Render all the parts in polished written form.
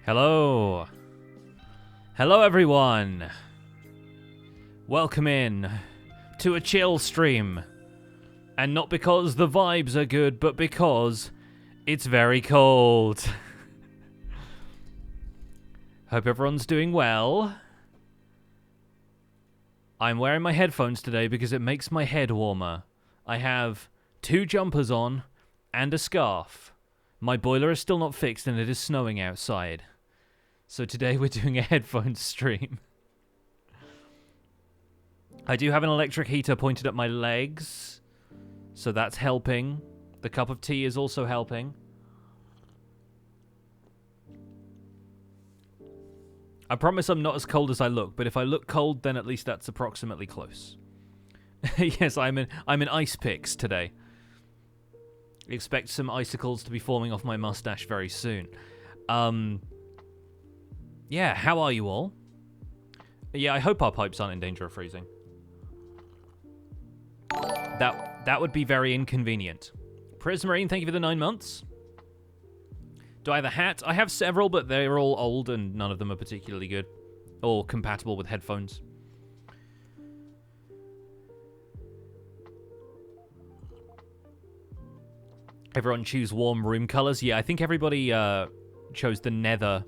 Hello. Hello, everyone. Welcome in to a chill stream. And not because the vibes are good, but because it's very cold. Hope everyone's doing well. I'm wearing my headphones today because it makes my head warmer. I have 2 jumpers on and a scarf. My boiler is still not fixed and it is snowing outside. So today we're doing a headphones stream. I do have an electric heater pointed at my legs, so that's helping. The cup of tea is also helping. I promise I'm not as cold as I look, but if I look cold, then at least that's approximately close. Yes, I'm in ice picks today. Expect some icicles to be forming off my mustache very soon. Yeah, how are you all? Yeah, I hope our pipes aren't in danger of freezing. That would be very inconvenient. Prismarine, thank you for the 9 months. Do I have a hat? I have several, but they're all old and none of them are particularly good. Or compatible with headphones. Everyone choose warm room colors. Yeah, I think everybody chose the nether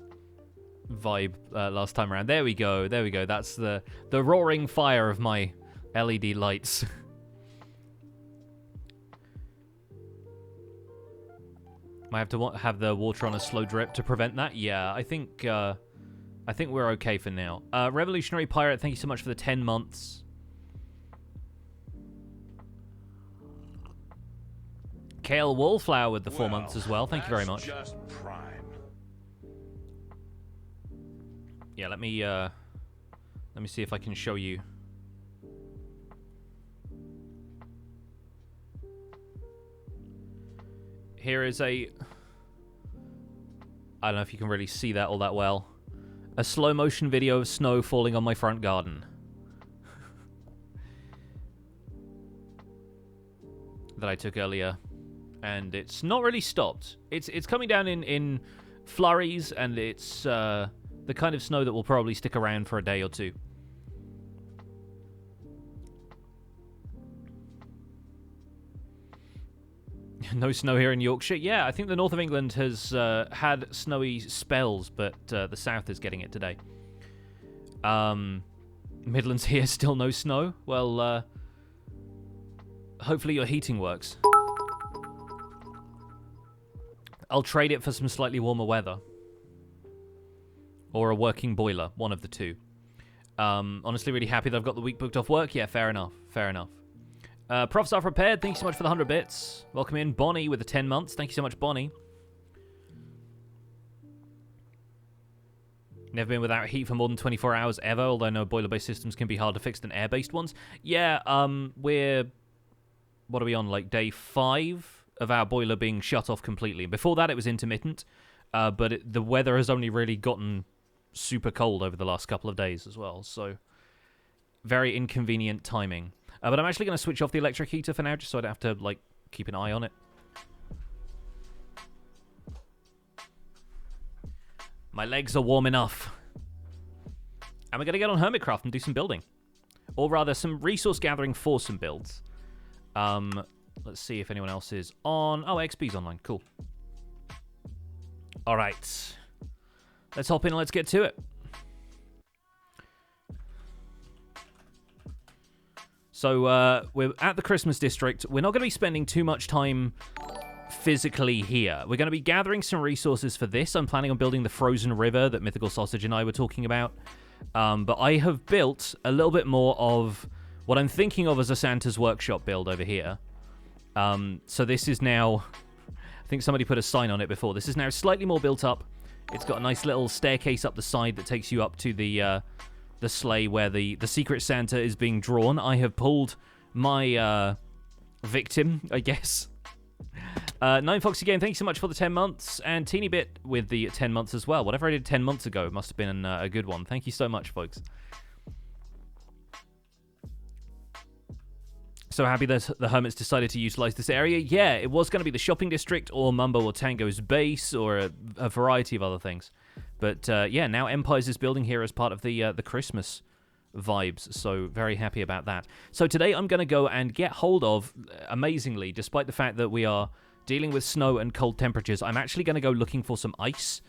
vibe last time around. There we go. There we go. That's the roaring fire of my LED lights. Might have to have the water on a slow drip to prevent that. Yeah, I think we're okay for now. Revolutionary Pirate, thank you so much for the 10 months. Kale Wallflower with the 4 months as well. Thank you very much. Just prime. Yeah, let me see if I can show you. Here is I don't know if you can really see that all that well. A slow motion video of snow falling on my front garden. That I took earlier. And it's not really stopped. It's coming down in flurries, and it's the kind of snow that will probably stick around for a day or two. No snow here in Yorkshire. Yeah, I think the north of England has had snowy spells, but the south is getting it today. Midlands here, still no snow. Well, hopefully your heating works. I'll trade it for some slightly warmer weather. Or a working boiler, one of the two. Honestly, really happy that I've got the week booked off work. Yeah, fair enough. Fair enough. Profs are prepared. Thank you so much for the 100 bits. Welcome in. Bonnie with the 10 months. Thank you so much, Bonnie. Never been without heat for more than 24 hours ever, although I know boiler-based systems can be harder to fix than air-based ones. Yeah, we're... What are we on? Like day 5 of our boiler being shut off completely. Before that, it was intermittent. But the weather has only really gotten super cold over the last couple of days as well. So, very inconvenient timing. But I'm actually going to switch off the electric heater for now, just so I don't have to, like, keep an eye on it. My legs are warm enough. And we're going to get on Hermitcraft and do some building. Or rather, some resource gathering for some builds. Let's see if anyone else is on. Oh, XP's online. Cool. All right. let's hop in and let's get to it. So we're at the Christmas district. We're not going to be spending too much time physically here. We're going to be gathering some resources for this. I'm planning on building the frozen river that Mythical Sausage and I were talking about. But I have built a little bit more of what I'm thinking of as a Santa's Workshop build over here. So this is now... I think somebody put a sign on it before. This is now slightly more built up. It's got a nice little staircase up the side that takes you up to the sleigh where the Secret Santa is being drawn. I have pulled my victim, I guess. Nine Foxy Game, thank you so much for the 10 months. And Teeny Bit with the 10 months as well. Whatever I did 10 months ago must have been a good one. Thank you so much, folks. So happy that the Hermits decided to utilize this area. Yeah, it was going to be the shopping district or Mumbo or Tango's base or a variety of other things. But yeah, now Empires is building here as part of the Christmas vibes. So very happy about that. So today I'm going to go and get hold of, amazingly, despite the fact that we are dealing with snow and cold temperatures, I'm actually going to go looking for some ice.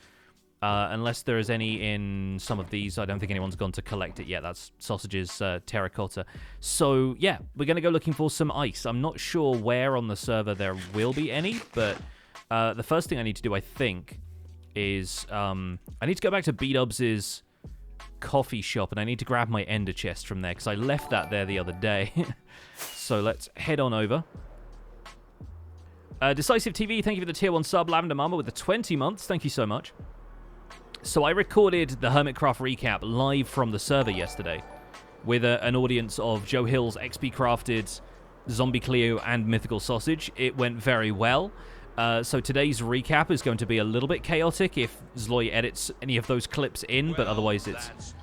Unless there is any in some of these. I don't think anyone's gone to collect it yet. That's Sausage's terracotta. So, yeah, we're going to go looking for some ice. I'm not sure where on the server there will be any, but the first thing I need to do, I think, is I need to go back to B-Dubs' coffee shop, and I need to grab my ender chest from there, because I left that there the other day. So let's head on over. Decisive TV, thank you for the tier 1 sub. Lavender Mama with the 20 months. Thank you so much. So I recorded the Hermitcraft recap live from the server yesterday with an audience of Joe Hill's XP Crafted, Zombie Cleo, and Mythical Sausage. It went very well. So today's recap is going to be a little bit chaotic if Zloy edits any of those clips in, but otherwise it's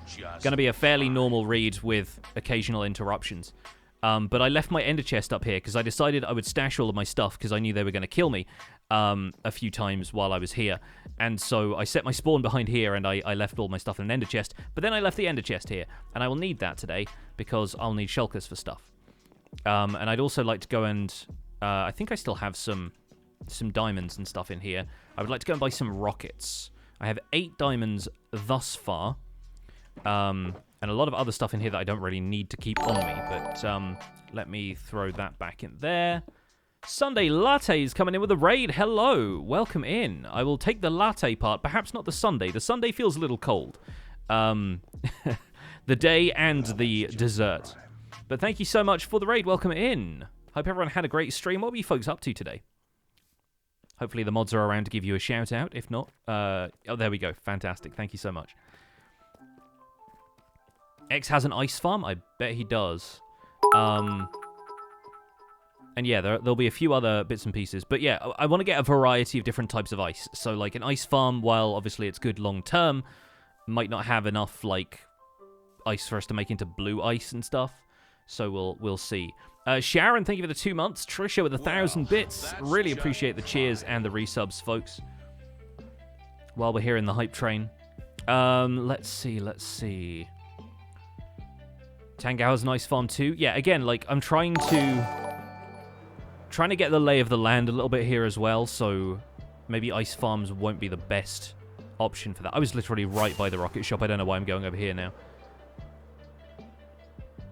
going to be a fairly normal read with occasional interruptions. But I left my ender chest up here because I decided I would stash all of my stuff because I knew they were going to kill me a few times while I was here. And so I set my spawn behind here and I left all my stuff in an ender chest. But then I left the ender chest here. And I will need that today because I'll need shulkers for stuff. And I'd also like to go and... I think I still have some diamonds and stuff in here. I would like to go and buy some rockets. I have 8 diamonds thus far. And a lot of other stuff in here that I don't really need to keep on me. But let me throw that back in there. Sunday Latte is coming in with a raid. Hello. Welcome in. I will take the latte part. Perhaps not the Sunday. The Sunday feels a little cold. The day and the dessert. But thank you so much for the raid. Welcome in. Hope everyone had a great stream. What were you folks up to today? Hopefully the mods are around to give you a shout out. If not, oh, there we go. Fantastic. Thank you so much. X has an ice farm? I bet he does. And yeah, there'll be a few other bits and pieces. But yeah, I want to get a variety of different types of ice. So like an ice farm, while obviously it's good long term, might not have enough like ice for us to make into blue ice and stuff. So we'll see. Sharon, thank you for the 2 months. Trisha with 1,000 bits. Really appreciate the cheers and the resubs, folks. While we're here in the hype train. Let's see. Tango has an ice farm too. Yeah, again, like I'm trying to get the lay of the land a little bit here as well, so maybe ice farms won't be the best option for that. I was literally right by the rocket shop. I don't know why I'm going over here now.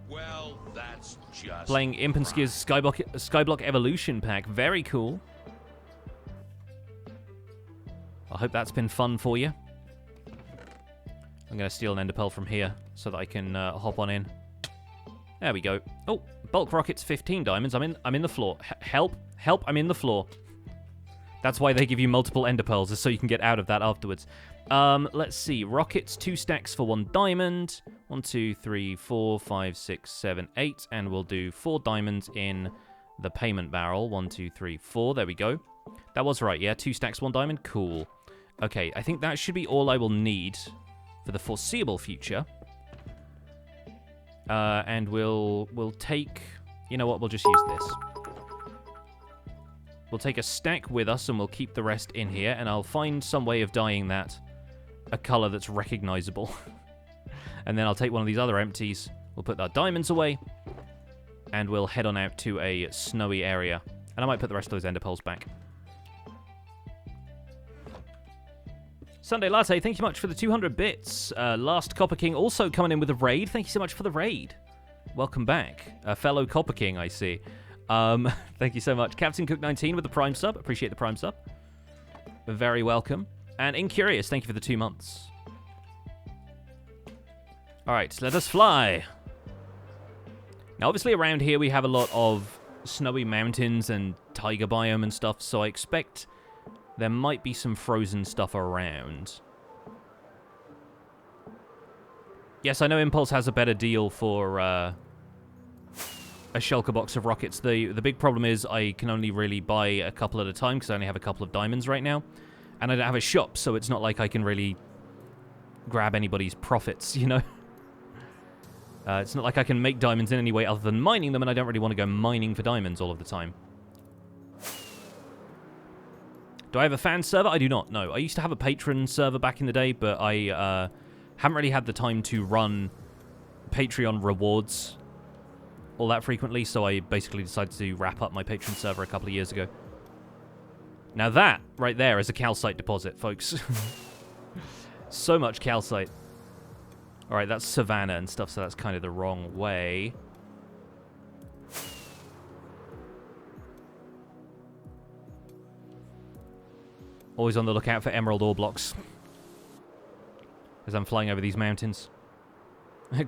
Well, that's just playing Imp and Skizz Skyblock Evolution pack. Very cool. I hope that's been fun for you. I'm going to steal an ender pearl from here so that I can hop on in. There we go. Oh, bulk rockets, 15 diamonds. I'm in the floor. Help, I'm in the floor. That's why they give you multiple ender pearls, is so you can get out of that afterwards. Let's see. Rockets, 2 stacks for 1 diamond. 1, 2, 3, 4, 5, 6, 7, 8. And we'll do 4 diamonds in the payment barrel. 1, 2, 3, 4. There we go. That was right, yeah? 2 stacks, 1 diamond. Cool. Okay, I think that should be all I will need for the foreseeable future. And we'll take... You know what? We'll just use this. We'll take a stack with us and we'll keep the rest in here. And I'll find some way of dyeing that a color that's recognizable. And then I'll take one of these other empties. We'll put our diamonds away. And we'll head on out to a snowy area. And I might put the rest of those ender pearls back. Sunday Latte, thank you much for the 200 bits. Last Copper King also coming in with a raid. Thank you so much for the raid. Welcome back. A fellow Copper King, I see. Thank you so much. Captain Cook 19 with the Prime sub. Appreciate the Prime sub. Very welcome. And Incurious, thank you for the 2 months. Alright, let us fly. Now, obviously around here we have a lot of snowy mountains and taiga biome and stuff, so I expect there might be some frozen stuff around. Yes, I know Impulse has a better deal for a shulker box of rockets. The big problem is I can only really buy a couple at a time because I only have a couple of diamonds right now. And I don't have a shop, so it's not like I can really grab anybody's profits, you know? It's not like I can make diamonds in any way other than mining them, and I don't really want to go mining for diamonds all of the time. Do I have a fan server? I do not, no. I used to have a patron server back in the day, but I haven't really had the time to run Patreon rewards all that frequently, so I basically decided to wrap up my patron server a couple of years ago. Now that, right there, is a calcite deposit, folks. So much calcite. Alright, that's Savannah and stuff, so that's kind of the wrong way. Always on the lookout for emerald ore blocks. As I'm flying over these mountains.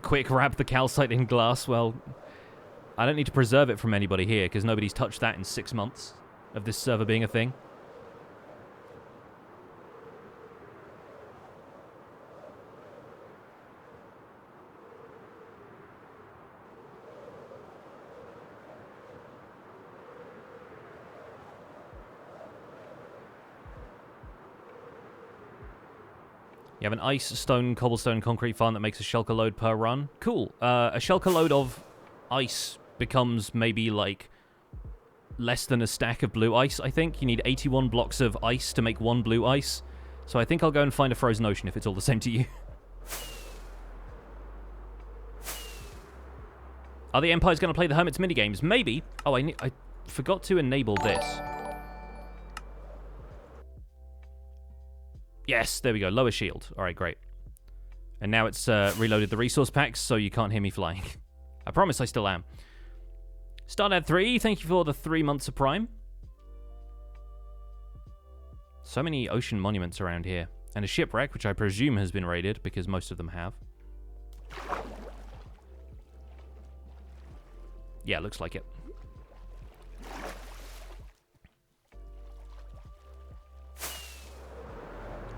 Quick, wrap the calcite in glass. Well, I don't need to preserve it from anybody here, because nobody's touched that in 6 months of this server being a thing. You have an ice, stone, cobblestone, concrete farm that makes a shulker load per run. Cool. A shulker load of ice becomes maybe, like, less than a stack of blue ice, I think. You need 81 blocks of ice to make 1 blue ice. So I think I'll go and find a frozen ocean if it's all the same to you. Are the Empires going to play the Hermit's minigames? Maybe. Oh, I forgot to enable this. Yes, there we go. Lower shield. All right, great. And now it's reloaded the resource packs, so you can't hear me flying. I promise I still am. Stardad3, thank you for the 3 months of Prime. So many ocean monuments around here. And a shipwreck, which I presume has been raided, because most of them have. Yeah, looks like it.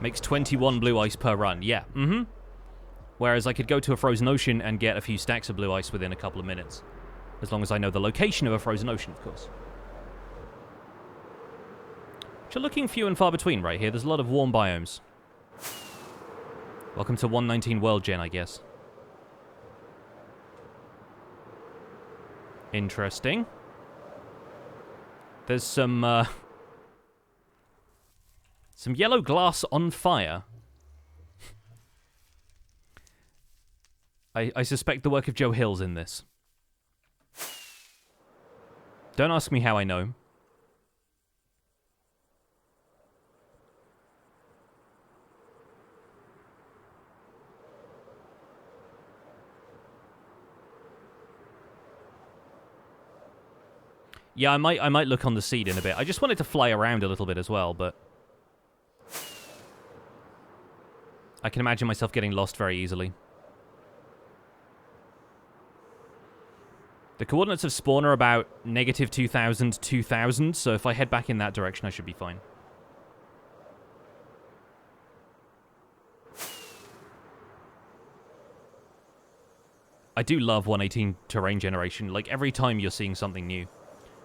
Makes 21 blue ice per run. Yeah, Whereas I could go to a frozen ocean and get a few stacks of blue ice within a couple of minutes. As long as I know the location of a frozen ocean, of course. Which are looking few and far between right here. There's a lot of warm biomes. Welcome to 119 World Gen, I guess. Interesting. There's some yellow glass on fire. I suspect the work of Joe Hill's in this. Don't ask me how I know. Yeah, I might look on the seed in a bit. I just wanted to fly around a little bit as well, but I can imagine myself getting lost very easily. The coordinates of spawn are about negative 2000, 2000, so if I head back in that direction, I should be fine. I do love 118 terrain generation. Like, every time you're seeing something new.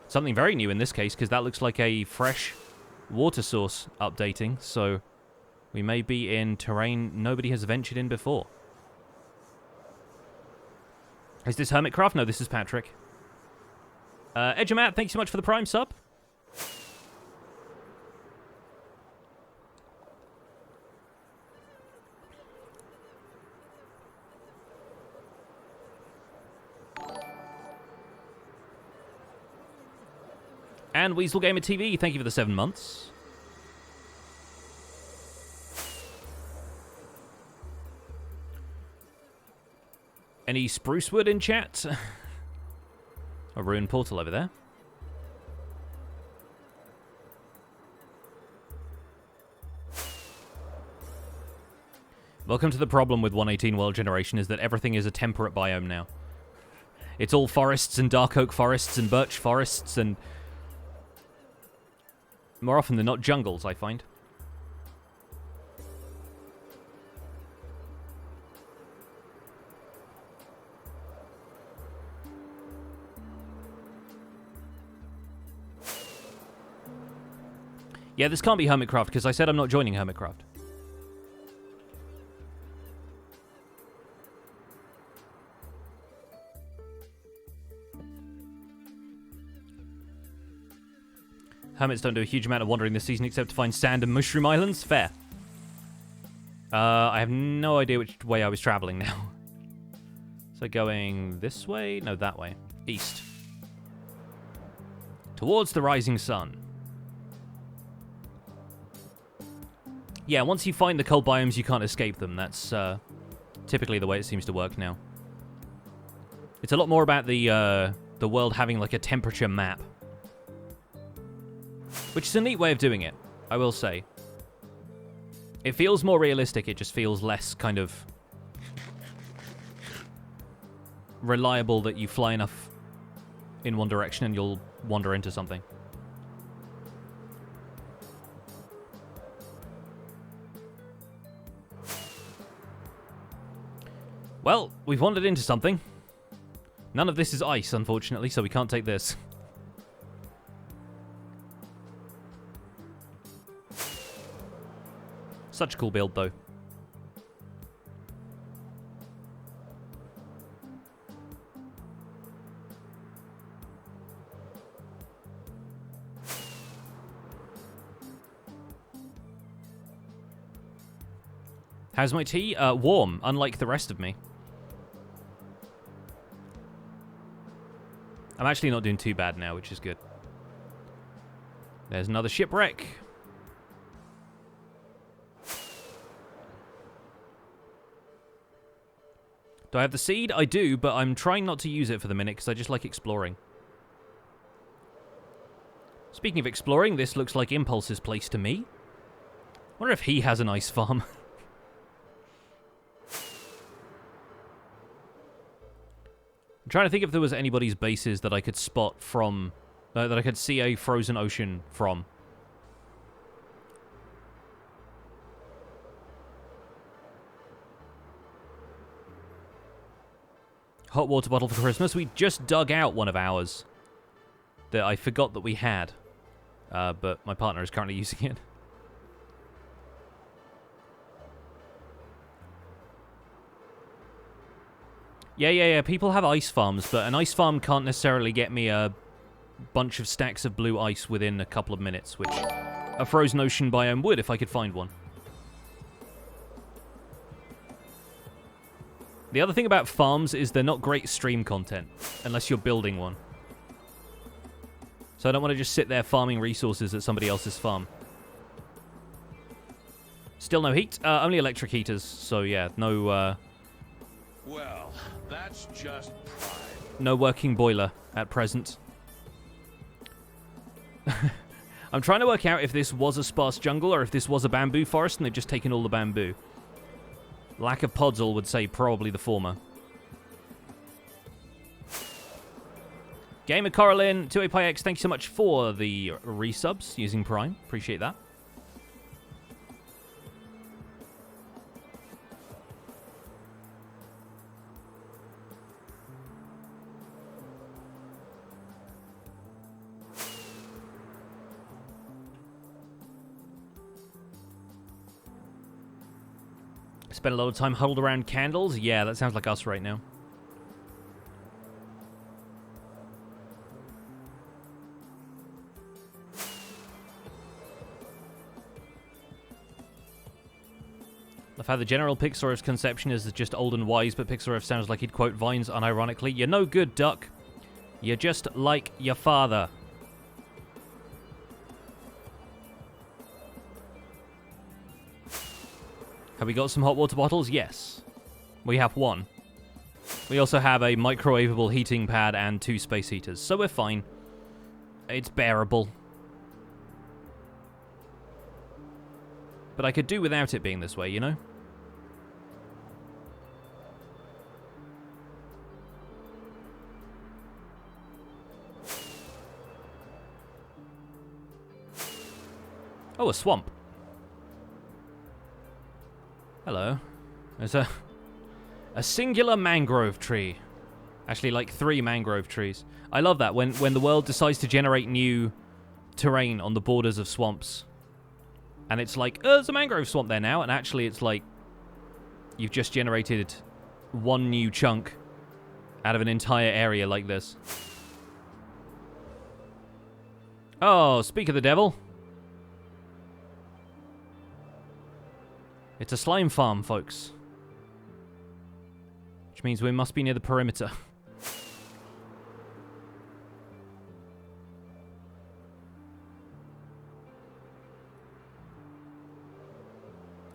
Something very new in this case, because that looks like a fresh water source updating, so we may be in terrain nobody has ventured in before. Is this Hermitcraft? No, this is Patrick. Edgemat, thanks so much for the Prime sub. And Weasel Gamer TV, thank you for the 7 months. Any spruce wood in chat? A ruined portal over there. Welcome to the problem with 118 World Generation, is that everything is a temperate biome now. It's all forests and dark oak forests and birch forests and... more often than not, jungles, I find. Yeah, this can't be Hermitcraft, because I said I'm not joining Hermitcraft. Hermits don't do a huge amount of wandering this season except to find sand and mushroom islands. Fair. I have no idea which way I was traveling now. So going this way? No, that way. East. Towards the rising sun. Yeah, once you find the cold biomes, you can't escape them. That's typically the way it seems to work now. It's a lot more about the world having like a temperature map. Which is a neat way of doing it, I will say. It feels more realistic, it just feels less kind of reliable that you fly enough in one direction and you'll wander into something. Well, we've wandered into something. None of this is ice, unfortunately, so we can't take this. Such a cool build, though. How's my tea? Warm, unlike the rest of me. I'm actually not doing too bad now, which is good. There's another shipwreck. Do I have the seed? I do, but I'm trying not to use it for the minute because I just like exploring. Speaking of exploring, this looks like Impulse's place to me. I wonder if he has an ice farm. I'm trying to think if there was anybody's bases that I could spot from... that I could see a frozen ocean from. Hot water bottle for Christmas. We just dug out one of ours that I forgot that we had. But my partner is currently using it. Yeah. People have ice farms, but an ice farm can't necessarily get me a bunch of stacks of blue ice within a couple of minutes, which a frozen ocean biome would if I could find one. The other thing about farms is they're not great stream content, unless you're building one. So I don't want to just sit there farming resources at somebody else's farm. Still no heat? Only electric heaters, so yeah, no... Well, that's just pride. No working boiler at present. I'm trying to work out if this was a sparse jungle or if this was a bamboo forest and they've just taken all the bamboo. Lack of podzol would say probably the former. Gamer Coralin, 2APyX, thank you so much for the resubs using Prime. Appreciate that. Spend a lot of time huddled around candles? Yeah, that sounds like us right now. I've had the general Pixar's conception is just old and wise, but Pixar sounds like he'd quote Vines unironically. You're no good, Duck. You're just like your father. Have we got some hot water bottles? Yes. We have one. We also have a microwavable heating pad and 2 space heaters, so we're fine. It's bearable. But I could do without it being this way, you know? Oh, a swamp. Hello. There's a singular mangrove tree. Actually, like 3 mangrove trees. I love that when the world decides to generate new terrain on the borders of swamps. And it's like, oh, there's a mangrove swamp there now. And actually, it's like you've just generated 1 new chunk out of an entire area like this. Oh, speak of the devil. It's a slime farm, folks. Which means we must be near the perimeter.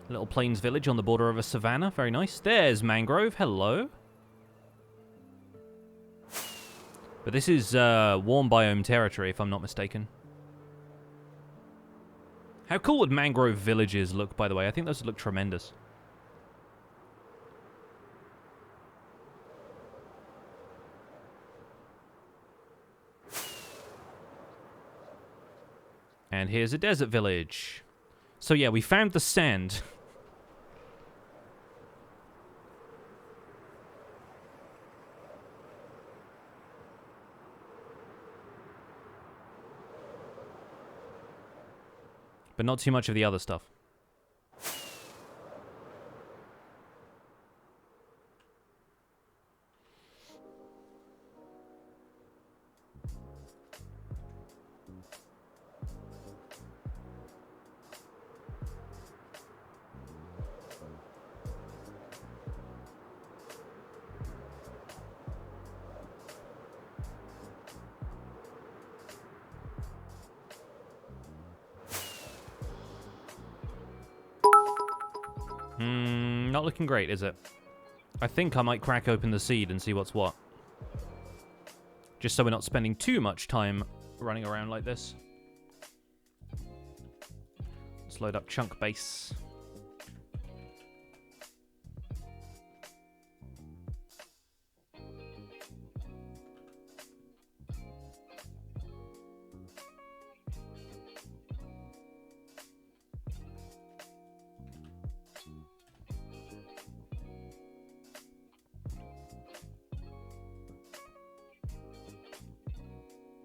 Little plains village on the border of a savannah. Very nice. There's mangrove. Hello. But this is warm biome territory, if I'm not mistaken. How cool would mangrove villages look, by the way? I think those would look tremendous. And here's a desert village. So yeah, we found the sand. But not too much of the other stuff. Not looking great, is it? I think I might crack open the seed and see what's what. Just so we're not spending too much time running around like this. Let's load up chunk base.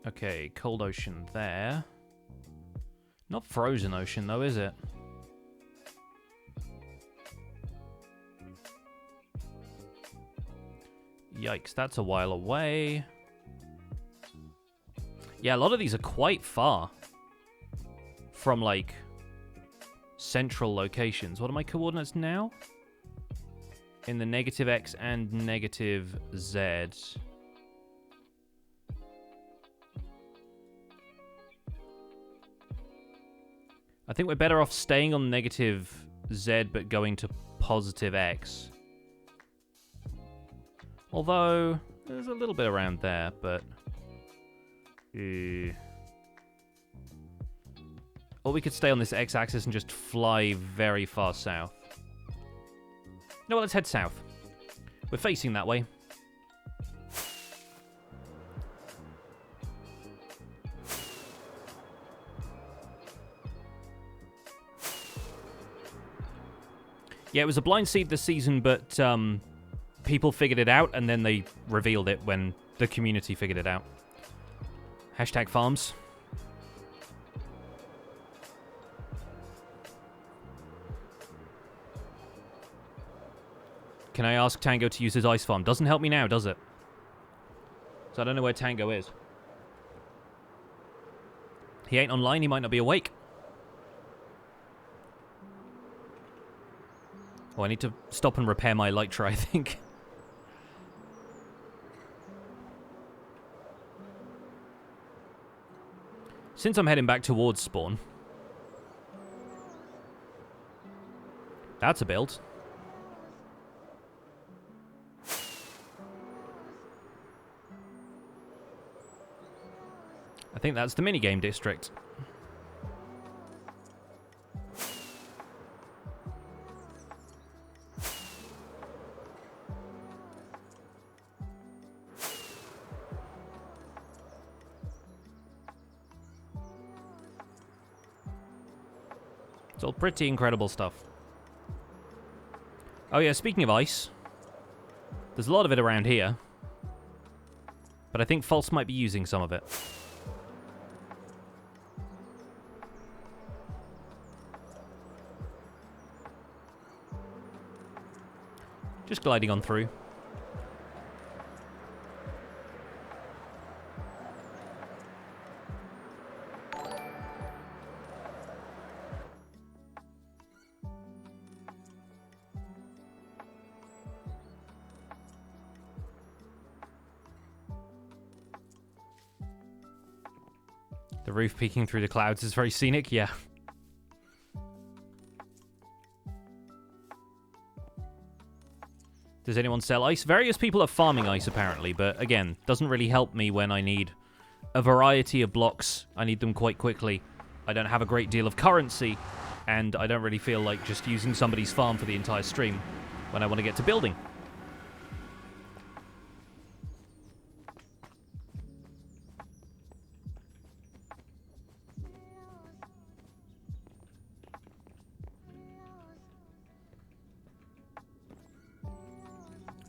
Okay, cold ocean there. Not frozen ocean, though, is it? Yikes, that's a while away. Yeah, a lot of these are quite far from, like, central locations. What are my coordinates now? In the negative X and negative Z. I think we're better off staying on negative Z but going to positive X. Although, there's a little bit around there, but... Or we could stay on this X-axis and just fly very far south. No, well, let's head south. We're facing that way. Yeah, it was a blind seed this season, but people figured it out, and then they revealed it when the community figured it out. Hashtag farms. Can I ask Tango to use his ice farm? Doesn't help me now, does it? So I don't know where Tango is. He ain't online, he might not be awake. Oh, I need to stop and repair my elytra, I think. Since I'm heading back towards spawn. That's a build. think that's the minigame district. It's all pretty incredible stuff. Oh yeah, speaking of ice, there's a lot of it around here. But I think False might be using some of it. Just gliding on through. The roof peeking through the clouds is very scenic, yeah. Does anyone sell ice? Various people are farming ice, apparently, but again, doesn't really help me when I need a variety of blocks. I need them quite quickly. I don't have a great deal of currency, and I don't really feel like just using somebody's farm for the entire stream when I want to get to building.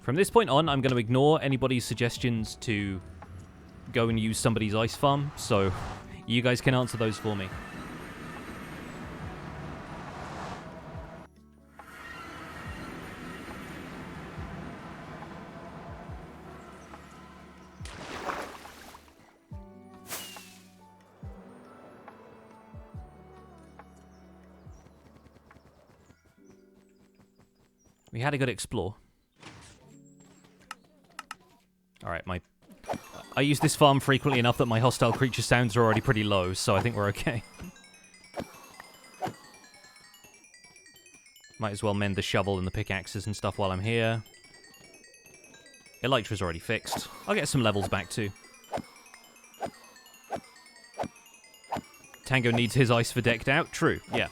From this point on, I'm going to ignore anybody's suggestions to go and use somebody's ice farm, so you guys can answer those for me. We had a good explore. Alright, I use this farm frequently enough that my hostile creature sounds are already pretty low, so I think we're okay. Might as well mend the shovel and the pickaxes and stuff while I'm here. Elytra's already fixed. I'll get some levels back too. Tango needs his ice for decked out? True, yeah.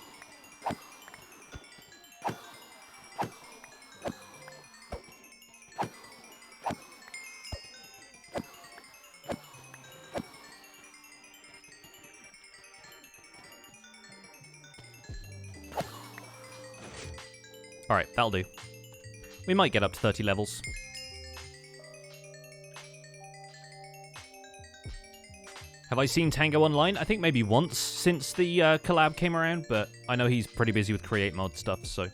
Alright, that'll do. We might get up to 30 levels. Have I seen Tango online? I think maybe once since the collab came around, but I know he's pretty busy with create mod stuff, so...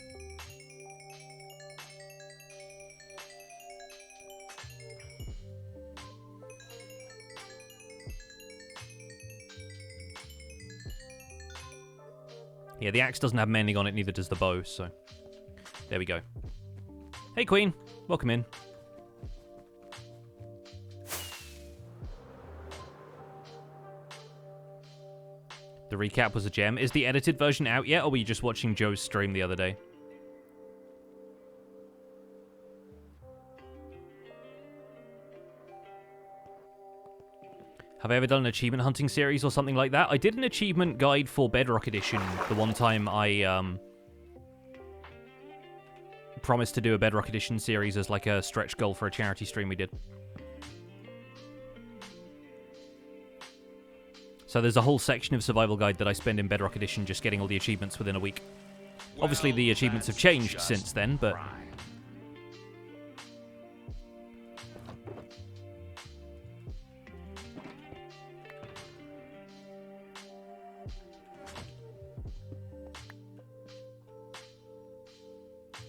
Yeah, the axe doesn't have mending on it, neither does the bow, so... There we go. Hey, Queen. Welcome in. The recap was a gem. Is the edited version out yet, or were you just watching Joe's stream the other day? Have I ever done an achievement hunting series or something like that? I did an achievement guide for Bedrock Edition the one time I, promised to do a Bedrock Edition series as like a stretch goal for a charity stream we did. So there's a whole section of Survival Guide that I spend in Bedrock Edition just getting all the achievements within a week. Well, obviously the achievements have changed since then, but...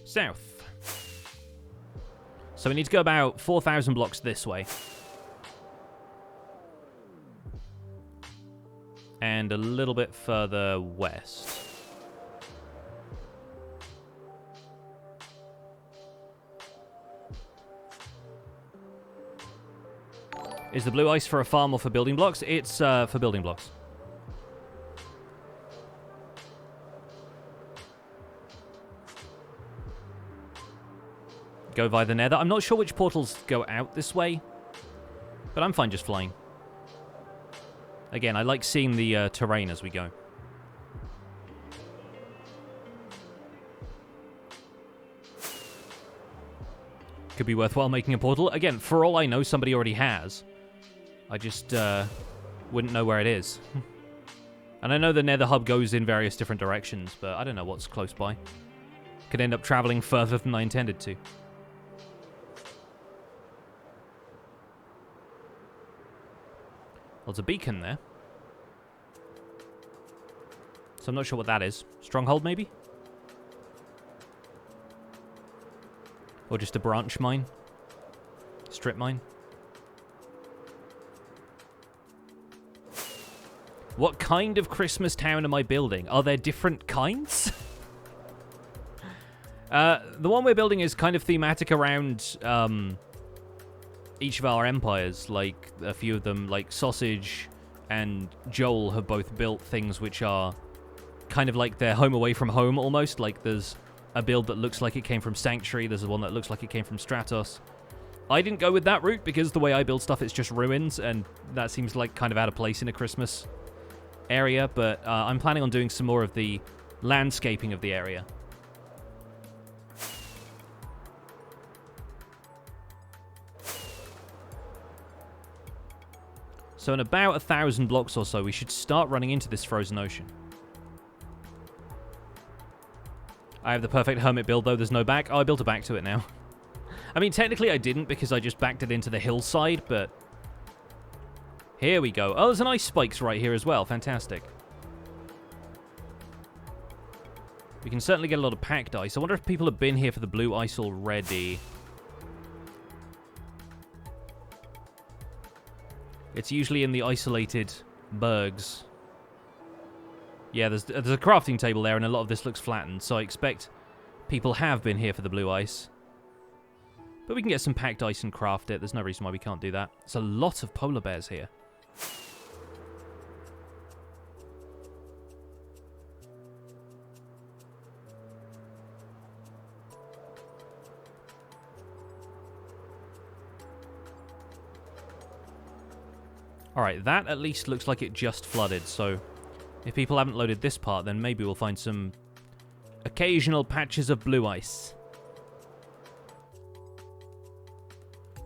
South. So we need to go about 4,000 blocks this way. And a little bit further west. Is the blue ice for a farm or for building blocks? It's for building blocks. Go via the nether. I'm not sure which portals go out this way, but I'm fine just flying. Again, I like seeing the terrain as we go. Could be worthwhile making a portal. Again, for all I know, somebody already has. I just wouldn't know where it is. And I know the Nether Hub goes in various different directions, but I don't know what's close by. Could end up traveling further than I intended to. Well, there's a beacon there. So I'm not sure what that is. Stronghold, maybe? Or just a branch mine? Strip mine? What kind of Christmas town am I building? Are there different kinds? The one we're building is kind of thematic around each of our empires. Like, a few of them, like Sausage and Joel, have both built things which are kind of like their home away from home, almost. Like, there's a build that looks like it came from Sanctuary. There's one that looks like it came from Stratos. I didn't go with that route because the way I build stuff, it's just ruins, and that seems like kind of out of place in a Christmas area, but I'm planning on doing some more of the landscaping of the area. So in about 1,000 blocks or so, we should start running into this frozen ocean. I have the perfect hermit build, though. There's no back. Oh, I built a back to it now. I mean, technically I didn't because I just backed it into the hillside, but here we go. Oh, there's an ice spikes right here as well. Fantastic. We can certainly get a lot of packed ice. I wonder if people have been here for the blue ice already. It's usually in the isolated bergs. Yeah, there's a crafting table there, and a lot of this looks flattened, so I expect people have been here for the blue ice. But we can get some packed ice and craft it. There's no reason why we can't do that. There's a lot of polar bears here. Alright, that at least looks like it just flooded, so if people haven't loaded this part, then maybe we'll find some occasional patches of blue ice.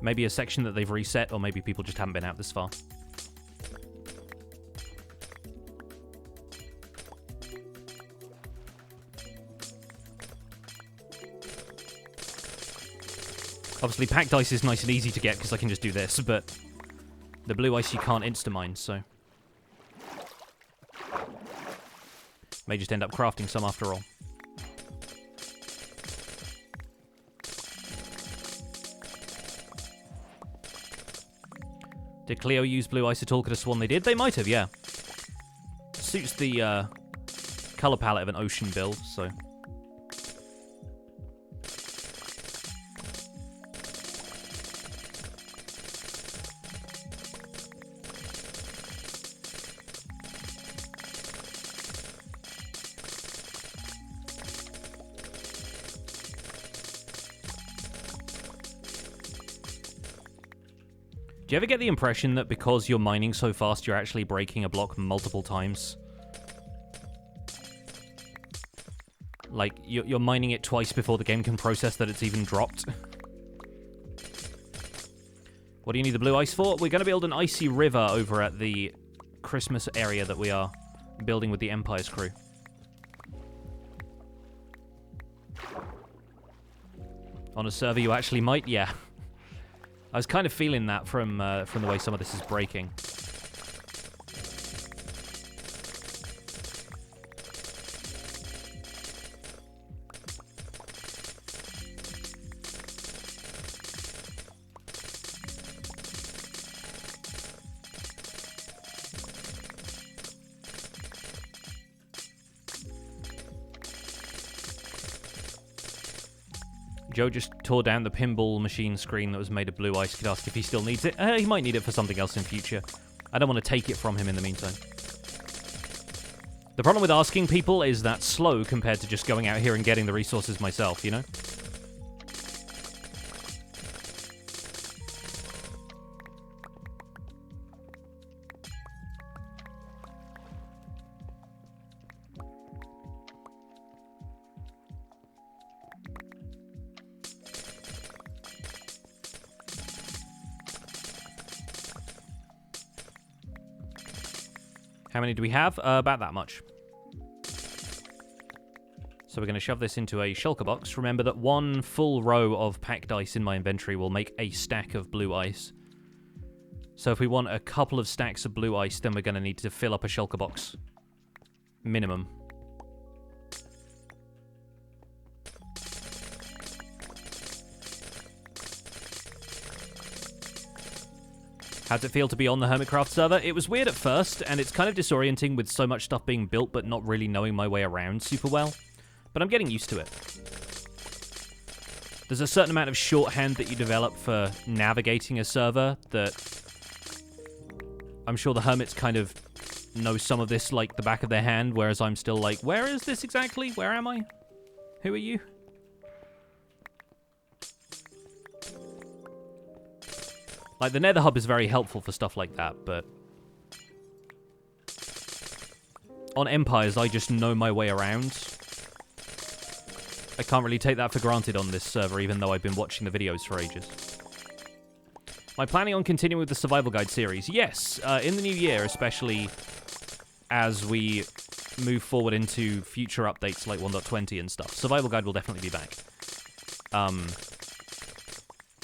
Maybe a section that they've reset, or maybe people just haven't been out this far. Obviously, packed ice is nice and easy to get because I can just do this, but the blue ice you can't insta-mine, so may just end up crafting some after all. Did Cleo use blue ice at all? Could have sworn they did. They might have, yeah. Suits the color palette of an ocean build, so. Do you ever get the impression that because you're mining so fast, you're actually breaking a block multiple times? Like, you're mining it twice before the game can process that it's even dropped. What do you need the blue ice for? We're going to build an icy river over at the Christmas area that we are building with the Empire's crew. On a server you actually might? Yeah. I was kind of feeling that from the way some of this is breaking. Joe just tore down the pinball machine screen that was made of blue ice. Could ask if he still needs it. He might need it for something else in future. I don't want to take it from him in the meantime. The problem with asking people is that's slow compared to just going out here and getting the resources myself, you know? How many do we have? About that much. So we're going to shove this into a shulker box. Remember that one full row of packed ice in my inventory will make a stack of blue ice. So if we want a couple of stacks of blue ice, then we're going to need to fill up a shulker box. Minimum. How'd it feel to be on the Hermitcraft server? It was weird at first, and it's kind of disorienting with so much stuff being built but not really knowing my way around super well. But I'm getting used to it. There's a certain amount of shorthand that you develop for navigating a server that I'm sure the Hermits kind of know some of this like the back of their hand, whereas I'm still like, where is this exactly? Where am I? Who are you? Like, the Nether Hub is very helpful for stuff like that, but on Empires, I just know my way around. I can't really take that for granted on this server, even though I've been watching the videos for ages. Am I planning on continuing with the Survival Guide series? Yes, in the new year, especially as we move forward into future updates like 1.20 and stuff. Survival Guide will definitely be back.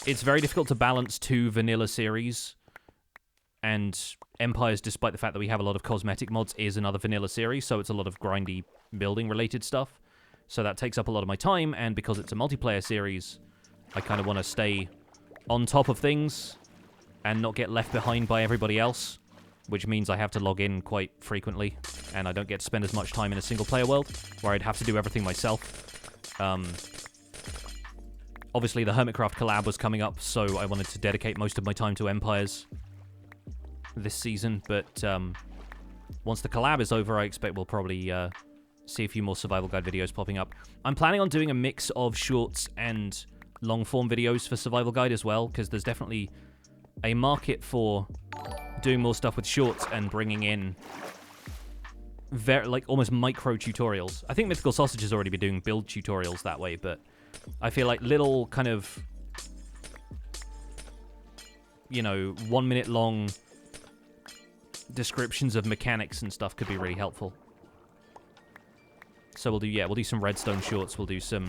It's very difficult to balance two vanilla series, and Empires, despite the fact that we have a lot of cosmetic mods, is another vanilla series, so it's a lot of grindy building-related stuff. So that takes up a lot of my time, and because it's a multiplayer series, I kind of want to stay on top of things and not get left behind by everybody else, which means I have to log in quite frequently, and I don't get to spend as much time in a single-player world, where I'd have to do everything myself. Obviously, the Hermitcraft collab was coming up, so I wanted to dedicate most of my time to Empires this season, but once the collab is over, I expect we'll probably see a few more Survival Guide videos popping up. I'm planning on doing a mix of shorts and long-form videos for Survival Guide as well, because there's definitely a market for doing more stuff with shorts and bringing in like almost micro tutorials. I think Mythical Sausage has already been doing build tutorials that way, but I feel like little kind of, you know, 1 minute long descriptions of mechanics and stuff could be really helpful. So we'll do some redstone shorts, we'll do some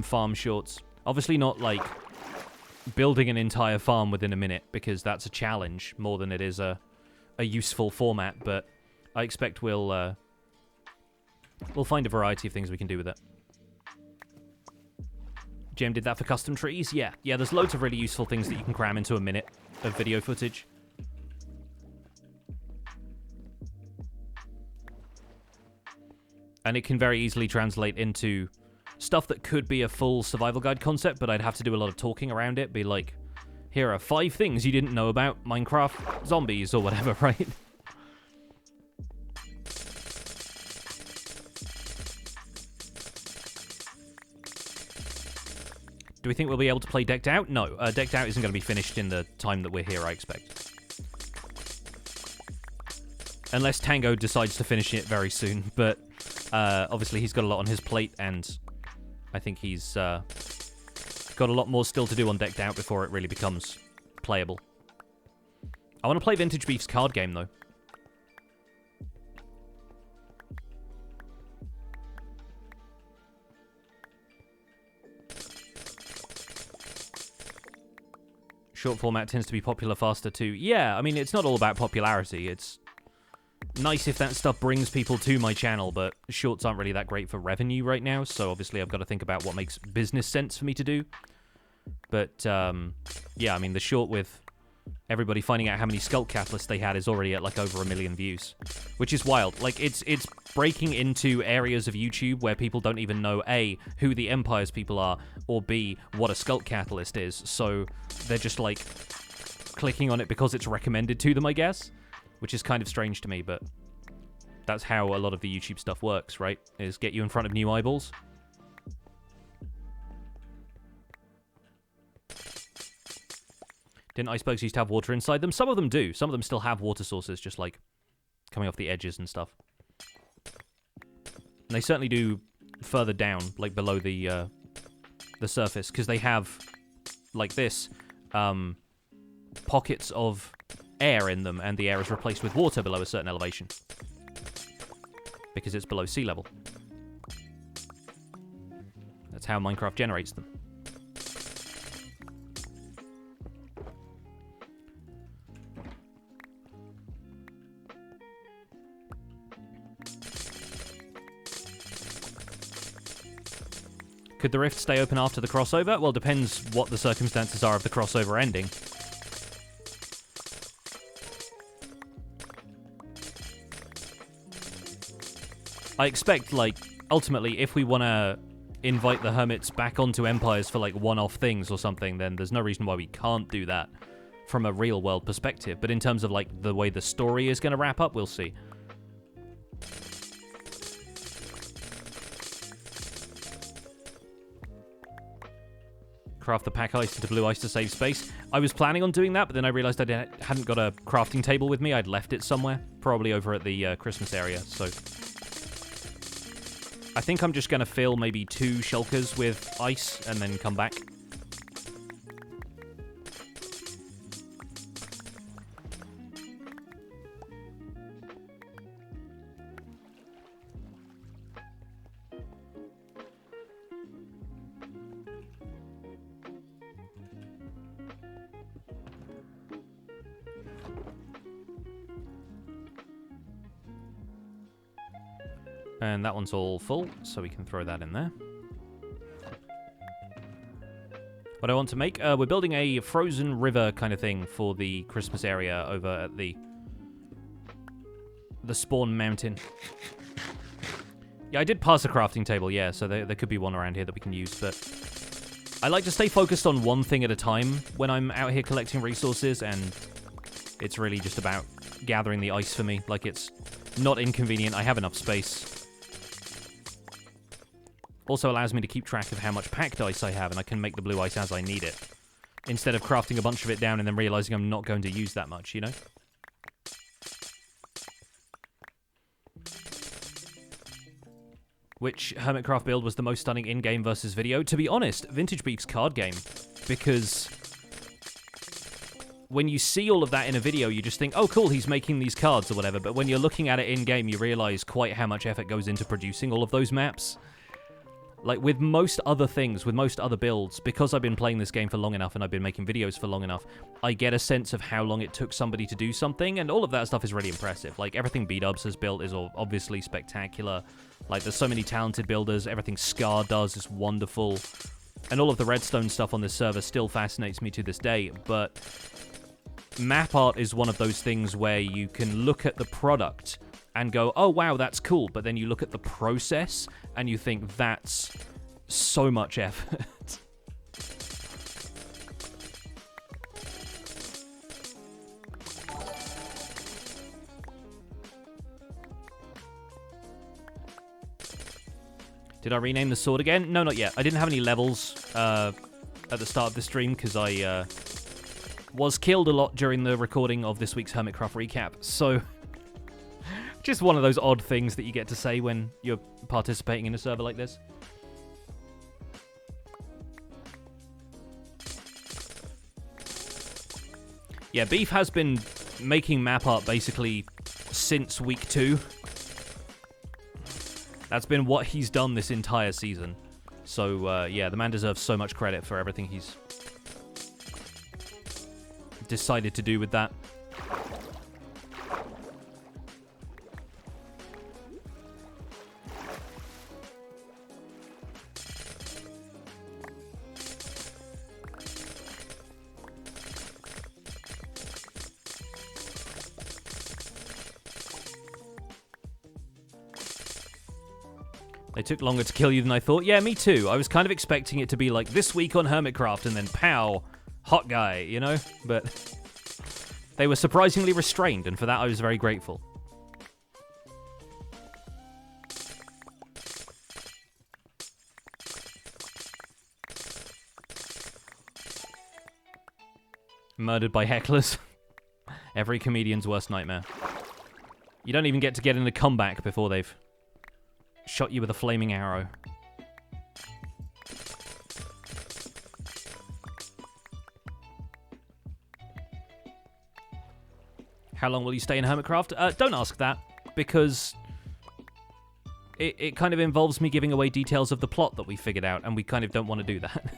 farm shorts. Obviously not like building an entire farm within a minute, because that's a challenge more than it is a useful format, but I expect we'll find a variety of things we can do with it. Jim did that for custom trees? Yeah, there's loads of really useful things that you can cram into a minute of video footage. And it can very easily translate into stuff that could be a full Survival Guide concept, but I'd have to do a lot of talking around it. Be like, here are 5 things you didn't know about Minecraft zombies or whatever, right? Do we think we'll be able to play Decked Out? No, Decked Out isn't going to be finished in the time that we're here, I expect. Unless Tango decides to finish it very soon, but obviously he's got a lot on his plate, and I think he's got a lot more still to do on Decked Out before it really becomes playable. I want to play Vintage Beef's card game, though. Short format tends to be popular faster too. Yeah, I mean, it's not all about popularity. It's nice if that stuff brings people to my channel, but shorts aren't really that great for revenue right now, so obviously I've got to think about what makes business sense for me to do. But, yeah, I mean, the short with everybody finding out how many Sculpt Catalysts they had is already at, like, over 1 million views, which is wild. Like, it's breaking into areas of YouTube where people don't even know, A, who the Empires people are, or B, what a Sculpt Catalyst is, so they're just, like, clicking on it because it's recommended to them, I guess, which is kind of strange to me, but that's how a lot of the YouTube stuff works, right? Is get you in front of new eyeballs. Didn't icebergs used to have water inside them? Some of them do. Some of them still have water sources, just like coming off the edges and stuff. And they certainly do further down, like below the surface, because they have, like this, pockets of air in them, and the air is replaced with water below a certain elevation. Because it's below sea level. That's how Minecraft generates them. Could the rift stay open after the crossover? Well, depends what the circumstances are of the crossover ending. I expect, like, ultimately, if we want to invite the hermits back onto Empires for, like, one-off things or something, then there's no reason why we can't do that from a real-world perspective. But in terms of, like, the way the story is going to wrap up, we'll see. Craft the pack ice into blue ice to save space. I was planning on doing that, but then I realized I hadn't got a crafting table with me. I'd left it somewhere, probably over at the Christmas area, so I think I'm just going to fill maybe 2 shulkers with ice and then come back. And that one's all full, so we can throw that in there. What I want to make, we're building a frozen river kind of thing for the Christmas area over at the spawn mountain. Yeah, I did pass a crafting table, yeah, so there could be one around here that we can use, but I like to stay focused on one thing at a time when I'm out here collecting resources, and it's really just about gathering the ice for me. Like, it's not inconvenient, I have enough space. Also allows me to keep track of how much packed ice I have, and I can make the blue ice as I need it, instead of crafting a bunch of it down and then realizing I'm not going to use that much, you know? Which Hermitcraft build was the most stunning in-game versus video? To be honest, Vintage Beef's card game, because when you see all of that in a video, you just think, oh cool, he's making these cards or whatever, but when you're looking at it in-game, you realize quite how much effort goes into producing all of those maps. Like, with most other things, with most other builds, because I've been playing this game for long enough and I've been making videos for long enough, I get a sense of how long it took somebody to do something, and all of that stuff is really impressive. Like, everything B-Dubs has built is obviously spectacular. Like, there's so many talented builders. Everything Scar does is wonderful. And all of the Redstone stuff on this server still fascinates me to this day, but map art is one of those things where you can look at the product and go, oh wow, that's cool, but then you look at the process and you think, that's so much effort. Did I rename the sword again? No, not yet. I didn't have any levels at the start of the stream because I was killed a lot during the recording of this week's Hermitcraft recap, so just one of those odd things that you get to say when you're participating in a server like this. Yeah, Beef has been making map art basically since week 2. That's been what he's done this entire season. So, yeah, the man deserves so much credit for everything he's decided to do with that. They took longer to kill you than I thought. Yeah, me too. I was kind of expecting it to be like, this week on Hermitcraft, and then pow, hot guy, you know? But they were surprisingly restrained, and for that I was very grateful. Murdered by hecklers. Every comedian's worst nightmare. You don't even get to get in a comeback before they've shot you with a flaming arrow. How long will you stay in Hermitcraft? Don't ask that, because it kind of involves me giving away details of the plot that we figured out, and we kind of don't want to do that.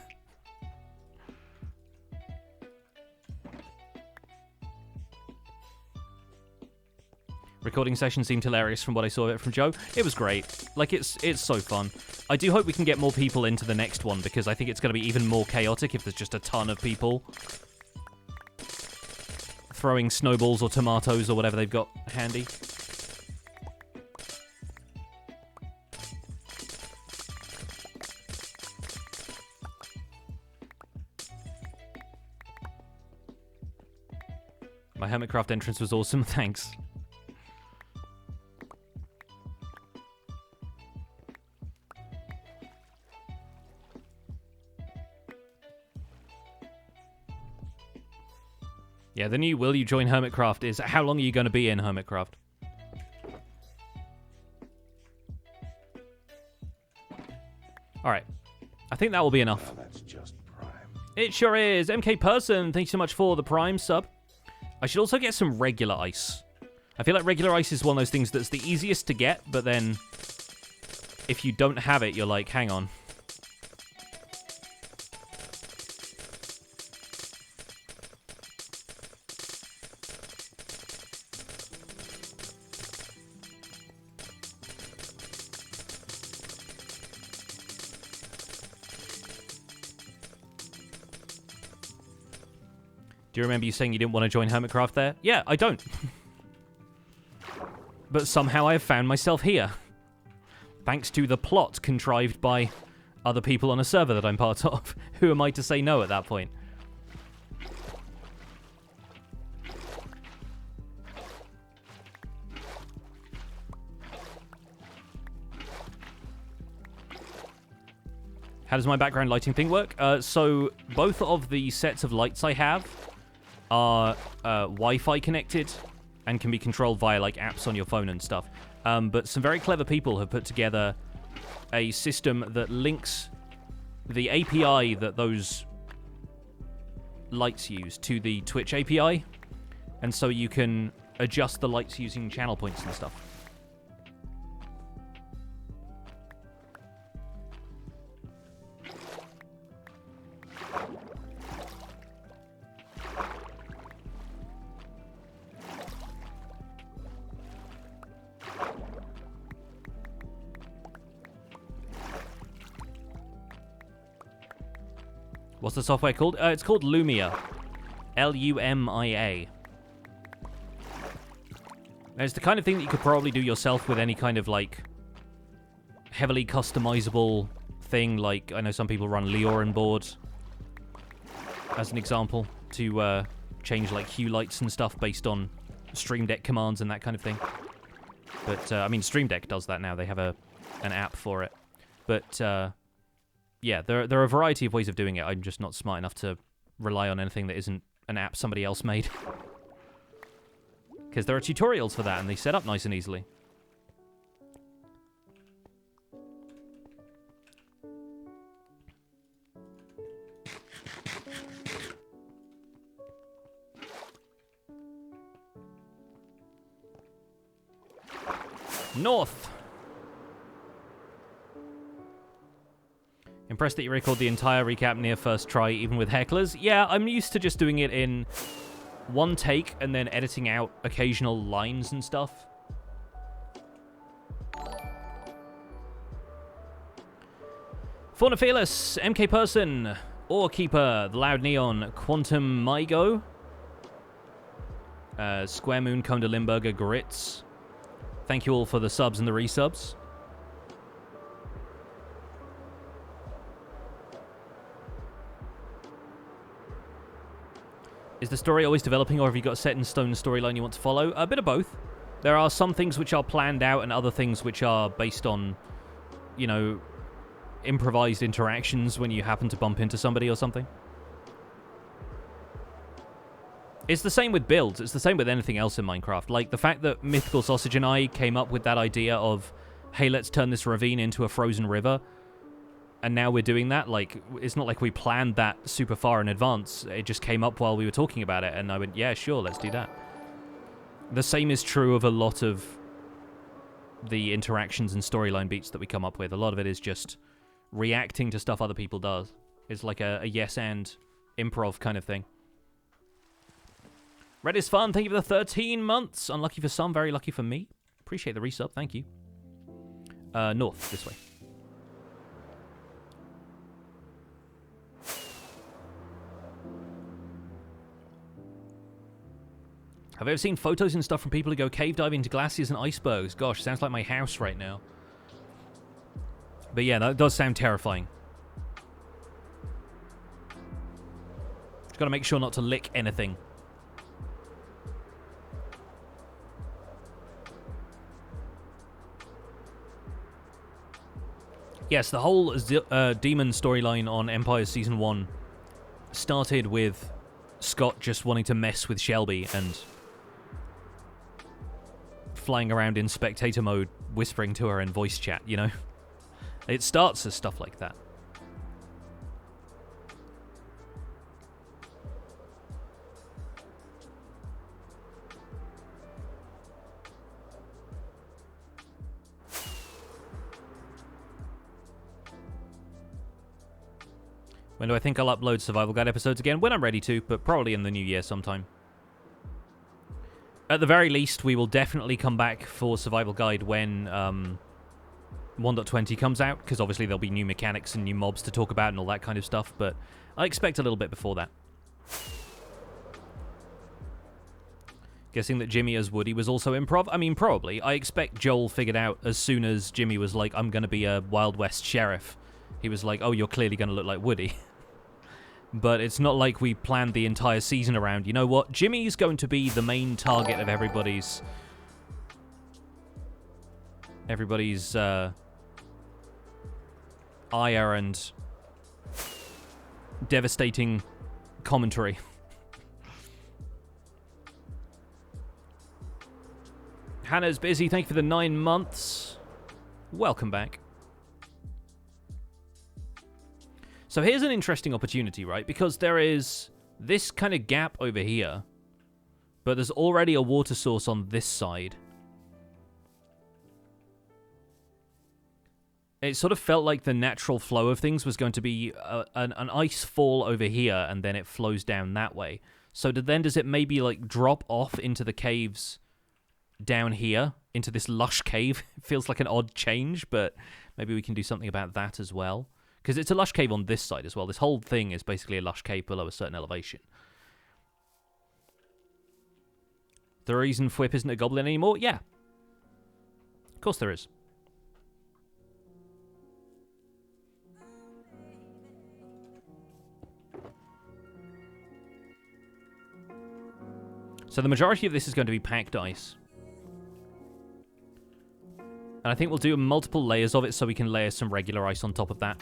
Recording session seemed hilarious from what I saw of it from Joe. It was great. Like, it's so fun. I do hope we can get more people into the next one, because I think it's going to be even more chaotic if there's just a ton of people throwing snowballs or tomatoes or whatever they've got handy. My Hermitcraft entrance was awesome, thanks. Yeah, the new will you join Hermitcraft is how long are you going to be in Hermitcraft? Alright. I think that will be enough. Well, that's just prime. It sure is. MK Person, thank you so much for the Prime sub. I should also get some regular ice. I feel like regular ice is one of those things that's the easiest to get, but then if you don't have it, you're like, hang on. Do you remember you saying you didn't want to join Hermitcraft there? Yeah, I don't. But somehow I have found myself here. Thanks to the plot contrived by other people on a server that I'm part of. Who am I to say no at that point? How does my background lighting thing work? So both of the sets of lights I have are Wi-Fi connected and can be controlled via like apps on your phone and stuff. But some very clever people have put together a system that links the API that those lights use to the Twitch API, and so you can adjust the lights using channel points and stuff. What's the software called? It's called Lumia. Lumia. It's the kind of thing that you could probably do yourself with any kind of, like, heavily customizable thing. Like, I know some people run Laaaa boards, as an example, to change, like, hue lights and stuff based on Stream Deck commands and that kind of thing. But, I mean, Stream Deck does that now. They have an app for it. But, yeah, there are a variety of ways of doing it. I'm just not smart enough to rely on anything that isn't an app somebody else made. Because there are tutorials for that, and they set up nice and easily. North! Impressed that you recorded the entire recap near first try, even with hecklers. Yeah, I'm used to just doing it in one take and then editing out occasional lines and stuff. Fauna Fearless, MK Person, Ore Keeper, The Loud Neon, Quantum Mygo, Square Moon, Conda Limburger, Grits. Thank you all for the subs and the resubs. Is the story always developing, or have you got a set-in-stone storyline you want to follow? A bit of both. There are some things which are planned out and other things which are based on, you know, improvised interactions when you happen to bump into somebody or something. It's the same with builds. It's the same with anything else in Minecraft. Like, the fact that Mythical Sausage and I came up with that idea of, hey, let's turn this ravine into a frozen river, and now we're doing that. Like, it's not like we planned that super far in advance. It just came up while we were talking about it, and I went, yeah, sure, let's do that. The same is true of a lot of the interactions and storyline beats that we come up with. A lot of it is just reacting to stuff other people does. It's like a yes and improv kind of thing. Red is fun. Thank you for the 13 months. Unlucky for some, very lucky for me. Appreciate the resub. Thank you. North, this way. Have you ever seen photos and stuff from people who go cave diving into glaciers and icebergs? Gosh, sounds like my house right now. But yeah, that does sound terrifying. Just gotta make sure not to lick anything. Yes, the whole demon storyline on Empire Season 1 started with Scott just wanting to mess with Shelby and flying around in spectator mode, whispering to her in voice chat, you know? It starts as stuff like that. When do I think I'll upload Survival Guide episodes again? When I'm ready to, but probably in the new year sometime. At the very least, we will definitely come back for Survival Guide when 1.20 comes out, because obviously there'll be new mechanics and new mobs to talk about and all that kind of stuff, but I expect a little bit before that. Guessing that Jimmy as Woody was also improv? I mean, probably. I expect Joel figured out as soon as Jimmy was like, I'm going to be a Wild West sheriff. He was like, oh, you're clearly going to look like Woody. But it's not like we planned the entire season around, you know what? Jimmy's going to be the main target of everybody's ire and devastating commentary. Hannah's busy. Thank you for the 9 months. Welcome back. So here's an interesting opportunity, right? Because there is this kind of gap over here, but there's already a water source on this side. It sort of felt like the natural flow of things was going to be an ice fall over here, and then it flows down that way. So does it maybe like drop off into the caves down here, into this lush cave? It feels like an odd change, but maybe we can do something about that as well. Because it's a lush cave on this side as well. This whole thing is basically a lush cave below a certain elevation. The reason Fwip isn't a goblin anymore? Yeah. Of course there is. So the majority of this is going to be packed ice. And I think we'll do multiple layers of it so we can layer some regular ice on top of that.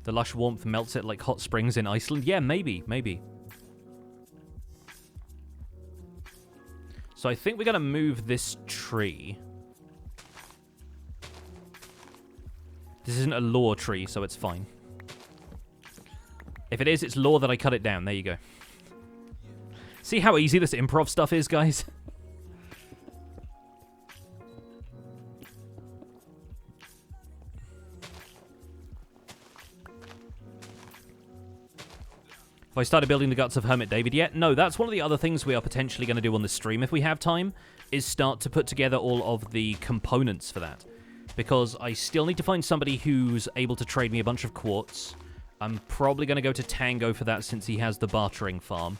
The lush warmth melts it like hot springs in Iceland. Yeah, maybe. So I think we're going to move this tree. This isn't a lore tree, so it's fine. If it is, it's lore that I cut it down. There you go. See how easy this improv stuff is, guys? Have I started building the guts of Hermit David yet? No, that's one of the other things we are potentially going to do on the stream if we have time, is start to put together all of the components for that. Because I still need to find somebody who's able to trade me a bunch of quartz. I'm probably going to go to Tango for that since he has the bartering farm.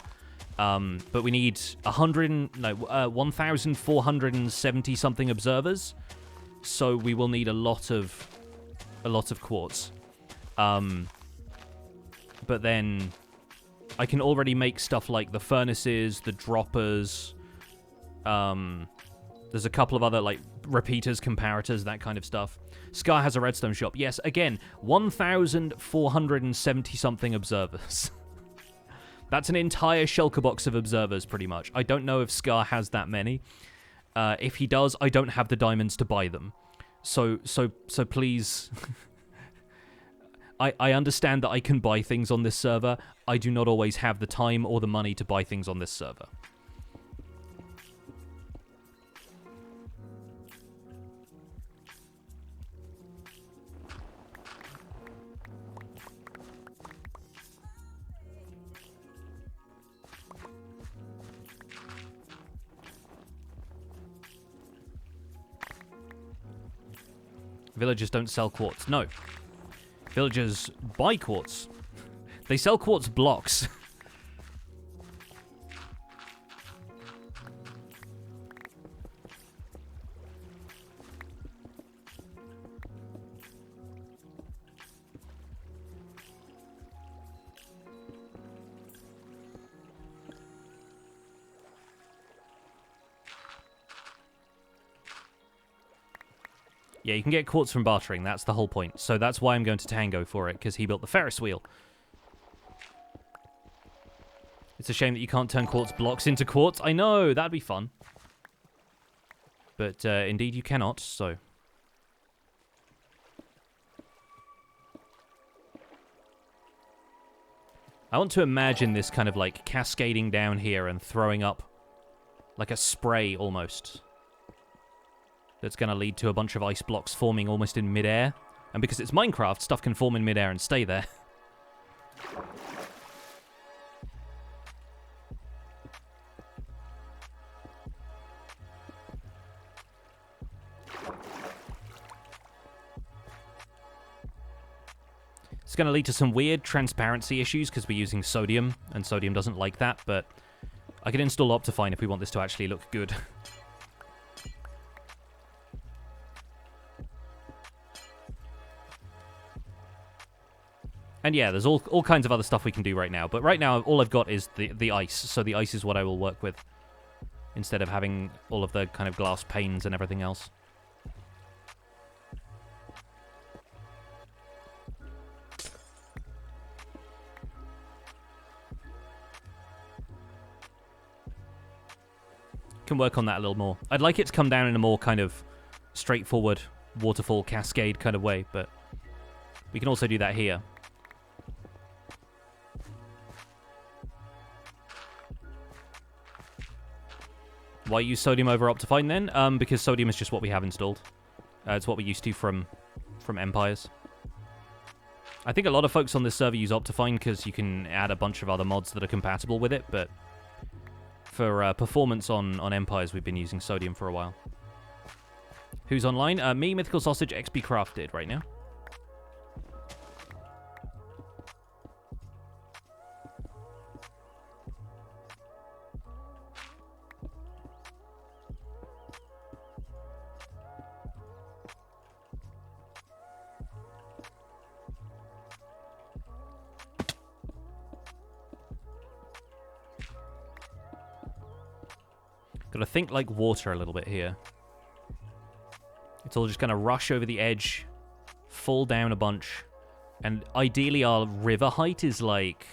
But we need 1,470 something observers. So we will need a lot of quartz. But then I can already make stuff like the furnaces, the droppers. There's a couple of other like repeaters, comparators, that kind of stuff. Scar has a redstone shop. Yes, again, 1,470 something observers. That's an entire shulker box of observers, pretty much. I don't know if Scar has that many. If he does, I don't have the diamonds to buy them. So please... I understand that I can buy things on this server. I do not always have the time or the money to buy things on this server. Villagers don't sell quartz. No. Villagers buy quartz. They sell quartz blocks. Yeah, you can get quartz from bartering. That's the whole point. So that's why I'm going to Tango for it, because he built the Ferris wheel. It's a shame that you can't turn quartz blocks into quartz. I know, that'd be fun. But indeed you cannot, so... I want to imagine this kind of like cascading down here and throwing up like a spray almost. That's going to lead to a bunch of ice blocks forming almost in midair. And because it's Minecraft, stuff can form in midair and stay there. It's going to lead to some weird transparency issues because we're using sodium, and sodium doesn't like that, but I can install Optifine if we want this to actually look good. And yeah, there's all kinds of other stuff we can do right now. But right now, all I've got is the ice. So the ice is what I will work with. Instead of having all of the kind of glass panes and everything else. Can work on that a little more. I'd like it to come down in a more kind of straightforward waterfall cascade kind of way. But we can also do that here. Why use sodium over Optifine then? Because sodium is just what we have installed. It's what we're used to from Empires. I think a lot of folks on this server use Optifine because you can add a bunch of other mods that are compatible with it, but for performance on Empires, we've been using sodium for a while. Who's online? Me, Mythical Sausage, XP Crafted right now. Gotta think like water a little bit here. It's all just gonna rush over the edge, fall down a bunch, and ideally our river height is like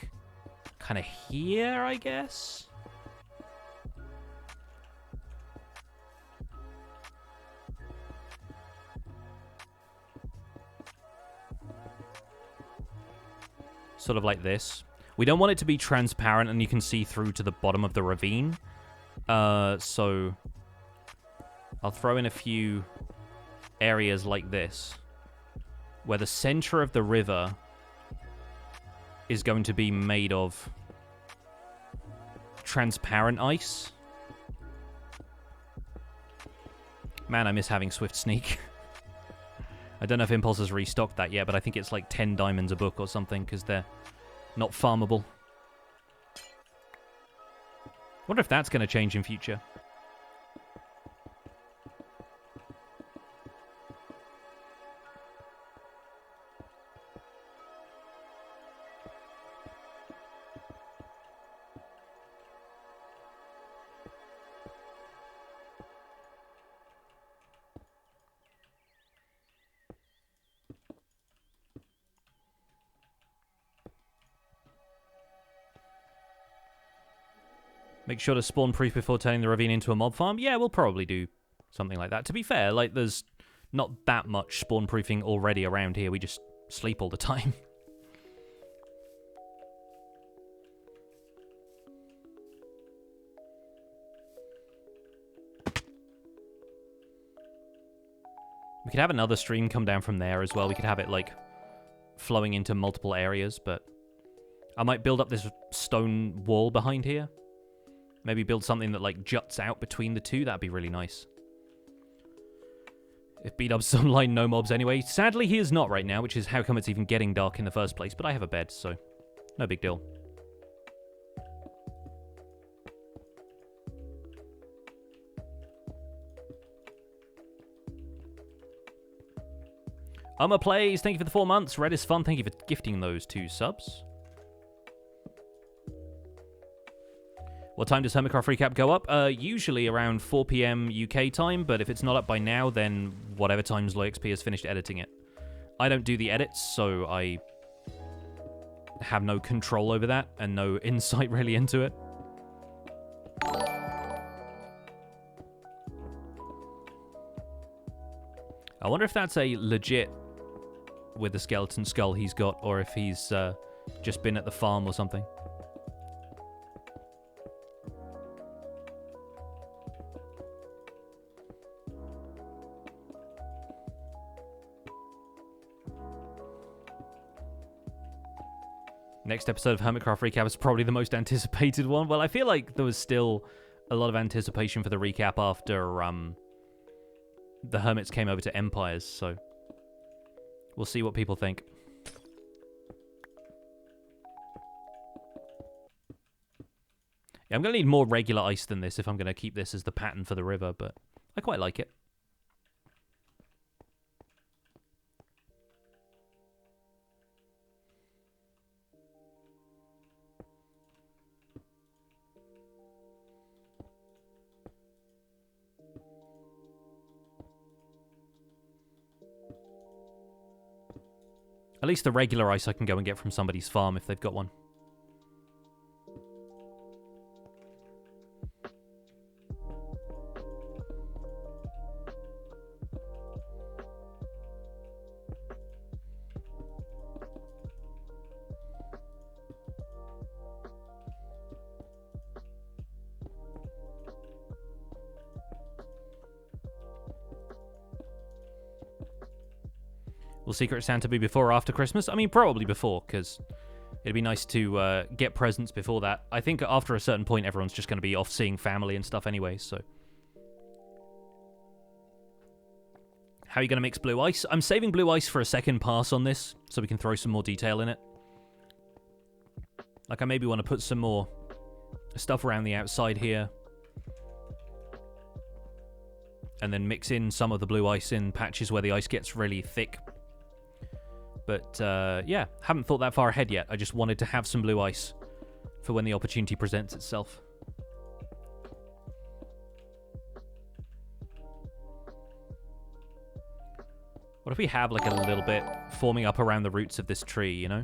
kind of here, I guess? Sort of like this. We don't want it to be transparent and you can see through to the bottom of the ravine. So I'll throw in a few areas like this, where the center of the river is going to be made of transparent ice. Man, I miss having Swift Sneak. I don't know if Impulse has restocked that yet, but I think it's like 10 diamonds a book or something, because they're not farmable. Wonder if that's going to change in future. Make sure to spawn proof before turning the ravine into a mob farm. Yeah, we'll probably do something like that. To be fair, like, there's not that much spawn proofing already around here. We just sleep all the time. We could have another stream come down from there as well. We could have it, like, flowing into multiple areas, but I might build up this stone wall behind here. Maybe build something that, like, juts out between the two. That'd be really nice. If B-Dub's online, no mobs anyway. Sadly, he is not right now, which is how come it's even getting dark in the first place. But I have a bed, so no big deal. Plays, thank you for the 4 months. Red is fun, thank you for gifting those 2 subs. What time does Hermitcraft Recap go up? Usually around 4 PM UK time, but if it's not up by now, then whatever times LoyXP has finished editing it. I don't do the edits, so I have no control over that and no insight really into it. I wonder if that's a legit with the skeleton skull he's got, or if he's just been at the farm or something. Next episode of Hermitcraft Recap is probably the most anticipated one. Well, I feel like there was still a lot of anticipation for the recap after the Hermits came over to Empires, so we'll see what people think. Yeah, I'm going to need more regular ice than this if I'm going to keep this as the pattern for the river, but I quite like it. At least the regular ice I can go and get from somebody's farm if they've got one. Will Secret Santa be before or after Christmas? I mean, probably before, because it'd be nice to get presents before that. I think after a certain point, everyone's just going to be off seeing family and stuff anyway, so. How are you going to mix blue ice? I'm saving blue ice for a second pass on this, so we can throw some more detail in it. Like, I maybe want to put some more stuff around the outside here. And then mix in some of the blue ice in patches where the ice gets really thick. But, yeah, haven't thought that far ahead yet. I just wanted to have some blue ice for when the opportunity presents itself. What if we have, like, a little bit forming up around the roots of this tree, you know?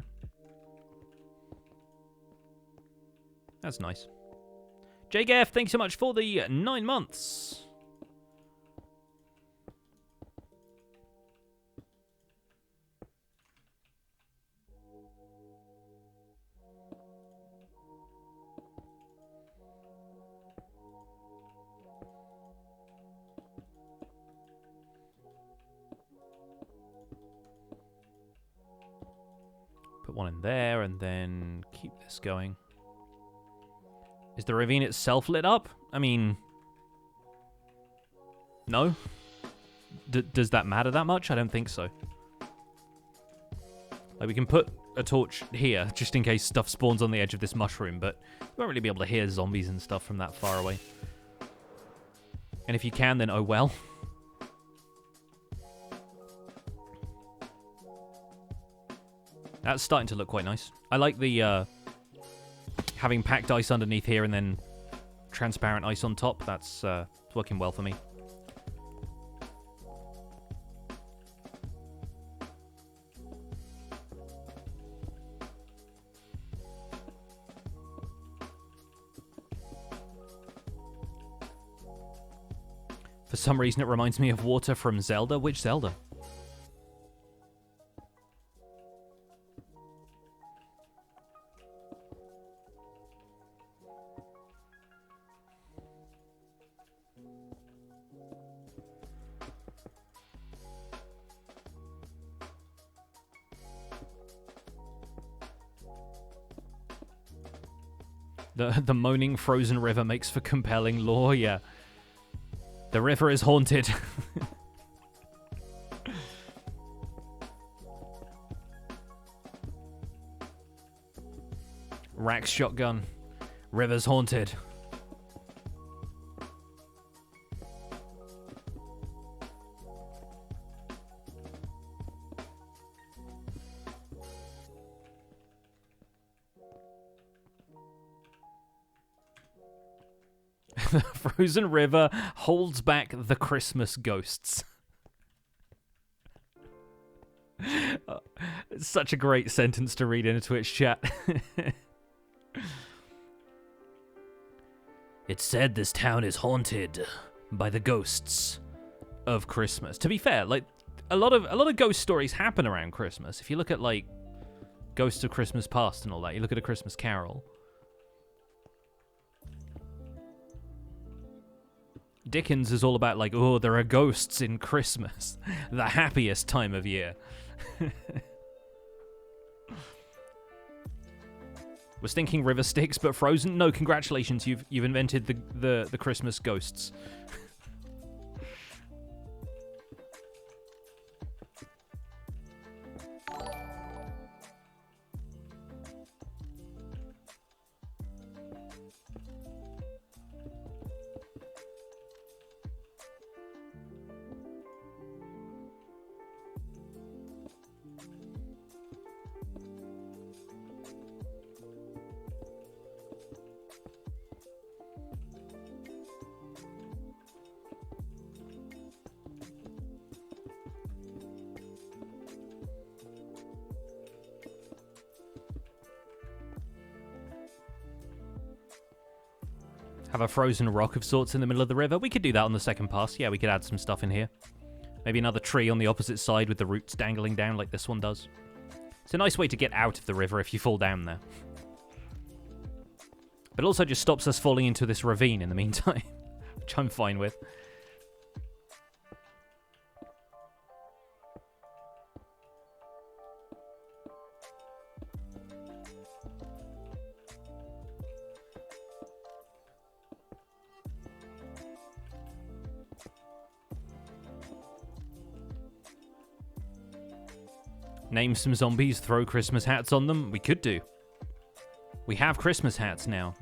That's nice. JGF, thanks so much for the 9 months. Put one in there and then keep this going. Is the ravine itself lit up? I mean, no. Does that matter that much? I don't think so. Like, we can put a torch here just in case stuff spawns on the edge of this mushroom, but you won't really be able to hear zombies and stuff from that far away. And if you can, then oh well. That's starting to look quite nice. I like the having packed ice underneath here and then transparent ice on top. That's working well for me. For some reason, it reminds me of water from Zelda. Which Zelda? The moaning frozen river makes for compelling lore, yeah. The river is haunted. Rax shotgun. River's haunted. The frozen river holds back the Christmas ghosts. It's such a great sentence to read in a Twitch chat. It's said this town is haunted by the ghosts of Christmas. To be fair, like a lot of ghost stories happen around Christmas. If you look at like Ghosts of Christmas Past and all that, you look at A Christmas Carol. Dickens is all about like, oh, there are ghosts in Christmas, the happiest time of year. Was thinking river sticks, but frozen. No, congratulations, you've invented the Christmas ghosts. Have a frozen rock of sorts in the middle of the river. We could do that on the second pass. Yeah, we could add some stuff in here. Maybe another tree on the opposite side with the roots dangling down like this one does. It's a nice way to get out of the river if you fall down there. But it also just stops us falling into this ravine in the meantime, which I'm fine with. Name some zombies, throw Christmas hats on them. We could do. We have Christmas hats now.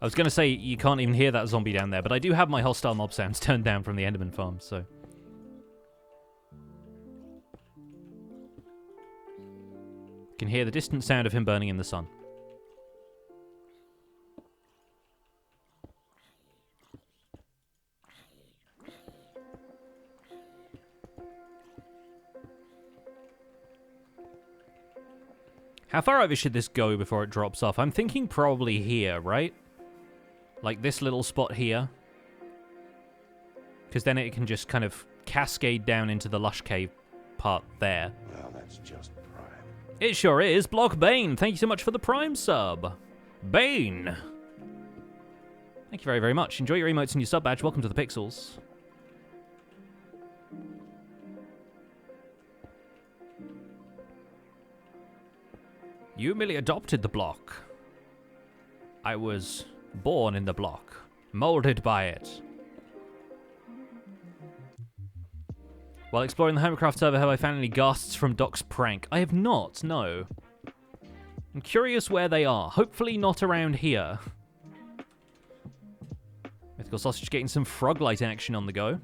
I was going to say you can't even hear that zombie down there, but I do have my hostile mob sounds turned down from the Enderman farm, so... You can hear the distant sound of him burning in the sun. How far over should this go before it drops off? I'm thinking probably here, right? Like this little spot here. Because then it can just kind of cascade down into the lush cave part there. Well, that's just prime. It sure is. Block Bane, thank you so much for the Prime sub. Bane! Thank you very, very much. Enjoy your emotes and your sub badge. Welcome to the Pixels. You merely adopted the block. I was born in the block, molded by it. While exploring the Hermitcraft server, have I found any ghasts from Doc's prank? I have not, no. I'm curious where they are. Hopefully not around here. Mythical Sausage getting some frog light action on the go.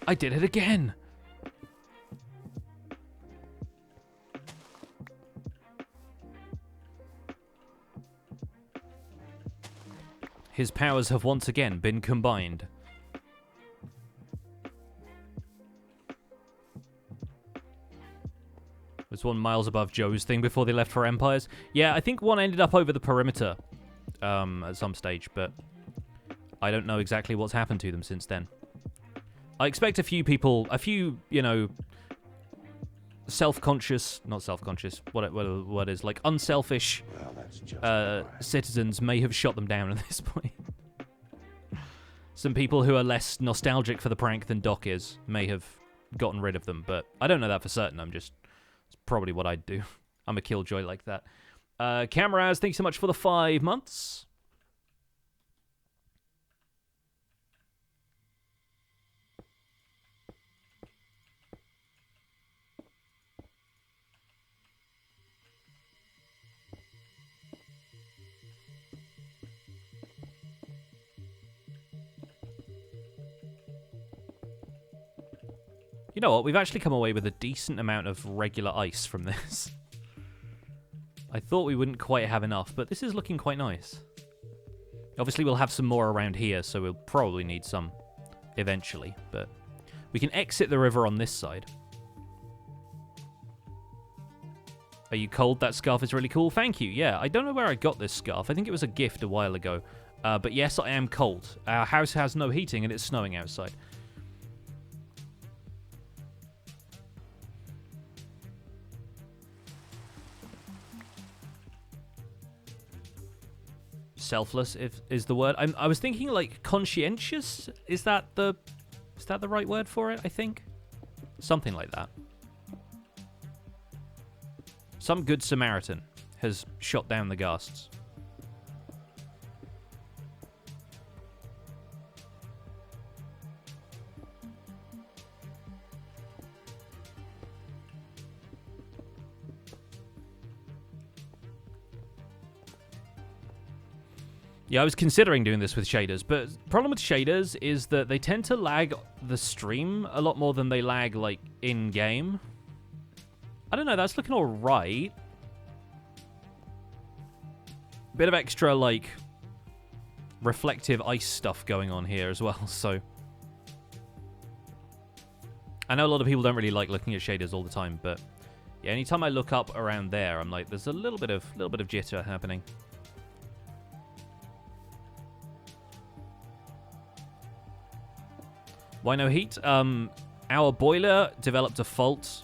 I did it again! His powers have once again been combined. Was one miles above Joe's thing before they left for Empires? Yeah, I think one ended up over the perimeter at some stage, but I don't know exactly what's happened to them since then. I expect a few people, you know, self-conscious, not self-conscious, what is, like, unselfish Well, that's just a prize. citizens may have shot them down at this point. Some people who are less nostalgic for the prank than Doc is may have gotten rid of them, but I don't know that for certain. It's probably what I'd do. I'm a killjoy like that. Cameras, thanks so much for the 5 months. You know what? We've actually come away with a decent amount of regular ice from this. I thought we wouldn't quite have enough, but this is looking quite nice. Obviously, we'll have some more around here, so we'll probably need some eventually, but we can exit the river on this side. Are you cold? That scarf is really cool. Thank you. Yeah, I don't know where I got this scarf. I think it was a gift a while ago. But yes, I am cold. Our house has no heating, and it's snowing outside. Selfless is the word. I was thinking like conscientious. Is that the right word for it? I think something like that. Some good Samaritan has shot down the ghasts. Yeah, I was considering doing this with shaders, but the problem with shaders is that they tend to lag the stream a lot more than they lag, like, in-game. I don't know, that's looking alright. Bit of extra, like, reflective ice stuff going on here as well, so... I know a lot of people don't really like looking at shaders all the time, but... Yeah, anytime I look up around there, I'm like, there's a little bit of jitter happening. Why no heat? Our boiler developed a fault.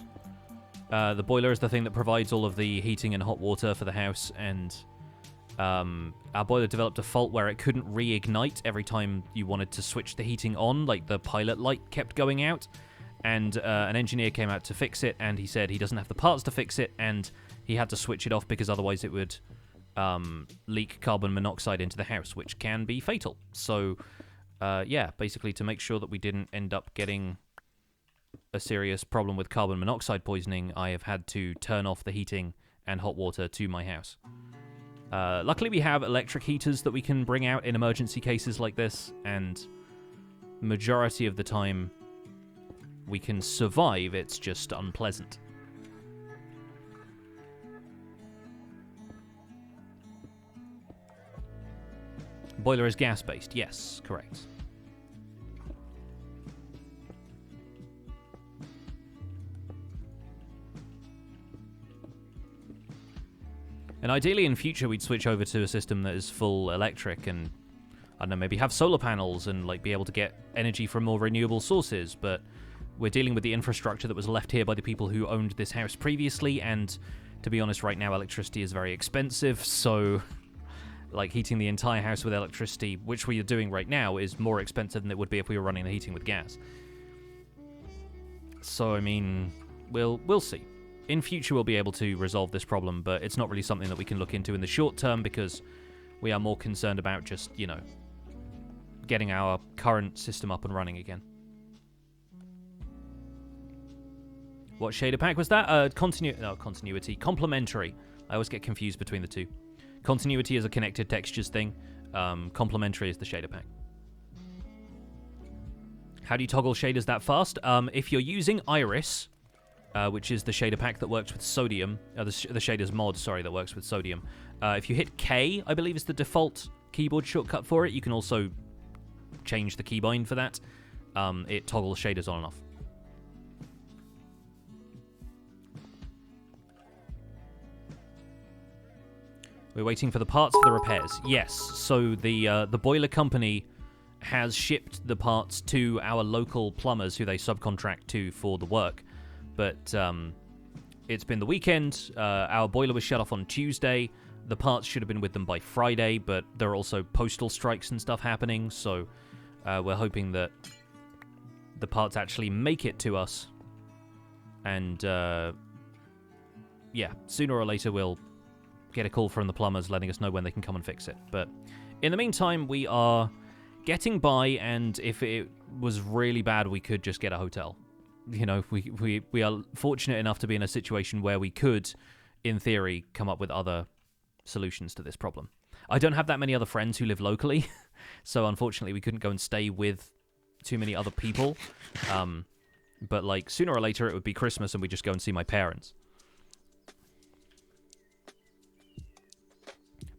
The boiler is the thing that provides all of the heating and hot water for the house, and our boiler developed a fault where it couldn't reignite every time you wanted to switch the heating on, like the pilot light kept going out, and an engineer came out to fix it, and he said he doesn't have the parts to fix it, and he had to switch it off because otherwise it would leak carbon monoxide into the house, which can be fatal. So... yeah, basically to make sure that we didn't end up getting a serious problem with carbon monoxide poisoning, I have had to turn off the heating and hot water to my house. Luckily, we have electric heaters that we can bring out in emergency cases like this, and majority of the time we can survive. It's just unpleasant. Boiler is gas-based. Yes, correct. And ideally in future we'd switch over to a system that is full electric and, I don't know, maybe have solar panels and like be able to get energy from more renewable sources, but we're dealing with the infrastructure that was left here by the people who owned this house previously, and to be honest, right now electricity is very expensive, so like heating the entire house with electricity, which we are doing right now, is more expensive than it would be if we were running the heating with gas. So, I mean, we'll see. In future, we'll be able to resolve this problem, but it's not really something that we can look into in the short term because we are more concerned about just, you know, getting our current system up and running again. What shader pack was that? Continuity. Complementary. I always get confused between the two. Continuity is a connected textures thing. Complementary is the shader pack. How do you toggle shaders that fast? If you're using Iris... which is the shader pack that works with sodium, the shaders mod, sorry, that works with sodium. If you hit K, I believe is the default keyboard shortcut for it. You can also change the keybind for that. It toggles shaders on and off. We're waiting for the parts for the repairs. Yes, so the boiler company has shipped the parts to our local plumbers who they subcontract to for the work. But it's been the weekend. Our boiler was shut off on Tuesday. The parts should have been with them by Friday, but there are also postal strikes and stuff happening, so we're hoping that the parts actually make it to us. And, yeah, sooner or later we'll get a call from the plumbers letting us know when they can come and fix it. But in the meantime, we are getting by, and if it was really bad, we could just get a hotel. You know, we are fortunate enough to be in a situation where we could, in theory, come up with other solutions to this problem. I don't have that many other friends who live locally, so unfortunately we couldn't go and stay with too many other people. But like sooner or later it would be Christmas and we just go and see my parents.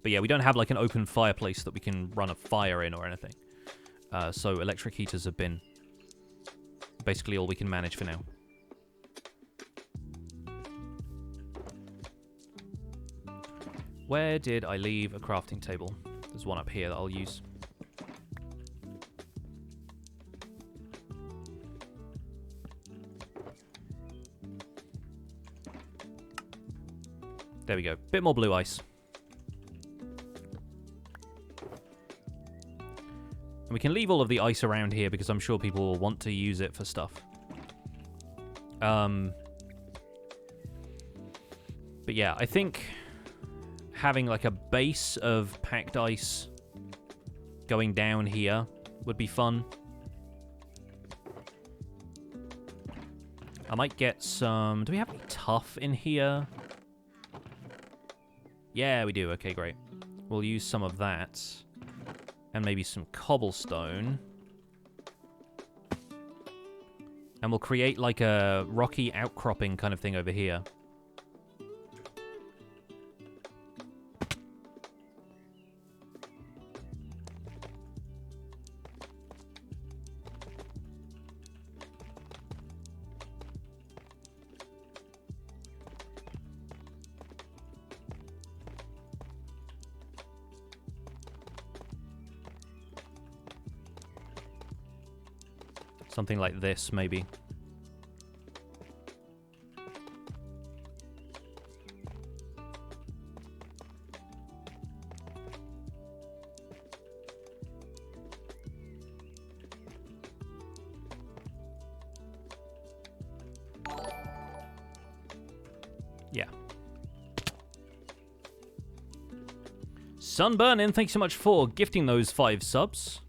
But yeah, we don't have like an open fireplace that we can run a fire in or anything. So electric heaters have been basically all we can manage for now. Where did I leave a crafting table? There's one up here that I'll use. There we go. Bit more blue ice. And we can leave all of the ice around here because I'm sure people will want to use it for stuff. But yeah, I think having like a base of packed ice going down here would be fun. I might get some... Do we have any tuff in here? Yeah, we do. Okay, great. We'll use some of that. And maybe some cobblestone. And we'll create like a rocky outcropping kind of thing over here. Something like this, maybe. Yeah. Sunburnin, thanks so much for gifting those 5 subs.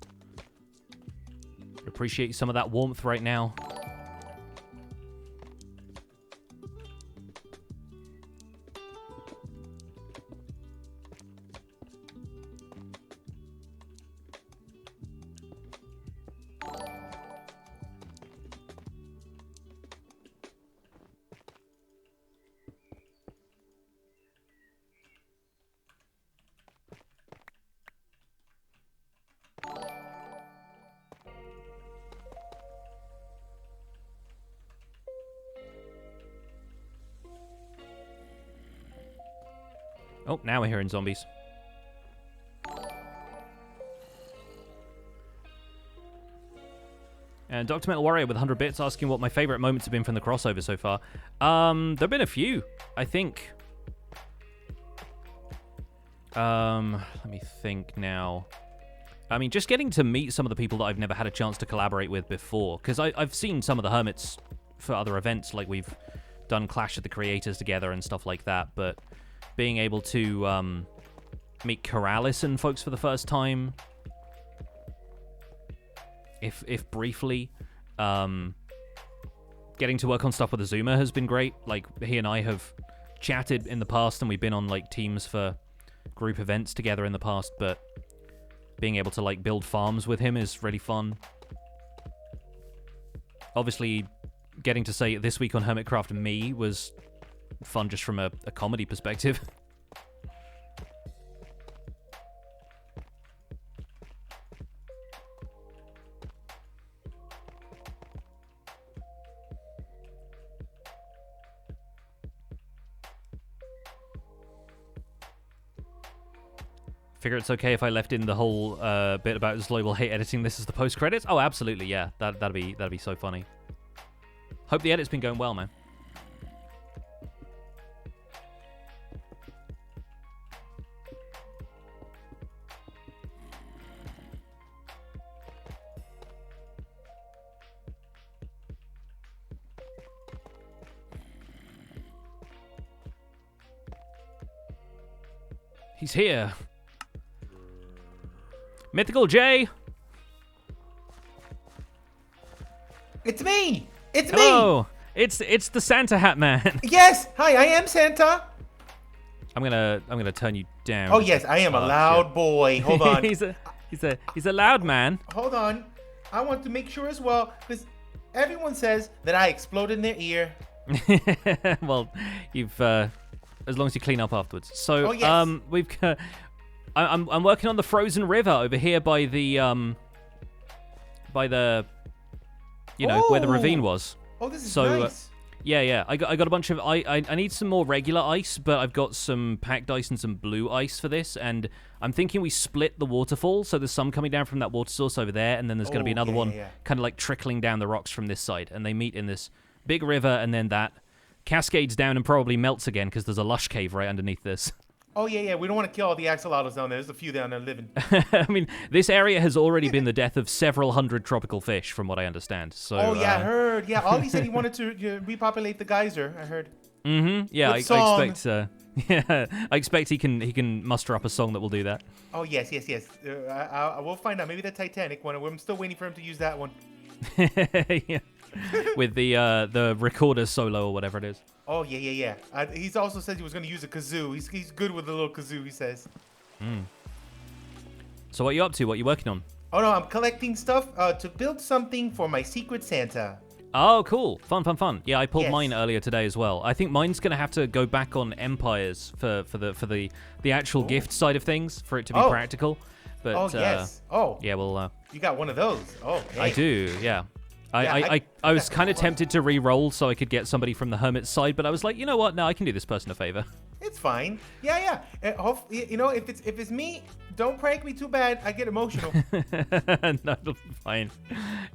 Appreciate some of that warmth right now. Oh, now we're hearing zombies. And Dr. Metal Warrior with 100 bits asking what my favorite moments have been from the crossover so far. There have been a few, I think. Let me think now. I mean, just getting to meet some of the people that I've never had a chance to collaborate with before. Because I've seen some of the Hermits for other events, like we've done Clash of the Creators together and stuff like that, but being able to meet Corrales and folks for the first time, if briefly, getting to work on stuff with Azuma has been great. Like, he and I have chatted in the past, and we've been on, like, teams for group events together in the past, but being able to, like, build farms with him is really fun. Obviously, getting to say this week on Hermitcraft Me was fun just from a comedy perspective. Figure it's okay if I left in the whole bit about Zloy will hate editing this as the post credits? Oh, absolutely, yeah. That'd be so funny. Hope the edit's been going well, man. He's here. Mythical J. It's me. It's me. Hello. It's the Santa Hat Man. Yes. Hi, I am Santa. I'm gonna turn you down. Oh yes, I am a loud boy. Hold on. he's a loud man. Hold on. I want to make sure as well, because everyone says that I exploded in their ear. Well, you've as long as you clean up afterwards. So Oh, yes. we've I'm working on the frozen river over here by the where the ravine was. Oh, this is So, nice. Yeah. I got a bunch of I need some more regular ice, but I've got some packed ice and some blue ice for this, and I'm thinking we split the waterfall, so there's some coming down from that water source over there, and then there's going to be another one kind of like trickling down the rocks from this side, and they meet in this big river, and then that cascades down and probably melts again because there's a lush cave right underneath this. Oh yeah. We don't want to kill all the axolotls down there. There's a few down there living. I mean, this area has already been the death of several hundred tropical fish, from what I understand. So. Oh yeah, I heard. Yeah, Ollie said he wanted to repopulate the geyser. I heard. Mm-hmm. Yeah, I expect. Yeah, I expect he can muster up a song that will do that. Oh yes. I will find out. Maybe the Titanic one. I'm still waiting for him to use that one. Yeah. With the recorder solo or whatever it is. Oh yeah. He's also said he was going to use a kazoo. He's good with the little kazoo. He says. So what are you up to? What are you working on? Oh no, I'm collecting stuff to build something for my secret Santa. Oh, cool. Fun. Yeah, I pulled Yes. mine earlier today as well. I think mine's going to have to go back on Empires for the actual gift side of things for it to be practical. But Oh yes. Oh. yeah, well You got one of those. Oh. Hey. I do. Yeah. Yeah, I was kind of tempted to re-roll so I could get somebody from the Hermit's side, but I was like, you know what? No, I can do this person a favor. It's fine. Yeah. You know, if it's me, don't prank me too bad. I get emotional. No, it'll be fine.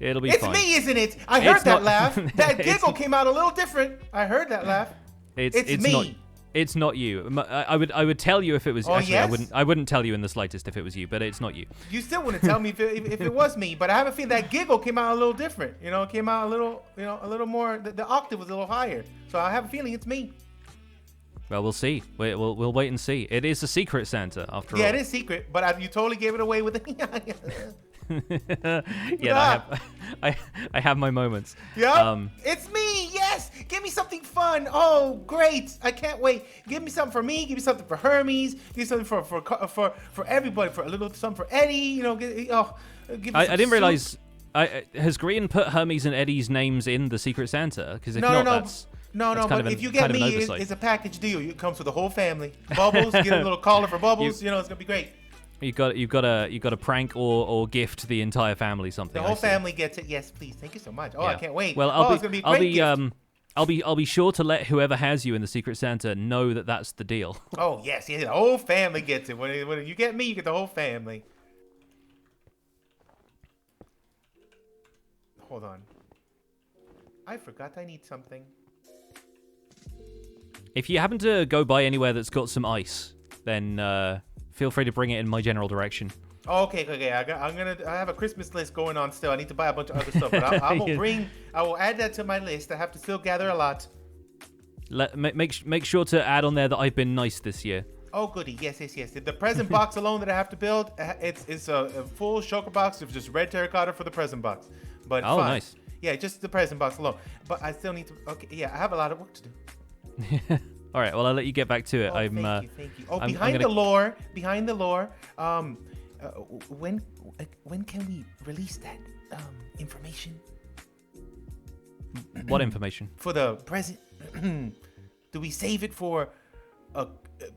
It'll be It's fine. me, isn't it? I heard It's that not- laugh. That It's- giggle came out a little different. I heard that laugh. It's me. Not, it's not you. I would tell you if it was. Oh, actually, yes? I wouldn't tell you in the slightest if it was you, but it's not you. You still wouldn't tell me if it was me, but I have a feeling that giggle came out a little different. You know, it came out a little more. The octave was a little higher, so I have a feeling it's me. Well, we'll see. We'll wait and see. It is a secret Santa after all. Yeah, it is secret, but you totally gave it away with the. Yeah, I have my moments. Yeah, it's me. Yes, give me something fun. Oh, great! I can't wait. Give me something for me. Give me something for Hermes. Give me something for everybody. For a little something for Eddie. You know. Give me I some didn't soup. realize. Has Green put Hermes and Eddie's names in the Secret Santa? Because if not, that's No, kind but of if you kind get of an me, oversight. it's a package deal. It comes with the whole family. Bubbles, get a little collar for Bubbles. You know, it's gonna be great. You've got to prank or gift the entire family something. The whole I see. family gets it. Yes, please. Thank you so much. Oh, Yeah. I can't wait. Well, it's gonna be a great gift. I'll be sure to let whoever has you in the Secret Santa know that that's the deal. Oh yes, the whole family gets it. When you get me, you get the whole family. Hold on. I forgot I need something. If you happen to go by anywhere that's got some ice, then feel free to bring it in my general direction. Oh, okay. I have a Christmas list going on still. I need to buy a bunch of other stuff, but I will add that to my list. I have to still gather a lot. Make sure to add on there that I've been nice this year. Oh, goody. Yes. The present box alone that I have to build, it's a full shulker box of just red terracotta for the present box. But Oh, fine. nice. Yeah, just the present box alone. But I still need to. Okay, yeah, I have a lot of work to do. All right. Well, I'll let you get back to it. Oh, thank you. Oh, I'm behind gonna- the lore. When can we release that information What information? for the present? Do we save it for a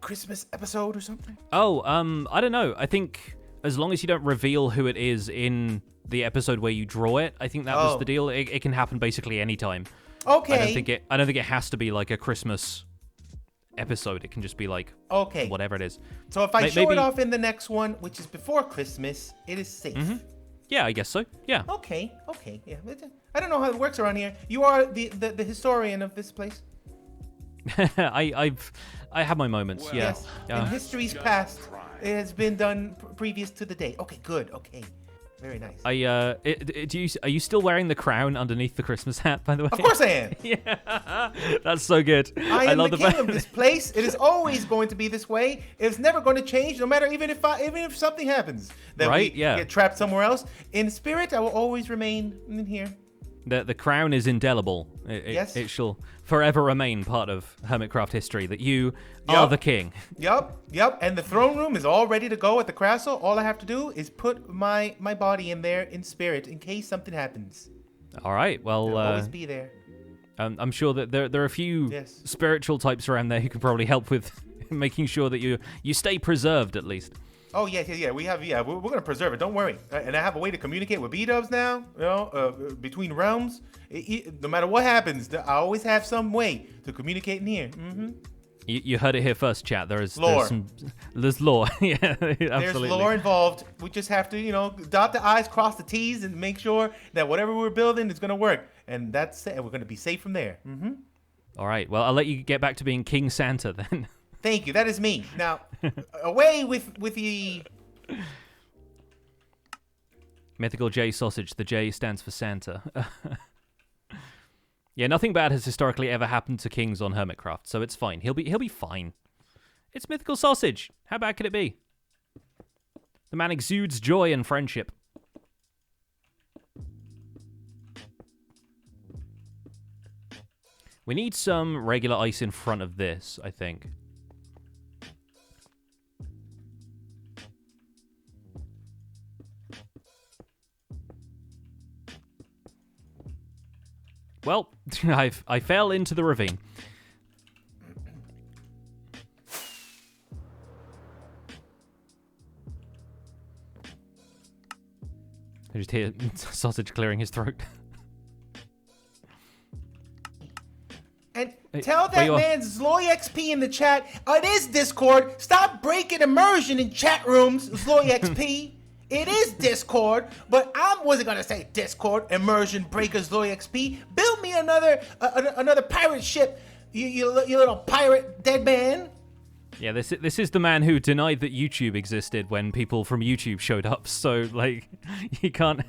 Christmas episode or something? Oh, I don't know. I think as long as you don't reveal who it is in the episode where you draw it, I think that was the deal. It can happen basically anytime. Okay. I don't think it has to be like a Christmas episode. It can just be like whatever it is. So if I show maybe- it off in the next one, which is before Christmas, it is safe. Yeah, I guess so. Yeah. Okay. Yeah. I don't know how it works around here. You are the historian of this place. I have my moments. Well, yeah. Yes. In history's past, it has been done previous to the day. Okay, good. Okay. Very nice. Are you still wearing the crown underneath the Christmas hat, by the way? Of course I am. Yeah, that's so good. I am love the king of this place. It is always going to be this way. It's never going to change, no matter even if something happens that we get trapped somewhere else. In spirit, I will always remain in here. The crown is indelible. Yes. It shall forever remain part of Hermitcraft history that you are the king. Yep. And the throne room is all ready to go at the castle. All I have to do is put my body in there in spirit in case something happens. All right. Well, it'll always be there. I'm sure that there are a few spiritual types around there who can probably help with making sure that you stay preserved at least. Oh yeah. We're gonna preserve it. Don't worry. And I have a way to communicate with B-dubs now. You know, between realms. No matter what happens, I always have some way to communicate in here. Mm-hmm. You heard it here first, chat. There's lore. Yeah, absolutely. There's lore involved. We just have to, dot the I's, cross the T's, and make sure that whatever we're building is gonna work. And that's it. We're gonna be safe from there. Mm-hmm. All right. Well, I'll let you get back to being King Santa then. Thank you. That is me. Now, away with the mythical J sausage. The J stands for Santa. Yeah, nothing bad has historically ever happened to kings on Hermitcraft, so it's fine. He'll be fine. It's mythical sausage. How bad could it be? The man exudes joy and friendship. We need some regular ice in front of this, I think. Well, I fell into the ravine. I just hear sausage clearing his throat. And tell that man Zloy XP in the chat. It is Discord. Stop breaking immersion in chat rooms, Zloy XP. It is Discord, but I wasn't gonna say Discord immersion breakers Zloy XP. Build me another pirate ship, you little pirate dead man. Yeah, this is the man who denied that YouTube existed when people from YouTube showed up. So like, you can't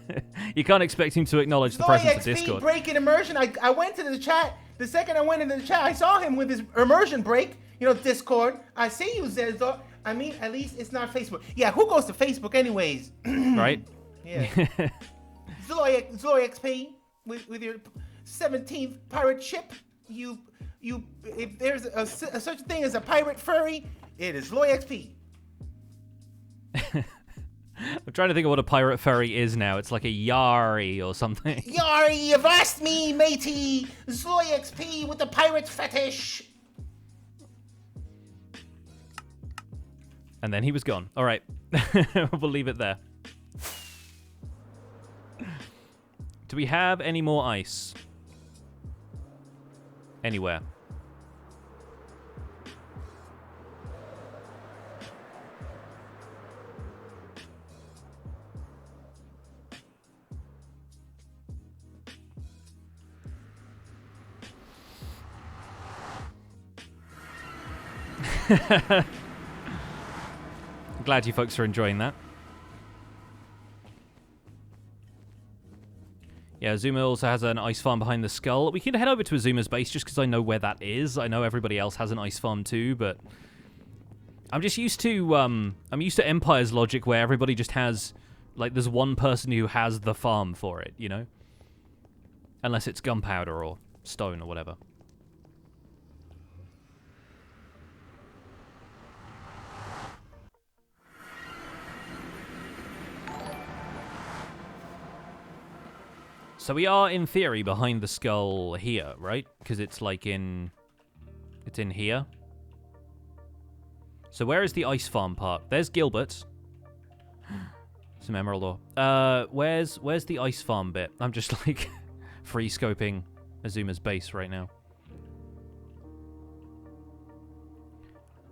expect him to acknowledge the presence of Discord. Breaking immersion. I went to the chat. The second I went into the chat, I saw him with his immersion break. Discord. I see you, Zezor. I mean, at least it's not Facebook. Yeah, who goes to Facebook anyways? Right? Yeah. Zloy XP with your 17th pirate ship. If there's such a thing as a pirate furry, it is Zloy XP. I'm trying to think of what a pirate furry is now. It's like a Yari or something. Yari, you've asked me, matey. Zloy XP with the pirate fetish. And then he was gone. All right. We'll leave it there. Do we have any more ice? Anywhere? Glad you folks are enjoying that. Yeah, Azuma also has an ice farm behind the skull. We can head over to Azuma's base just because I know where that is. I know everybody else has an ice farm too, but I'm just used to Empire's logic where everybody just has, like, there's one person who has the farm for it, unless it's gunpowder or stone or whatever. So we are, in theory, behind the skull here, right? Because it's like it's in here. So where is the ice farm part? There's Gilbert. Some emerald ore. Where's the ice farm bit? I'm just like free scoping Azuma's base right now.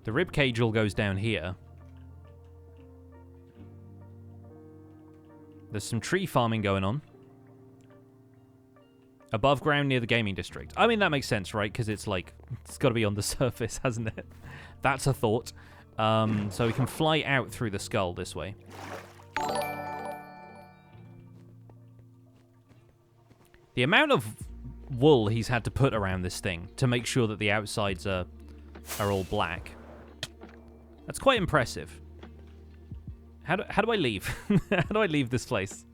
The rib cage all goes down here. There's some tree farming going on. Above ground near the gaming district. I mean, that makes sense, right? Because it's like, it's got to be on the surface, hasn't it? That's a thought. So we can fly out through the skull this way. The amount of wool he's had to put around this thing to make sure that the outsides are all black. That's quite impressive. How do I leave? How do I leave this place?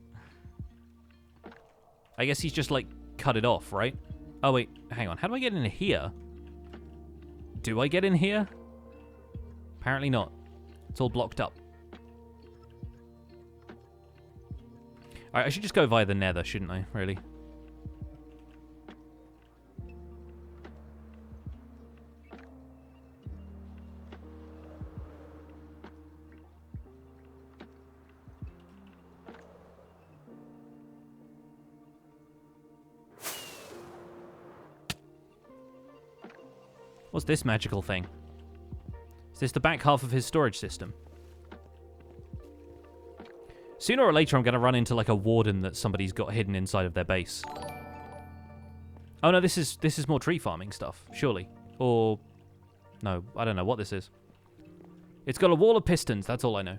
I guess he's just, like, cut it off, right? Oh, wait. Hang on. How do I get in here? Do I get in here? Apparently not. It's all blocked up. Alright, I should just go via the nether, shouldn't I? Really? What's this magical thing? Is this the back half of his storage system? Sooner or later, I'm going to run into, like, a warden that somebody's got hidden inside of their base. Oh, no, this is more tree farming stuff, surely. Or... no, I don't know what this is. It's got a wall of pistons, that's all I know.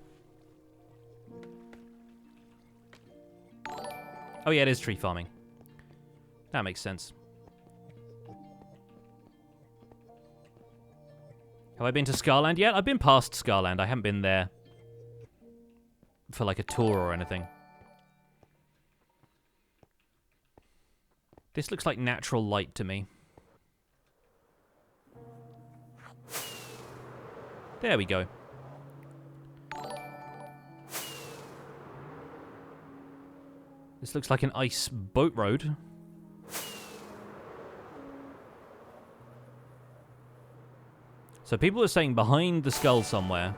Oh, yeah, it is tree farming. That makes sense. Have I been to Scarland yet? I've been past Scarland. I haven't been there for, like, a tour or anything. This looks like natural light to me. There we go. This looks like an ice boat road. So people are saying behind the skull somewhere.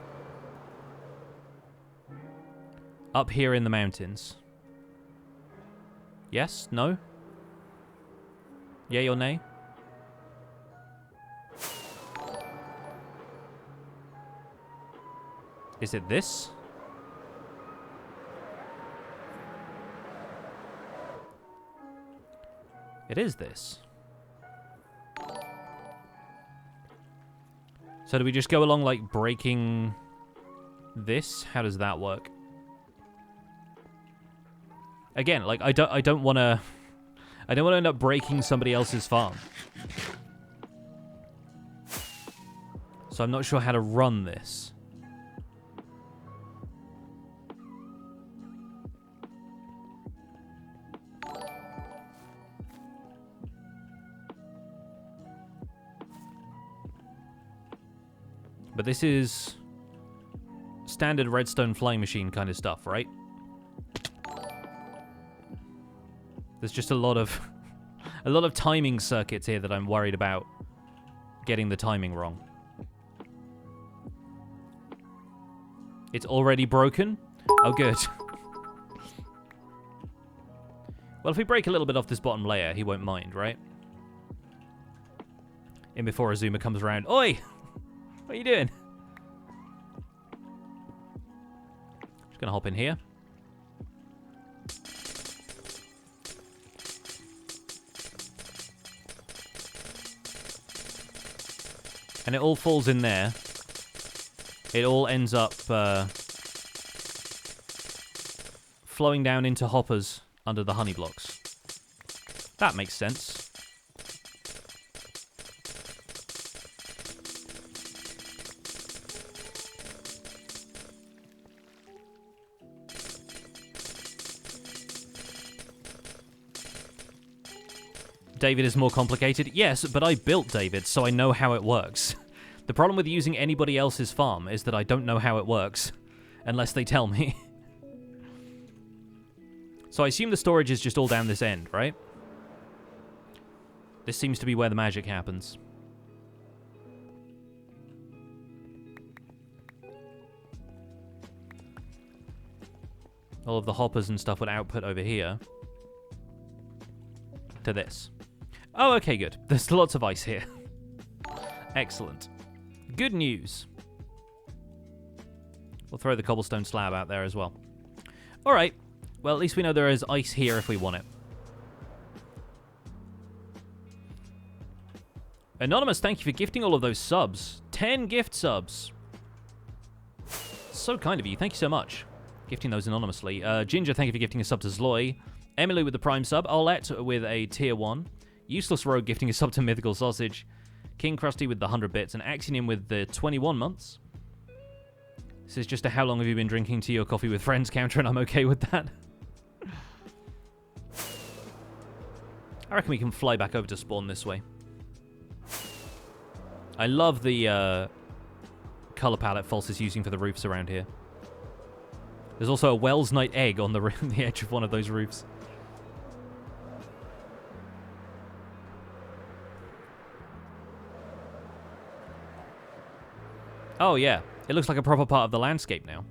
Up here in the mountains. Yes? No? Yay or nay? Is it this? It is this. So do we just go along, like, breaking this? How does that work? Again, like, I don't want to end up breaking somebody else's farm. So I'm not sure how to run this. But this is standard redstone flying machine kind of stuff, right? There's just a lot of timing circuits here that I'm worried about getting the timing wrong. It's already broken? Oh, good. Well, if we break a little bit off this bottom layer, he won't mind, right? In before Azuma comes around. Oi! What are you doing? Just gonna hop in here. And it all falls in there. It all ends up flowing down into hoppers under the honey blocks. That makes sense. David is more complicated. Yes, but I built David, so I know how it works. The problem with using anybody else's farm is that I don't know how it works, unless they tell me. So I assume the storage is just all down this end, right? This seems to be where the magic happens. All of the hoppers and stuff would output over here to this. Oh, okay, good. There's lots of ice here. Excellent. Good news. We'll throw the cobblestone slab out there as well. All right. Well, at least we know there is ice here if we want it. Anonymous, thank you for gifting all of those subs. 10 gift subs. So kind of you. Thank you so much. Gifting those anonymously. Ginger, thank you for gifting a sub to Zloy. Emily with the Prime sub. Olette with a tier 1. Useless Rogue gifting a sub to Mythical Sausage. King Krusty with the 100 bits. And Axionium with the 21 months. This is just a how long have you been drinking tea or coffee with friends counter, and I'm okay with that. I reckon we can fly back over to spawn this way. I love the color palette False is using for the roofs around here. There's also a Wells Night egg on the edge of one of those roofs. Oh yeah, it looks like a proper part of the landscape now.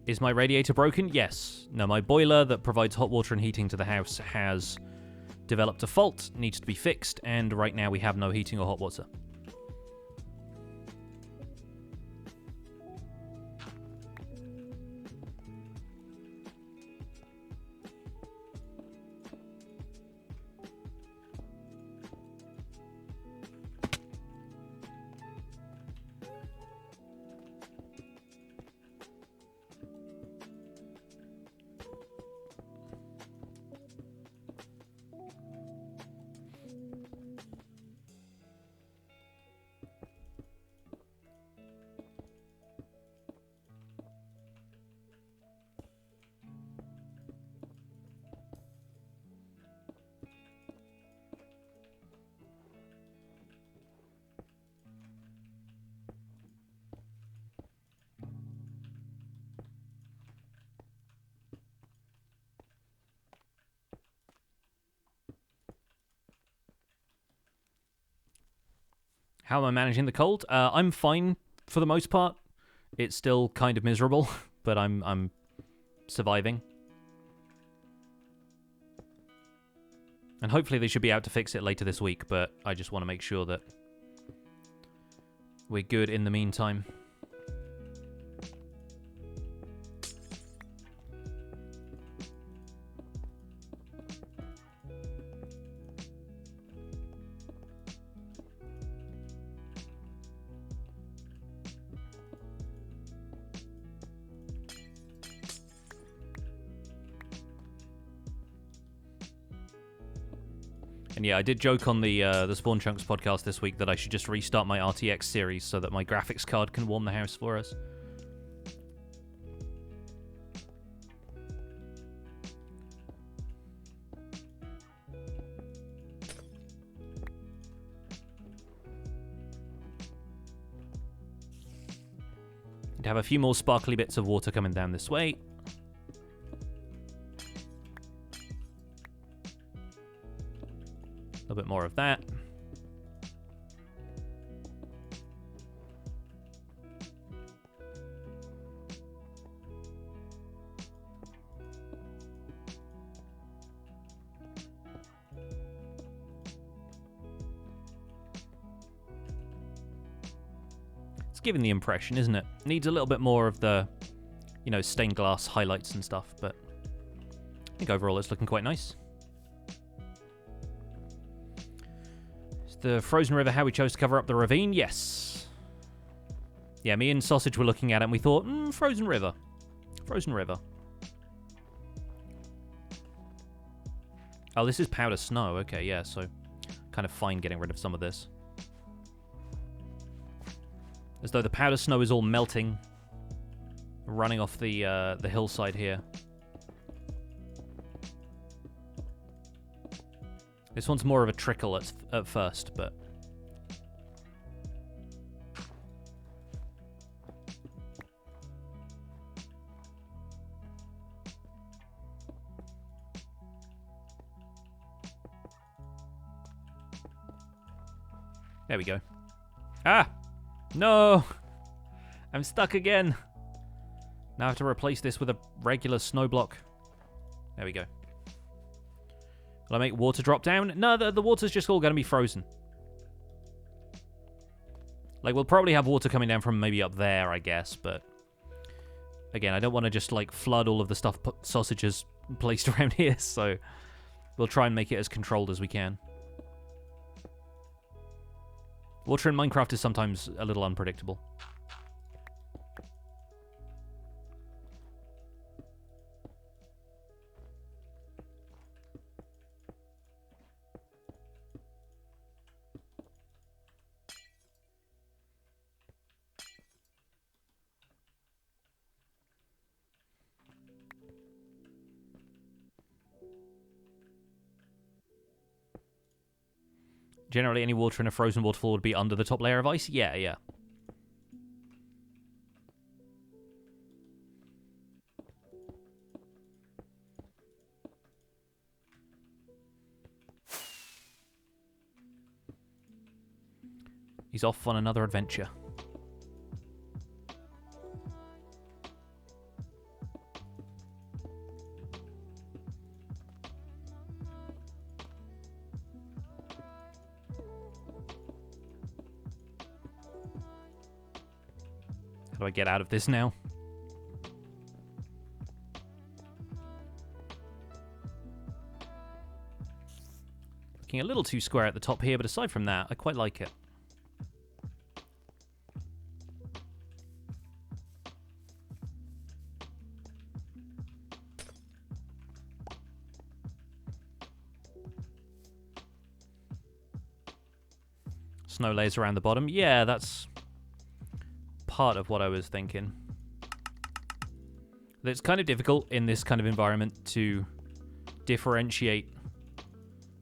Is my radiator broken? Yes. No, my boiler that provides hot water and heating to the house has developed a fault, needs to be fixed, and right now we have no heating or hot water. How am I managing the cold? I'm fine for the most part. It's still kind of miserable, but I'm surviving. And hopefully they should be out to fix it later this week, but I just want to make sure that we're good in the meantime. And yeah, I did joke on the Spawn Chunks podcast this week that I should just restart my RTX series so that my graphics card can warm the house for us. I'd have a few more sparkly bits of water coming down this way. A little bit more of that. It's giving the impression, isn't it? Needs a little bit more of the, you know, stained glass highlights and stuff, but I think overall it's looking quite nice. The frozen river, how we chose to cover up the ravine? Yes. Yeah, me and Sausage were looking at it and we thought, frozen river. Frozen river. Oh, this is powder snow. Okay, yeah, so kind of fine getting rid of some of this. As though the powder snow is all melting, running off the hillside here. This one's more of a trickle at first, but... There we go. Ah! No! I'm stuck again! Now I have to replace this with a regular snow block. There we go. Will I make water drop down? No, the water's just all going to be frozen. Like, we'll probably have water coming down from maybe up there, I guess, but Again, I don't want to just, like, flood all of the stuffed sausages placed around here, so we'll try and make it as controlled as we can. Water in Minecraft is sometimes a little unpredictable. Generally, any water in a frozen waterfall would be under the top layer of ice? Yeah, yeah. He's off on another adventure. How do I get out of this now? Looking a little too square at the top here, but aside from that, I quite like it. Snow layers around the bottom. Yeah, that's part of what I was thinking. It's kind of difficult in this kind of environment to differentiate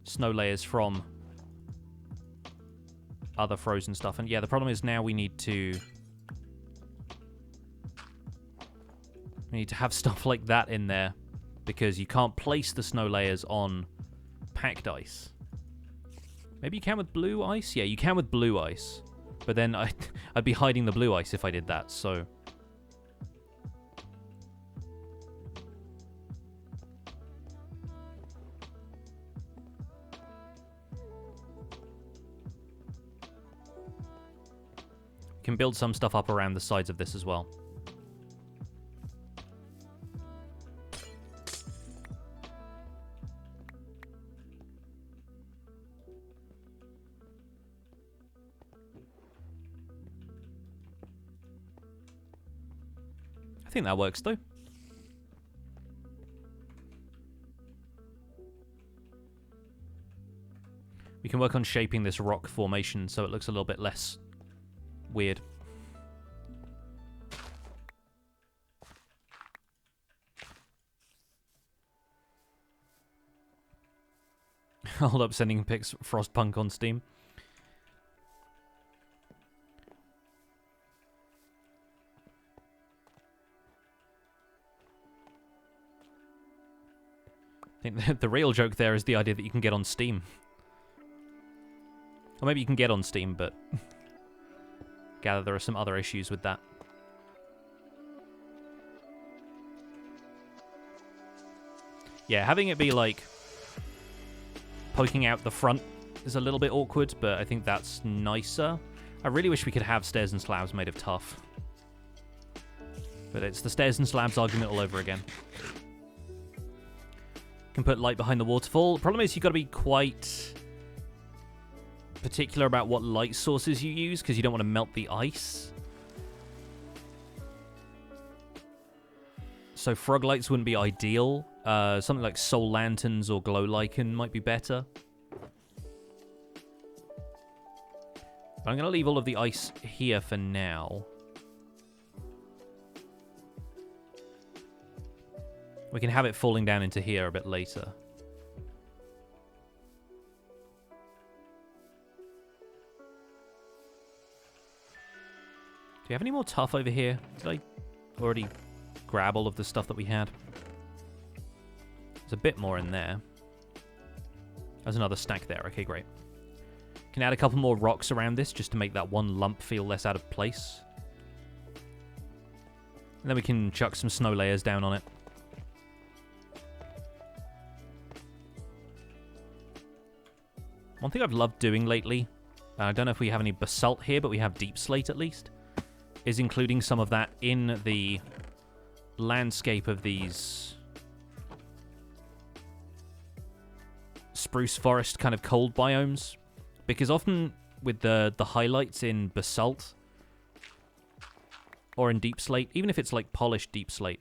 snow layers from other frozen stuff. And yeah, the problem is now we need to have stuff like that in there because you can't place the snow layers on packed ice. Maybe you can with blue ice? Yeah, you can with blue ice. But then I'd be hiding the blue ice if I did that, so... We can build some stuff up around the sides of this as well. I think that works, though. We can work on shaping this rock formation so it looks a little bit less weird. Hold up, sending pics Frostpunk on Steam. I think the real joke there is the idea that you can get on Steam. Or maybe you can get on Steam, but... gather there are some other issues with that. Yeah, having it be, like, poking out the front is a little bit awkward, but I think that's nicer. I really wish we could have stairs and slabs made of tuff. But it's the stairs and slabs argument all over again. Can put light behind the waterfall. The problem is you've got to be quite particular about what light sources you use because you don't want to melt the ice. So frog lights wouldn't be ideal. Something like soul lanterns or glow lichen might be better. I'm going to leave all of the ice here for now. We can have it falling down into here a bit later. Do you have any more tuff over here? Did I already grab all of the stuff that we had? There's a bit more in there. There's another stack there. Okay, great. Can add a couple more rocks around this just to make that one lump feel less out of place. And then we can chuck some snow layers down on it. One thing I've loved doing lately, I don't know if we have any basalt here, but we have deep slate at least, is including some of that in the landscape of these spruce forest kind of cold biomes, because often with the highlights in basalt or in deep slate, even if it's like polished deep slate,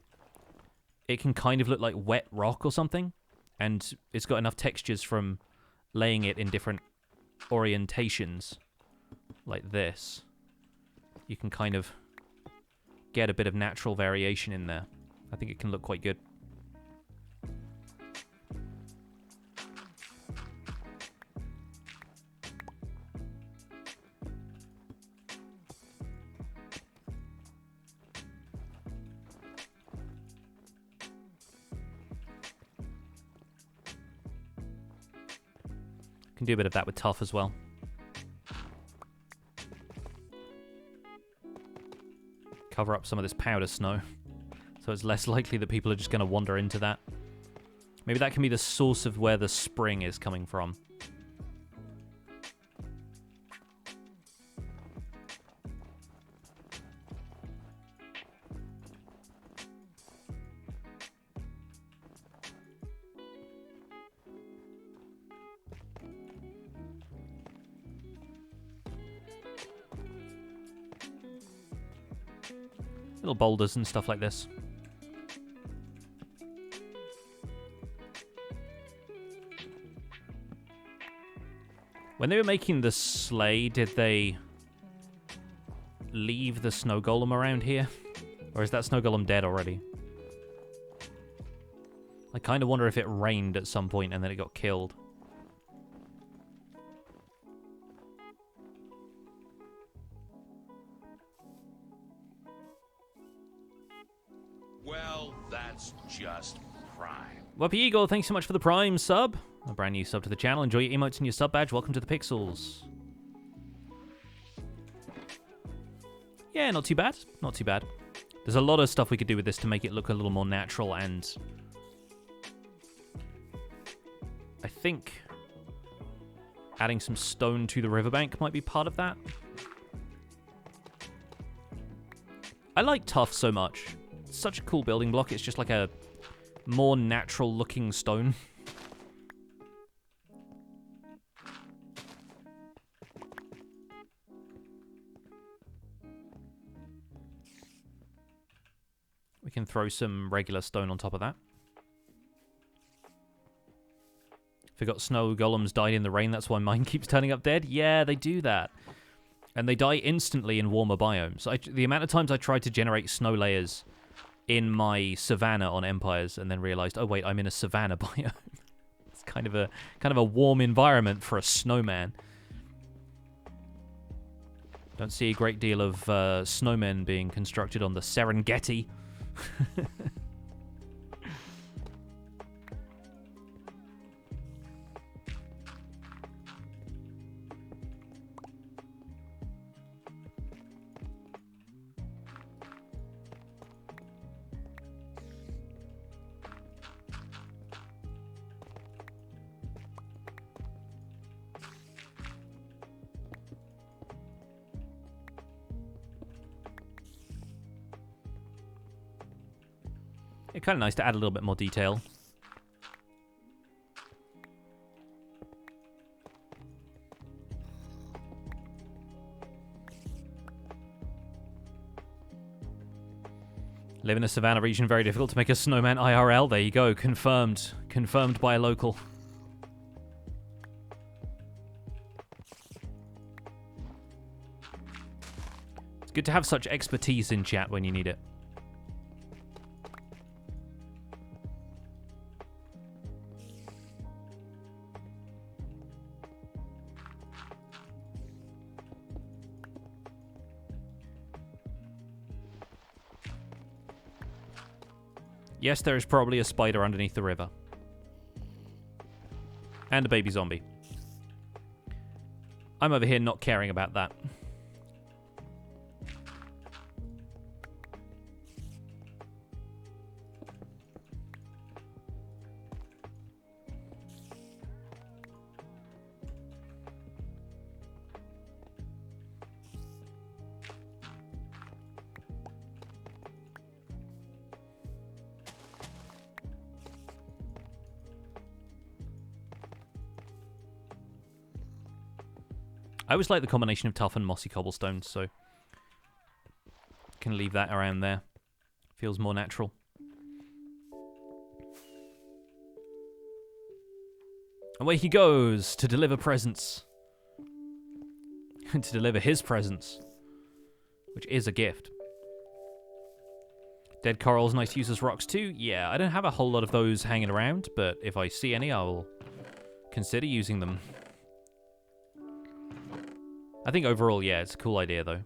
it can kind of look like wet rock or something, and it's got enough textures from laying it in different orientations like this. You can kind of get a bit of natural variation in there. I think it can look quite good. Can do a bit of that with tuff as well. Cover up some of this powder snow, so it's less likely that people are just going to wander into that. Maybe that can be the source of where the spring is coming from. Little boulders and stuff like this. When they were making the sleigh, did they leave the snow golem around here? Or is that snow golem dead already? I kind of wonder if it rained at some point and then it got killed. Well, that's just prime. Whoopie Eagle, thanks so much for the Prime sub. A brand new sub to the channel. Enjoy your emotes and your sub badge. Welcome to the Pixels. Yeah, not too bad. Not too bad. There's a lot of stuff we could do with this to make it look a little more natural, and I think adding some stone to the riverbank might be part of that. I like tuff so much. It's such a cool building block. It's just like a more natural looking stone. We can throw some regular stone on top of that. Forgot snow golems died in the rain, that's why mine keeps turning up dead? Yeah, they do that. And they die instantly in warmer biomes. The amount of times I tried to generate snow layers in my savanna on Empires and then realized, oh wait, I'm in a savanna biome. It's kind of a warm environment for a snowman. Don't see a great deal of snowmen being constructed on the Serengeti. It's kind of nice to add a little bit more detail. Live in a savannah region, very difficult to make a snowman IRL. There you go, confirmed. Confirmed by a local. It's good to have such expertise in chat when you need it. Yes, there is probably a spider underneath the river. And a baby zombie. I'm over here not caring about that. I always like the combination of tough and mossy cobblestones, so can leave that around there. Feels more natural. Away he goes to deliver presents. To deliver his presents, which is a gift. Dead corals, nice to use as rocks too. Yeah, I don't have a whole lot of those hanging around, but if I see any, I will consider using them. I think overall, yeah, it's a cool idea though.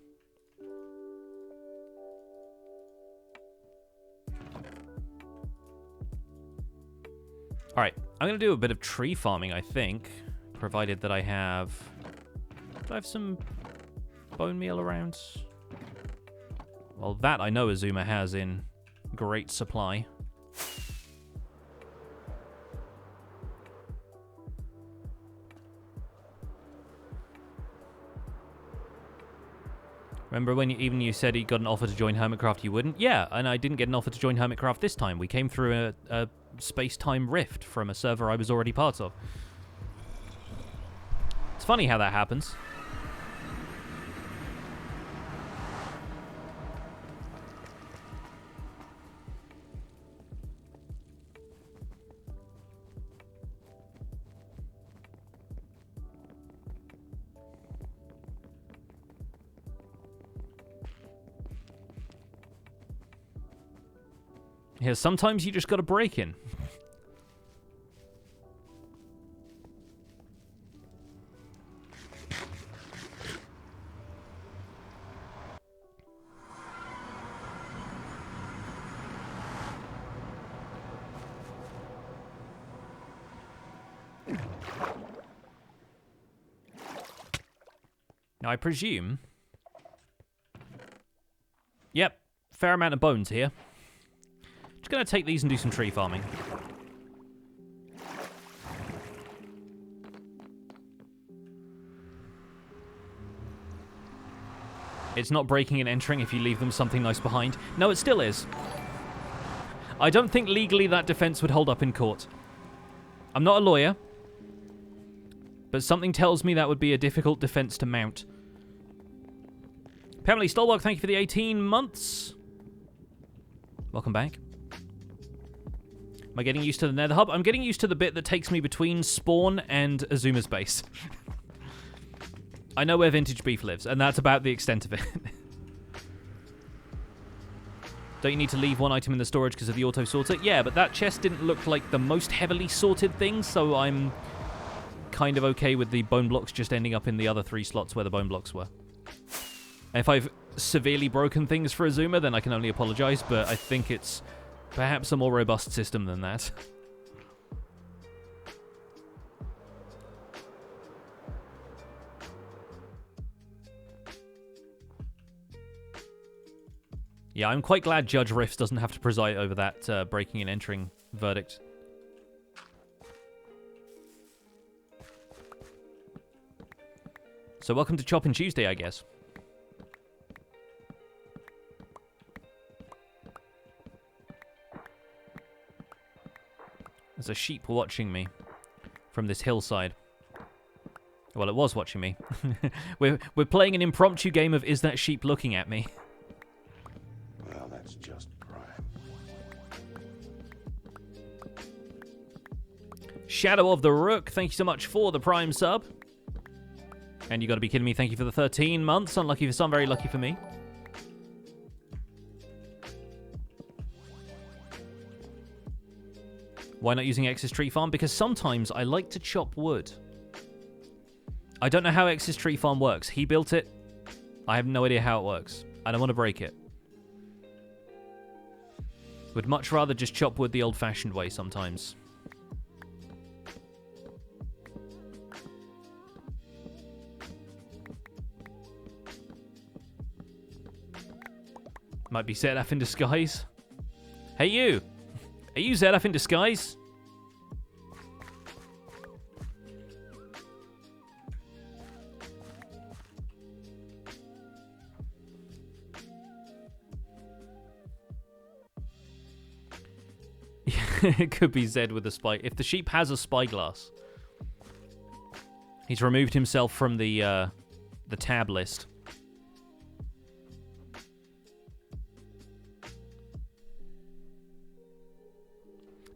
Alright, I'm going to do a bit of tree farming, I think. Provided that I have... Do I have some bone meal around? Well, that I know Azuma has in great supply. Remember when you said he got an offer to join Hermitcraft, you wouldn't? Yeah, and I didn't get an offer to join Hermitcraft this time. We came through a space-time rift from a server I was already part of. It's funny how that happens. Yeah, sometimes you just gotta break in. Now, I presume... Yep, fair amount of bones here. Just gonna take these and do some tree farming. It's not breaking and entering if you leave them something nice behind. No, it still is. I don't think legally that defense would hold up in court. I'm not a lawyer, but something tells me that would be a difficult defense to mount. Pemley Stolberg, thank you for the 18 months. Welcome back. Am I getting used to the Nether Hub? I'm getting used to the bit that takes me between spawn and Azuma's base. I know where Vintage Beef lives, and that's about the extent of it. Don't you need to leave one item in the storage because of the auto-sorter? Yeah, but that chest didn't look like the most heavily sorted thing, so I'm kind of okay with the bone blocks just ending up in the other 3 slots where the bone blocks were. And if I've severely broken things for Azuma, then I can only apologize, but I think it's perhaps a more robust system than that. Yeah, I'm quite glad Judge Riffs doesn't have to preside over that breaking and entering verdict. So welcome to Chopping Tuesday, I guess. There's a sheep watching me from this hillside. Well, it was watching me. We're playing an impromptu game of Is That Sheep Looking At Me? Well, that's just prime. Shadow of the Rook, thank you so much for the Prime sub. And you gotta be kidding me, thank you for the 13 months. Unlucky for some, very lucky for me. Why not using X's tree farm? Because sometimes I like to chop wood. I don't know how X's tree farm works. He built it. I have no idea how it works. I don't want to break it. Would much rather just chop wood the old-fashioned way sometimes. Might be Zedaf in disguise. Hey, you! Are you Zedaf in disguise? It could be Zed with a spy. If the sheep has a spyglass. He's removed himself from the the tab list.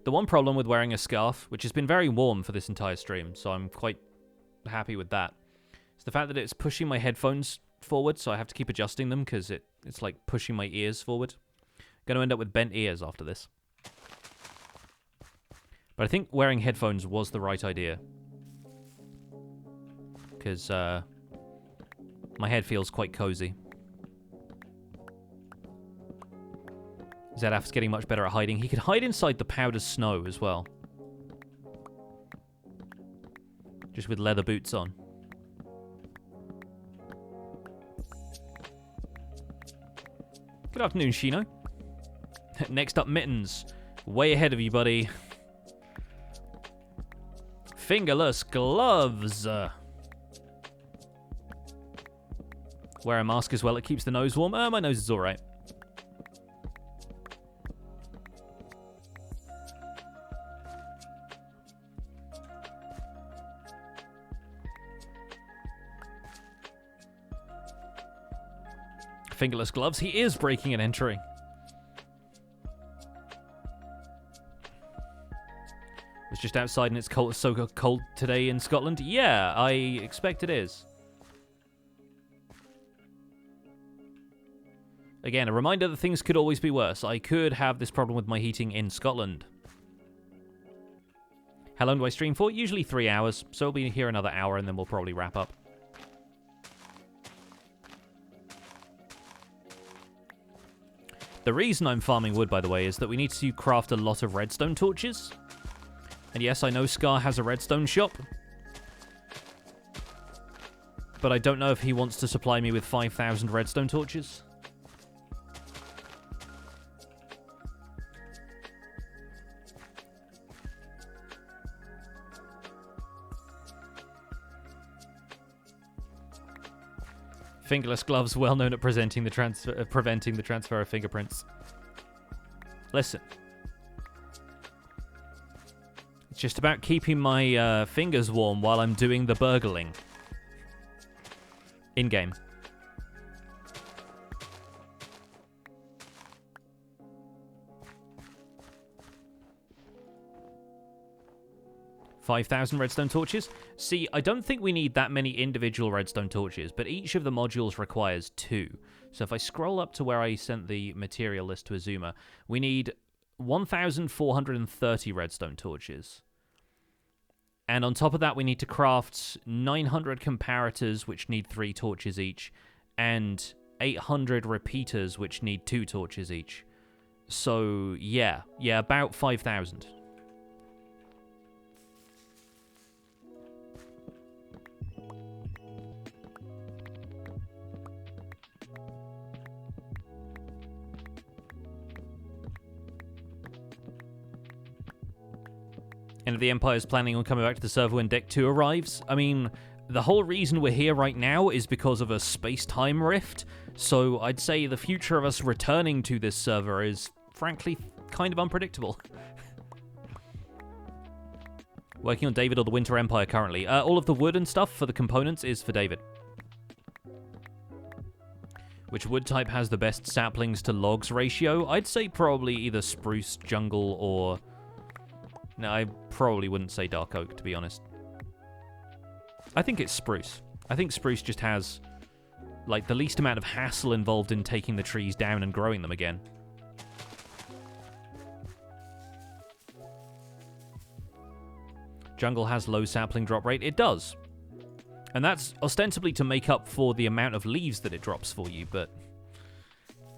The one problem with wearing a scarf, which has been very warm for this entire stream, so I'm quite happy with that, is the fact that it's pushing my headphones forward, so I have to keep adjusting them because it's like pushing my ears forward. Going to end up with bent ears after this. But I think wearing headphones was the right idea. Because my head feels quite cozy. Zadaf's getting much better at hiding. He can hide inside the powdered snow as well. Just with leather boots on. Good afternoon, Shino. Next up, Mittens. Way ahead of you, buddy. Fingerless gloves. Wear a mask as well. It keeps the nose warm. My nose is all right. Fingerless gloves. He is breaking and entering. Was just outside and it's cold, so cold today in Scotland. Yeah, I expect it is. Again, a reminder that things could always be worse. I could have this problem with my heating in Scotland. How long do I stream for? Usually 3 hours, so I'll be here another hour and then we'll probably wrap up. The reason I'm farming wood, by the way, is that we need to craft a lot of redstone torches. And yes, I know Scar has a redstone shop. But I don't know if he wants to supply me with 5,000 redstone torches. Fingerless gloves, well known at preventing the transfer of fingerprints. Listen. It's just about keeping my fingers warm while I'm doing the burgling. In-game. $5,000 redstone torches. See, I don't think we need that many individual redstone torches, but each of the modules requires 2. So if I scroll up to where I sent the material list to Azuma, we need 1,430 redstone torches. And on top of that, we need to craft 900 comparators, which need 3 torches each, and 800 repeaters, which need 2 torches each. So, yeah, about 5,000. And if the Empire's planning on coming back to the server when Deck 2 arrives, I mean, the whole reason we're here right now is because of a space-time rift, so I'd say the future of us returning to this server is, frankly, kind of unpredictable. Working on David or the Winter Empire currently. All of the wood and stuff for the components is for David. Which wood type has the best saplings to logs ratio? I'd say probably either spruce, jungle, or... No, I probably wouldn't say dark oak, to be honest. I think it's spruce. I think spruce just has, like, the least amount of hassle involved in taking the trees down and growing them again. Jungle has low sapling drop rate. It does. And that's ostensibly to make up for the amount of leaves that it drops for you, but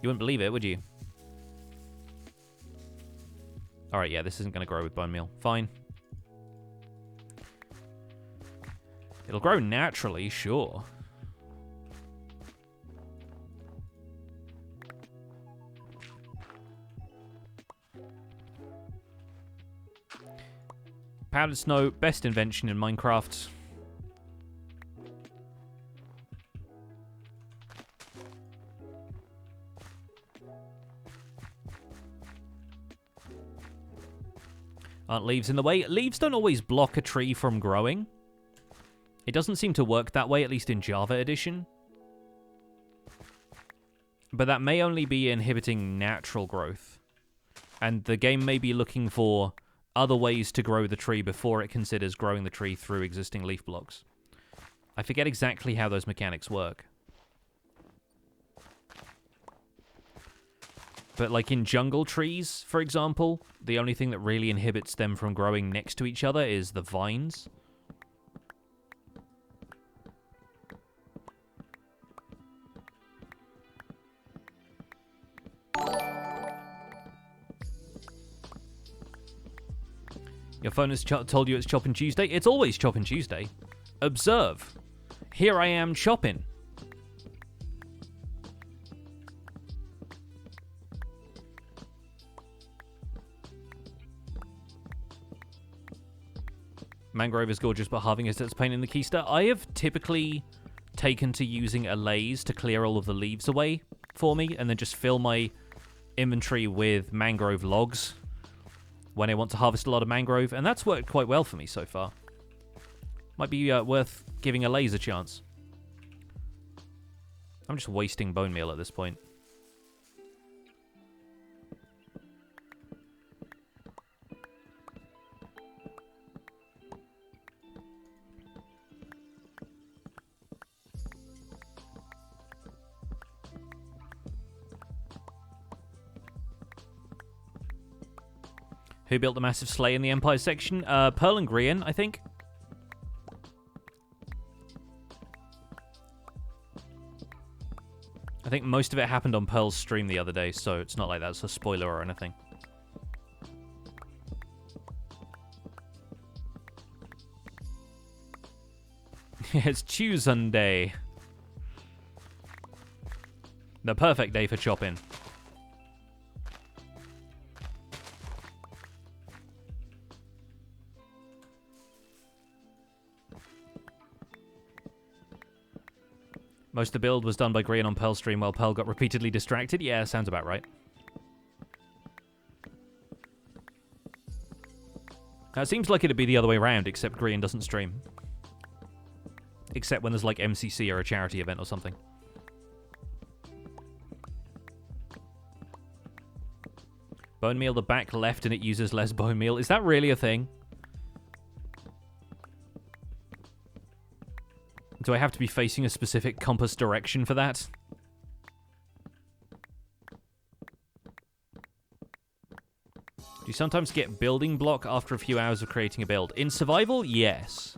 you wouldn't believe it, would you? Alright, yeah, this isn't going to grow with bone meal. Fine. It'll grow naturally, sure. Powdered snow, best invention in Minecraft. Aren't leaves in the way? Leaves don't always block a tree from growing. It doesn't seem to work that way, at least in Java Edition. But that may only be inhibiting natural growth. And the game may be looking for other ways to grow the tree before it considers growing the tree through existing leaf blocks. I forget exactly how those mechanics work. But like in jungle trees, for example, the only thing that really inhibits them from growing next to each other is the vines. Your phone has told you it's Chopping Tuesday? It's always Chopping Tuesday. Observe. Here I am chopping. Mangrove is gorgeous, but halving is its pain in the keister. I have typically taken to using allays to clear all of the leaves away for me, and then just fill my inventory with mangrove logs when I want to harvest a lot of mangrove, and that's worked quite well for me so far. Might be worth giving allays a chance. I'm just wasting bone meal at this point. Who built the massive sleigh in the Empire section? Pearl and Grian, I think. I think most of it happened on Pearl's stream the other day, so it's not like that's a spoiler or anything. It's Tuesday. The perfect day for chopping. Most of the build was done by Grian on Pearl's stream while Pearl got repeatedly distracted. Yeah, sounds about right. Now, it seems like it'd be the other way around, except Grian doesn't stream. Except when there's like MCC or a charity event or something. Bone meal the back left and it uses less bone meal. Is that really a thing? Do I have to be facing a specific compass direction for that? Do you sometimes get building block after a few hours of creating a build? In survival, yes.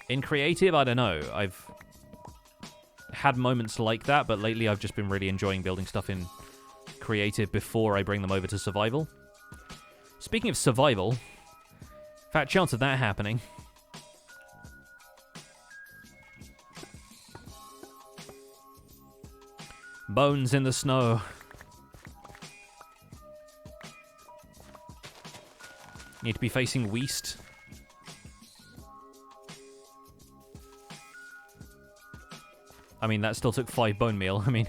In creative, I don't know. I've had moments like that, but lately I've just been really enjoying building stuff in creative before I bring them over to survival. Speaking of survival, fat chance of that happening. Bones in the snow. Need to be facing west. I mean, that still took 5 bone meal. I mean,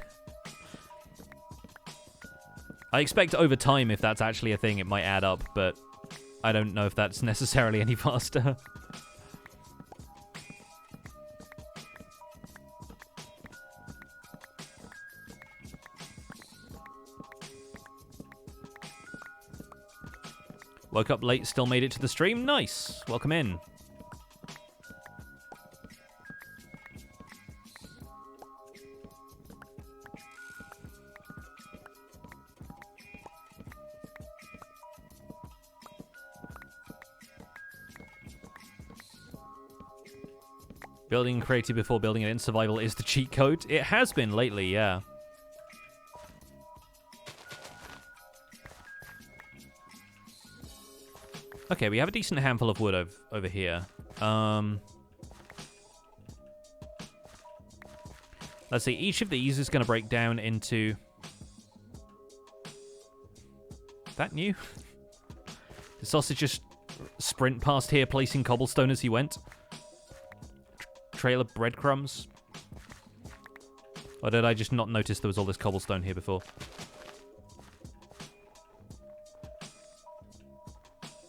I expect over time, if that's actually a thing, it might add up, but I don't know if that's necessarily any faster. Woke up late, still made it to the stream. Nice. Welcome in. Building creative before building it in survival is the cheat code. It has been lately, yeah. Okay, we have a decent handful of wood over here. Let's see, each of these is going to break down into... Is that new? The sausage just sprint past here, placing cobblestone as he went. Trail of breadcrumbs. Or did I just not notice there was all this cobblestone here before?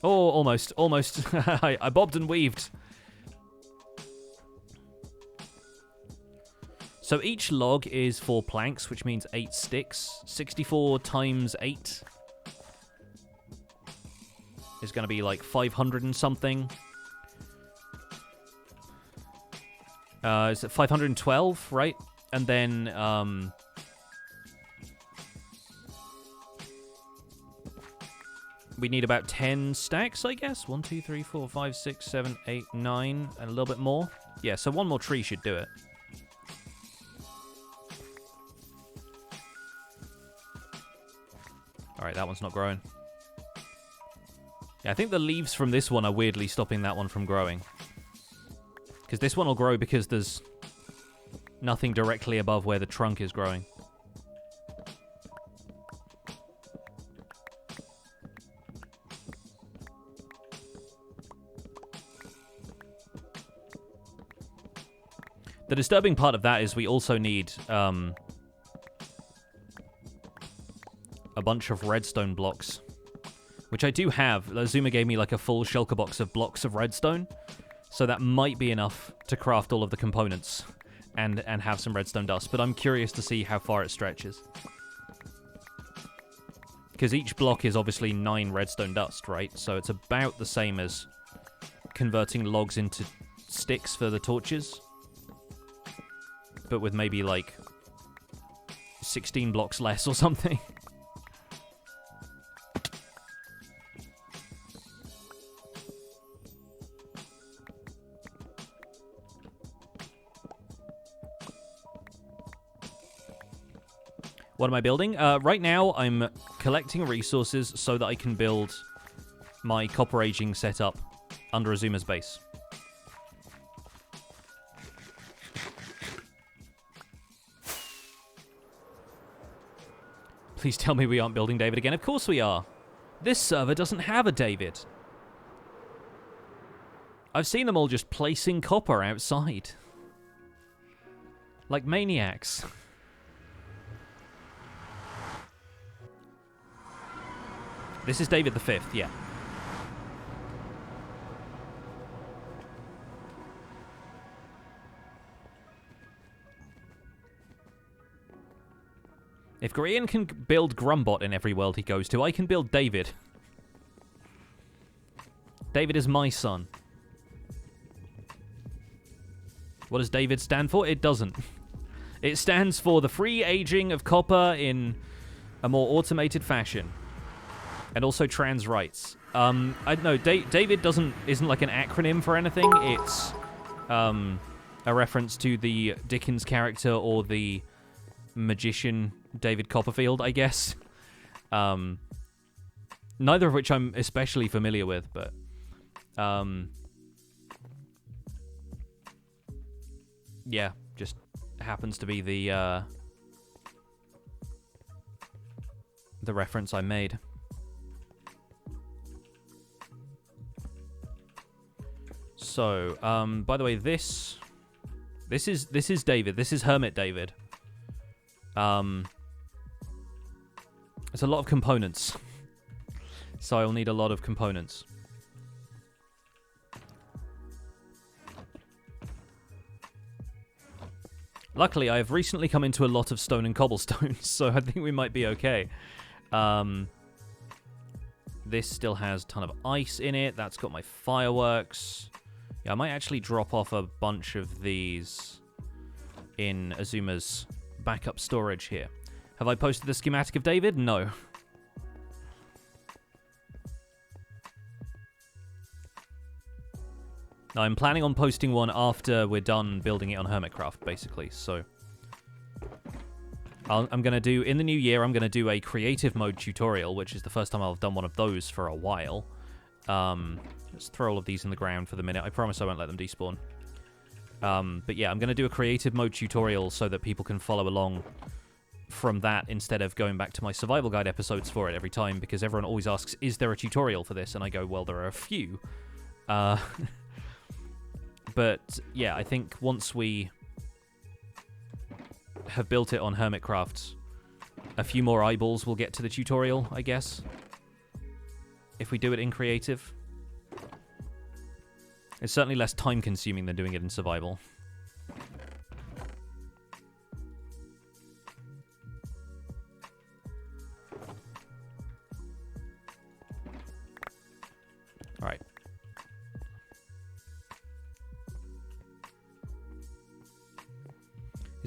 Oh, almost. I bobbed and weaved. So each log is 4 planks, which means 8 sticks. 64 times 8 is going to be like 500 and something. Is it 512, right? And then, we need about 10 stacks, I guess. 1, 2, 3, 4, 5, 6, 7, 8, 9, and a little bit more. Yeah, so one more tree should do it. Alright, that one's not growing. Yeah, I think the leaves from this one are weirdly stopping that one from growing. Because this one will grow because there's nothing directly above where the trunk is growing. The disturbing part of that is we also need a bunch of redstone blocks, which I do have. Zuma gave me like a full shulker box of blocks of redstone, so that might be enough to craft all of the components and have some redstone dust, but I'm curious to see how far it stretches. Because each block is obviously 9 redstone dust, right? So it's about the same as converting logs into sticks for the torches, but with maybe like 16 blocks less or something. What am I building? Right now, I'm collecting resources so that I can build my copper aging setup under Azuma's base. Please tell me we aren't building David again. Of course we are. This server doesn't have a David. I've seen them all just placing copper outside. Like maniacs. This is David the 5th, yeah. If Korean can build Grumbot in every world he goes to, I can build David. David is my son. What does David stand for? It doesn't. It stands for the free aging of copper in a more automated fashion. And also trans rights. I don't know, David isn't like an acronym for anything. It's a reference to the Dickens character or the magician David Copperfield, I guess. Neither of which I'm especially familiar with, but yeah, just happens to be the reference I made. So, by the way, this is David. This is Hermit David. It's a lot of components. So I'll need a lot of components. Luckily, I have recently come into a lot of stone and cobblestone, so I think we might be okay. This still has a ton of ice in it. That's got my fireworks. Yeah, I might actually drop off a bunch of these in Azuma's backup storage here. Have I posted the schematic of David? No. No, I'm planning on posting one after we're done building it on Hermitcraft, basically, so... I'm going to do, in the new year, I'm going to do a creative mode tutorial, which is the first time I've done one of those for a while. Let's throw all of these in the ground for the minute. I promise I won't let them despawn. But yeah, I'm going to do a creative mode tutorial so that people can follow along from that instead of going back to my survival guide episodes for it every time, because everyone always asks, is there a tutorial for this? And I go, well, there are a few. But yeah, I think once we have built it on Hermitcraft, a few more eyeballs will get to the tutorial, I guess. If we do it in creative. It's certainly less time consuming than doing it in survival.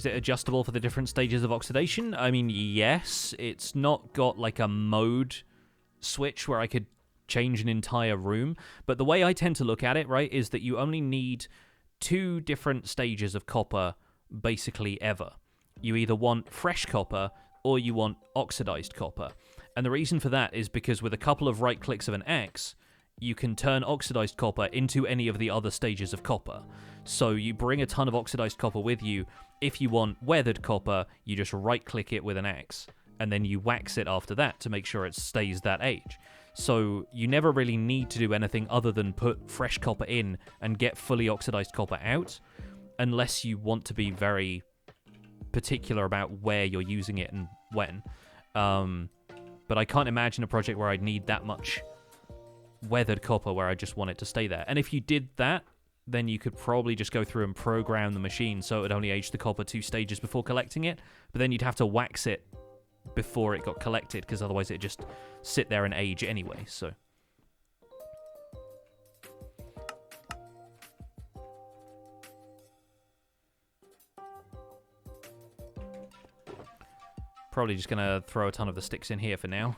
Is it adjustable for the different stages of oxidation? I mean, yes. It's not got like a mode switch where I could change an entire room. But the way I tend to look at it, right, is that you only need 2 different stages of copper basically ever. You either want fresh copper or you want oxidized copper. And the reason for that is because with a couple of right clicks of an X, you can turn oxidized copper into any of the other stages of copper. So you bring a ton of oxidized copper with you. If you want weathered copper, you just right-click it with an X, and then you wax it after that to make sure it stays that age. So you never really need to do anything other than put fresh copper in and get fully oxidized copper out, unless you want to be very particular about where you're using it and when. But I can't imagine a project where I'd need that much weathered copper where I just want it to stay there. And if you did that, then you could probably just go through and program the machine so it would only age the copper 2 stages before collecting it. But then you'd have to wax it before it got collected, because otherwise it'd just sit there and age anyway, so... Probably just gonna throw a ton of the sticks in here for now.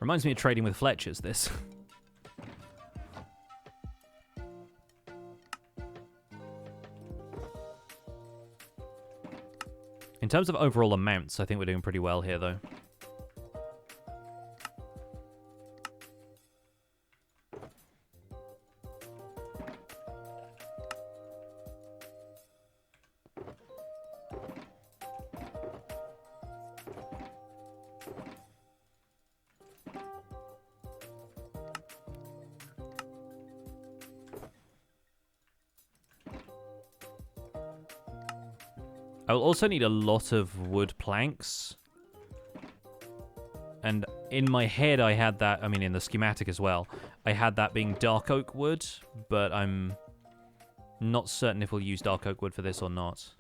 Reminds me of trading with Fletchers, this. In terms of overall amounts, I think we're doing pretty well here, though. I'll also need a lot of wood planks. And in my head, I had that, I mean, in the schematic as well, I had that being dark oak wood, but I'm not certain if we'll use dark oak wood for this or not.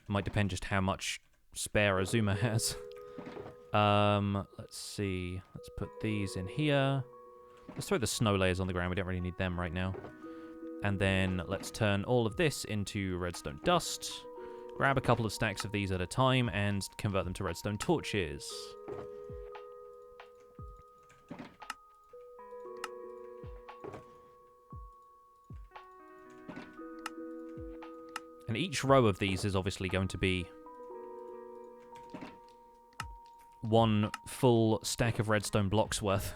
Might depend just how much spare Azuma has. Let's see. Let's put these in here. Let's throw the snow layers on the ground. We don't really need them right now. And then let's turn all of this into redstone dust. Grab a couple of stacks of these at a time and convert them to redstone torches. And each row of these is obviously going to be one full stack of redstone blocks worth.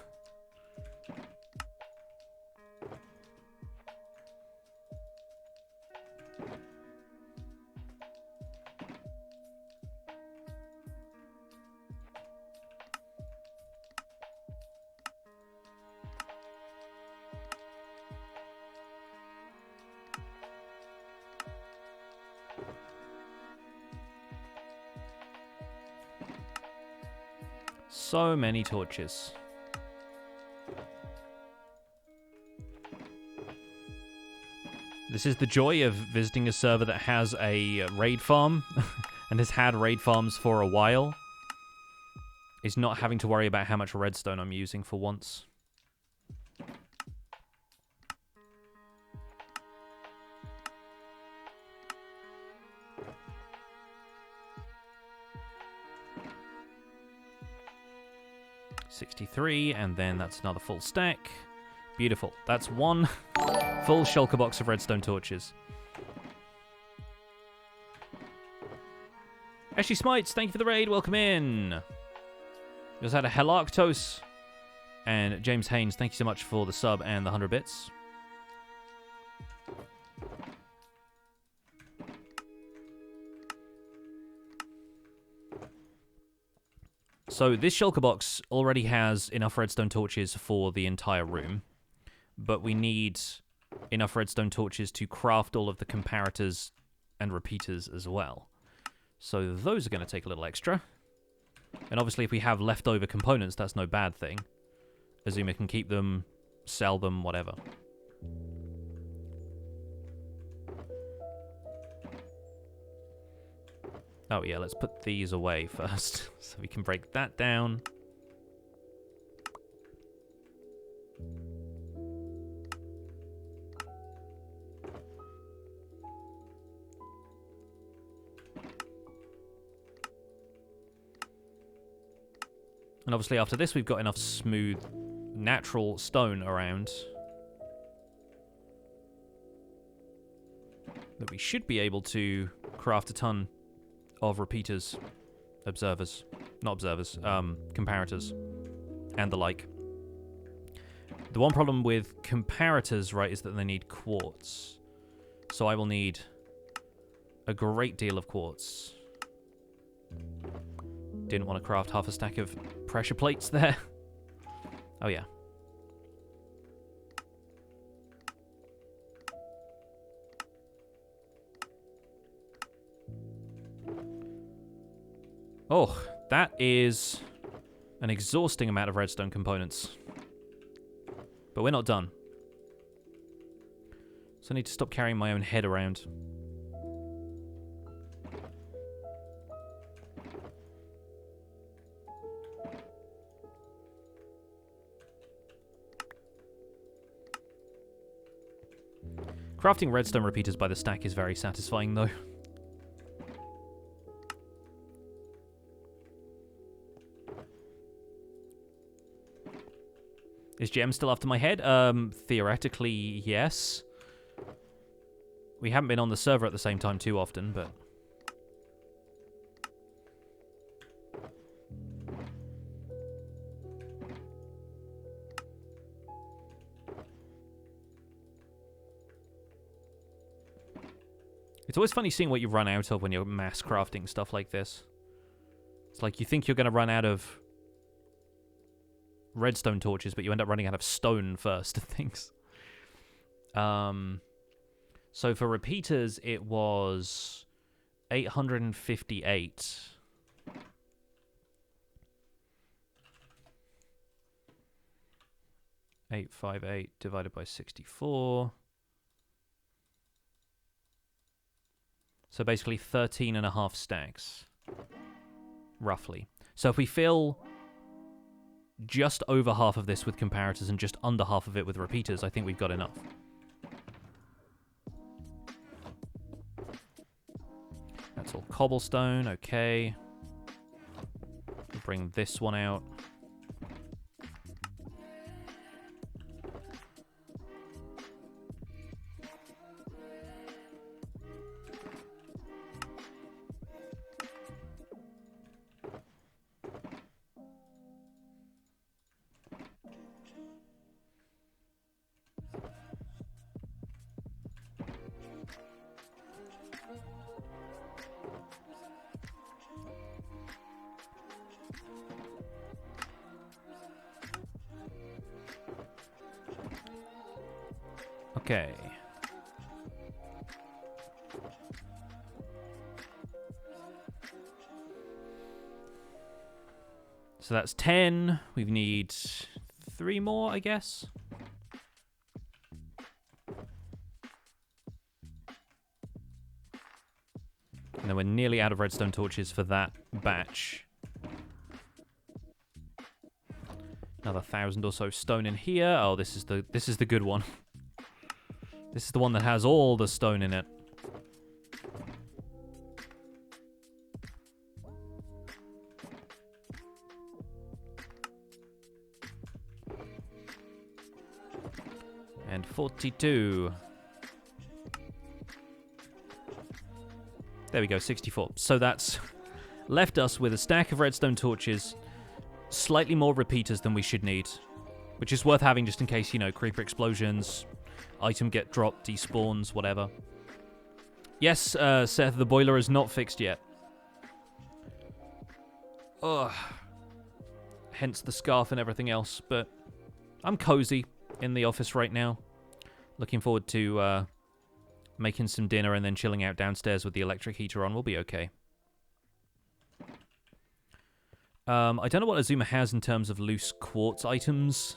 So many torches. This is the joy of visiting a server that has a raid farm and has had raid farms for a while, is not having to worry about how much redstone I'm using for once. $63, and then that's another full stack. Beautiful. That's one full shulker box of redstone torches. Ashley Smites, thank you for the raid. Welcome in. We also had a Helarctos. And James Haynes, thank you so much for the sub and the 100 bits. So this shulker box already has enough redstone torches for the entire room, but we need enough redstone torches to craft all of the comparators and repeaters as well. So those are going to take a little extra. And obviously if we have leftover components, that's no bad thing. Azuma can keep them, sell them, whatever. Oh yeah, let's put these away first, so we can break that down. And obviously after this, we've got enough smooth, natural stone around that we should be able to craft a ton of repeaters, observers, not observers, comparators, and the like. The one problem with comparators, right, is that they need quartz. So I will need a great deal of quartz. Didn't want to craft half a stack of pressure plates there. Oh, yeah. Oh, that is an exhausting amount of redstone components. But we're not done. So I need to stop carrying my own head around. Crafting redstone repeaters by the stack is very satisfying, though. Is Gem still after my head? Theoretically, yes. We haven't been on the server at the same time too often, but... It's always funny seeing what you run out of when you're mass crafting stuff like this. It's like you think you're going to run out of redstone torches, but you end up running out of stone first and things. So for repeaters, it was 858. $858 divided by 64. So basically 13.5 stacks, roughly. So if we fill just over half of this with comparators and just under half of it with repeaters, I think we've got enough. That's all cobblestone, okay. We'll bring this one out. Okay. So that's 10. We need 3 more, I guess. And then we're nearly out of redstone torches for that batch. Another 1,000 or so stone in here. Oh, this is the good one. This is the one that has all the stone in it. And 42. There we go, 64. So that's left us with a stack of redstone torches, slightly more repeaters than we should need, which is worth having just in case, you know, creeper explosions, item get dropped, despawns, whatever. Yes, Seth, the boiler is not fixed yet. Ugh. Hence the scarf and everything else, but I'm cozy in the office right now. Looking forward to making some dinner and then chilling out downstairs with the electric heater on. We'll be okay. I don't know what Azuma has in terms of loose quartz items.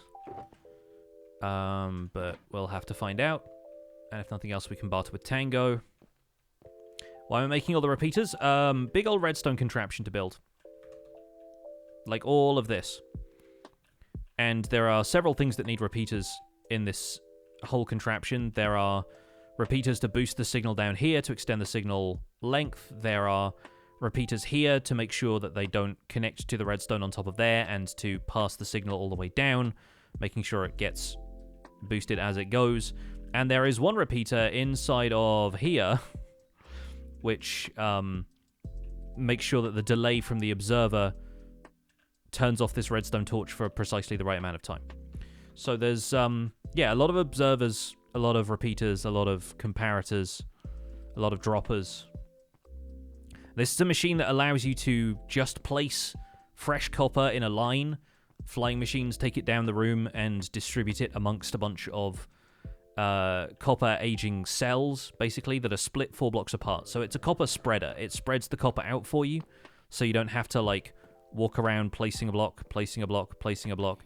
But we'll have to find out. And if nothing else, we can barter with Tango. Why am I making all the repeaters? Big old redstone contraption to build. Like all of this. And there are several things that need repeaters in this whole contraption. There are repeaters to boost the signal down here to extend the signal length. There are repeaters here to make sure that they don't connect to the redstone on top of there and to pass the signal all the way down, making sure it gets boosted as it goes. And there is one repeater inside of here which makes sure that the delay from the observer turns off this redstone torch for precisely the right amount of time. So there's, yeah, a lot of observers, a lot of repeaters, a lot of comparators, a lot of droppers. This is a machine that allows you to just place fresh copper in a line. Flying machines take it down the room and distribute it amongst a bunch of copper aging cells, basically, that are split 4 blocks apart. So it's a copper spreader. It spreads the copper out for you, so you don't have to, like, walk around placing a block, placing a block, placing a block.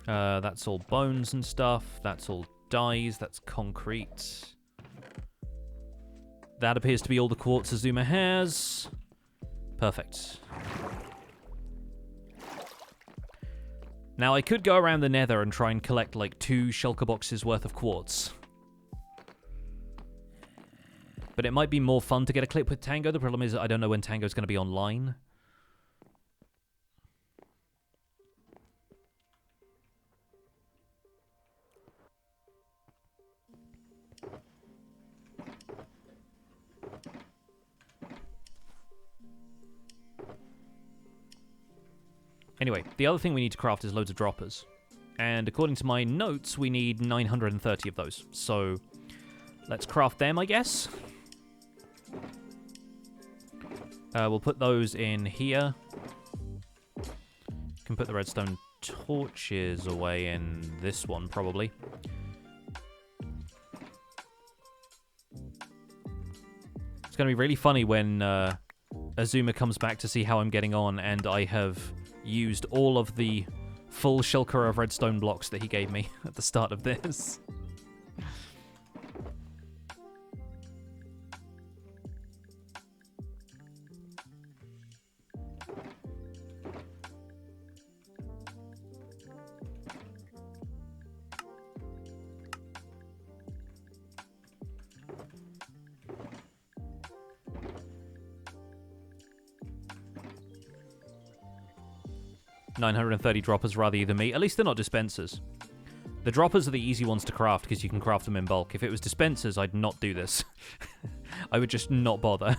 That's all bones and stuff. That's all dyes. That's concrete. That appears to be all the quartz Azuma has. Perfect. Now, I could go around the nether and try and collect, like, 2 shulker boxes worth of quartz. But it might be more fun to get a clip with Tango. The problem is I don't know when Tango's going to be online. Anyway, the other thing we need to craft is loads of droppers. And according to my notes, we need 930 of those. So, let's craft them, I guess. We'll put those in here. Can put the redstone torches away in this one, probably. It's going to be really funny when Azuma comes back to see how I'm getting on, and I have used all of the full shulker of redstone blocks that he gave me at the start of this. 930 droppers rather you than me. At least they're not dispensers. The droppers are the easy ones to craft because you can craft them in bulk. If it was dispensers, I'd not do this. I would just not bother.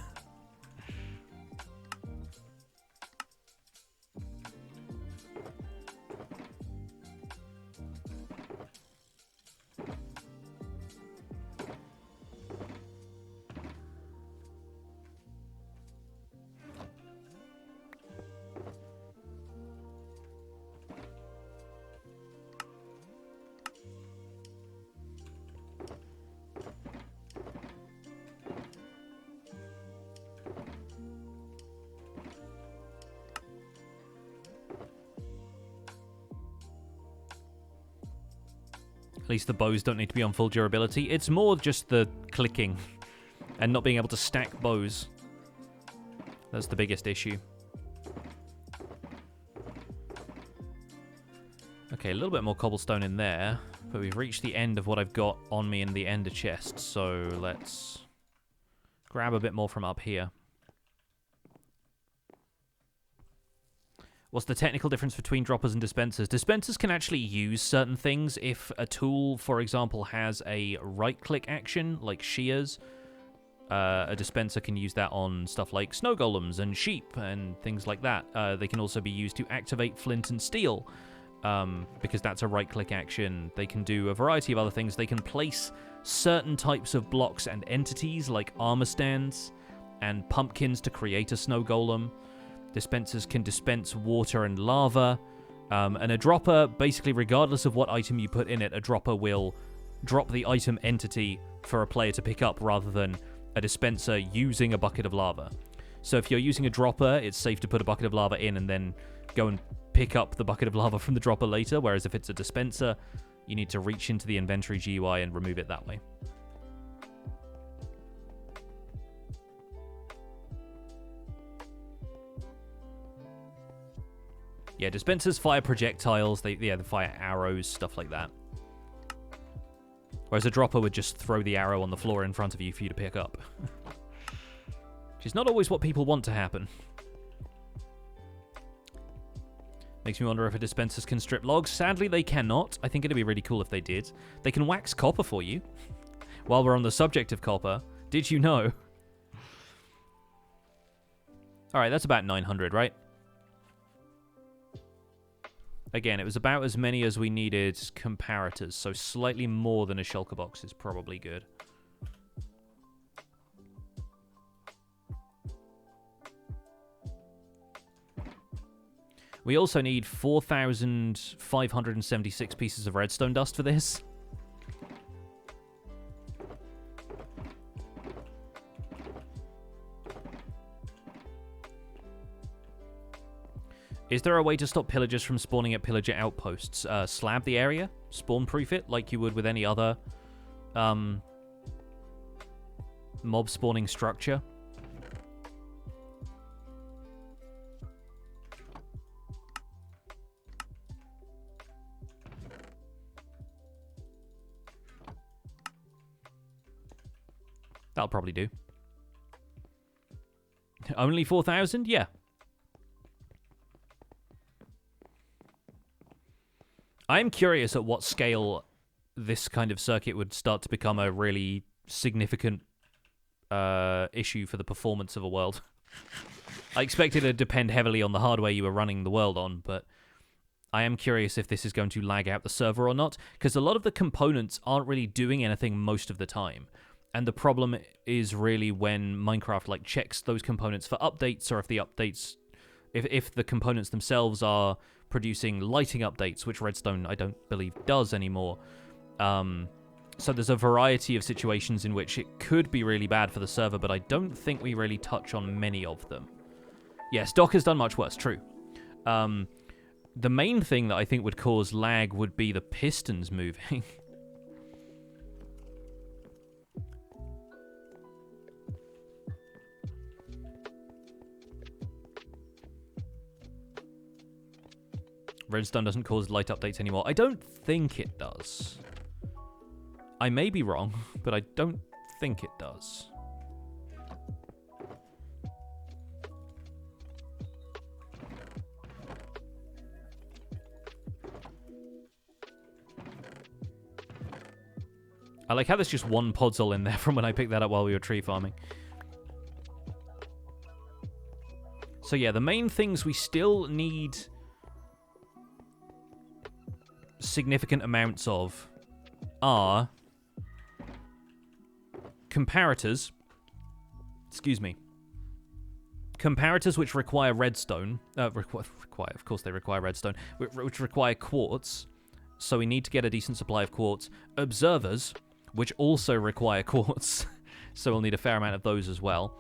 At least the bows don't need to be on full durability. It's more just the clicking and not being able to stack bows. That's the biggest issue. Okay, a little bit more cobblestone in there, but we've reached the end of what I've got on me in the ender chest, so let's grab a bit more from up here. What's the technical difference between droppers and dispensers? Dispensers can actually use certain things. If a tool, for example, has a right-click action, like shears, a dispenser can use that on stuff like snow golems and sheep and things like that. They can also be used to activate flint and steel, because that's a right-click action. They can do a variety of other things. They can place certain types of blocks and entities, like armor stands and pumpkins, to create a snow golem. Dispensers can dispense water and lava, and a dropper, basically regardless of what item you put in it, a dropper will drop the item entity for a player to pick up rather than a dispenser using a bucket of lava. So if you're using a dropper, it's safe to put a bucket of lava in and then go and pick up the bucket of lava from the dropper later, whereas if it's a dispenser, you need to reach into the inventory GUI and remove it that way. Yeah, dispensers fire projectiles, they fire arrows, stuff like that. Whereas a dropper would just throw the arrow on the floor in front of you for you to pick up. Which is not always what people want to happen. Makes me wonder if a dispensers can strip logs. Sadly, they cannot. I think it'd be really cool if they did. They can wax copper for you. While we're on the subject of copper, did you know? Alright, that's about 900, right? Again, it was about as many as we needed comparators, so slightly more than a shulker box is probably good. We also need 4,576 pieces of redstone dust for this. Is there a way to stop pillagers from spawning at pillager outposts? Slab the area, spawn-proof it like you would with any other mob spawning structure. That'll probably do. Only 4,000? Yeah. I'm curious at what scale this kind of circuit would start to become a really significant issue for the performance of a world. I expect it to depend heavily on the hardware you were running the world on, but I am curious if this is going to lag out the server or not, because a lot of the components aren't really doing anything most of the time. And the problem is really when Minecraft like checks those components for updates, or if the updates, if the components themselves are producing lighting updates, which Redstone I don't believe does anymore. So there's a variety of situations in which it could be really bad for the server, but I don't think we really touch on many of them. Yes, Doc has done much worse, true. The main thing that I think would cause lag would be the pistons moving. Redstone doesn't cause light updates anymore. I don't think it does. I may be wrong, but I don't think it does. I like how there's just one podzol in there from when I picked that up while we were tree farming. So yeah, the main things we still need significant amounts of are comparators. Excuse me. Comparators which require redstone. Of course they require redstone. Which require quartz. So we need to get a decent supply of quartz. Observers, which also require quartz. So we'll need a fair amount of those as well.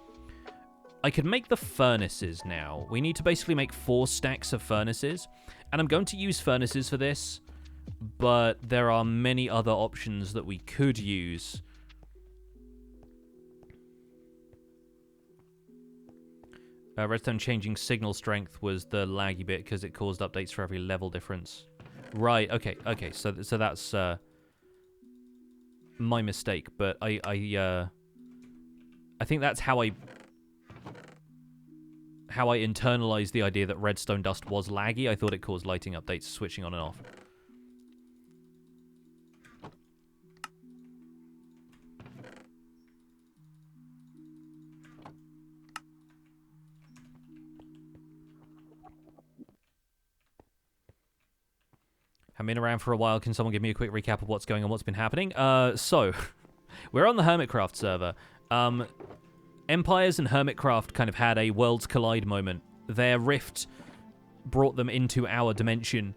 I could make the furnaces now. We need to basically make 4 stacks of furnaces. And I'm going to use furnaces for this. But there are many other options that we could use. Redstone changing signal strength was the laggy bit because it caused updates for every level difference. Right, okay. So that's my mistake, but I think that's how I internalized the idea that redstone dust was laggy. I thought it caused lighting updates switching on and off. I've been around for a while. Can someone give me a quick recap of what's going on, what's been happening? So, we're on the Hermitcraft server. Empires and Hermitcraft kind of had a worlds collide moment. Their rift brought them into our dimension.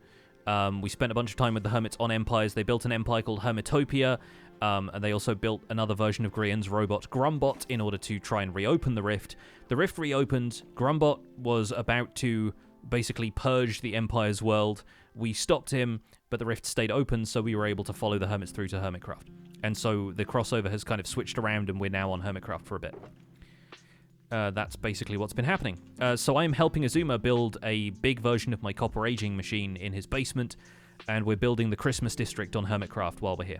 We spent a bunch of time with the Hermits on Empires. They built an empire called Hermitopia, And they also built another version of Grian's robot, Grumbot, in order to try and reopen the rift. The rift reopened. Grumbot was about to basically purge the Empire's world. We stopped him, but the rift stayed open, so we were able to follow the Hermits through to Hermitcraft. And so the crossover has kind of switched around, and we're now on Hermitcraft for a bit. That's basically what's been happening. So I'm helping Azuma build a big version of my copper aging machine in his basement, and we're building the Christmas district on Hermitcraft while we're here.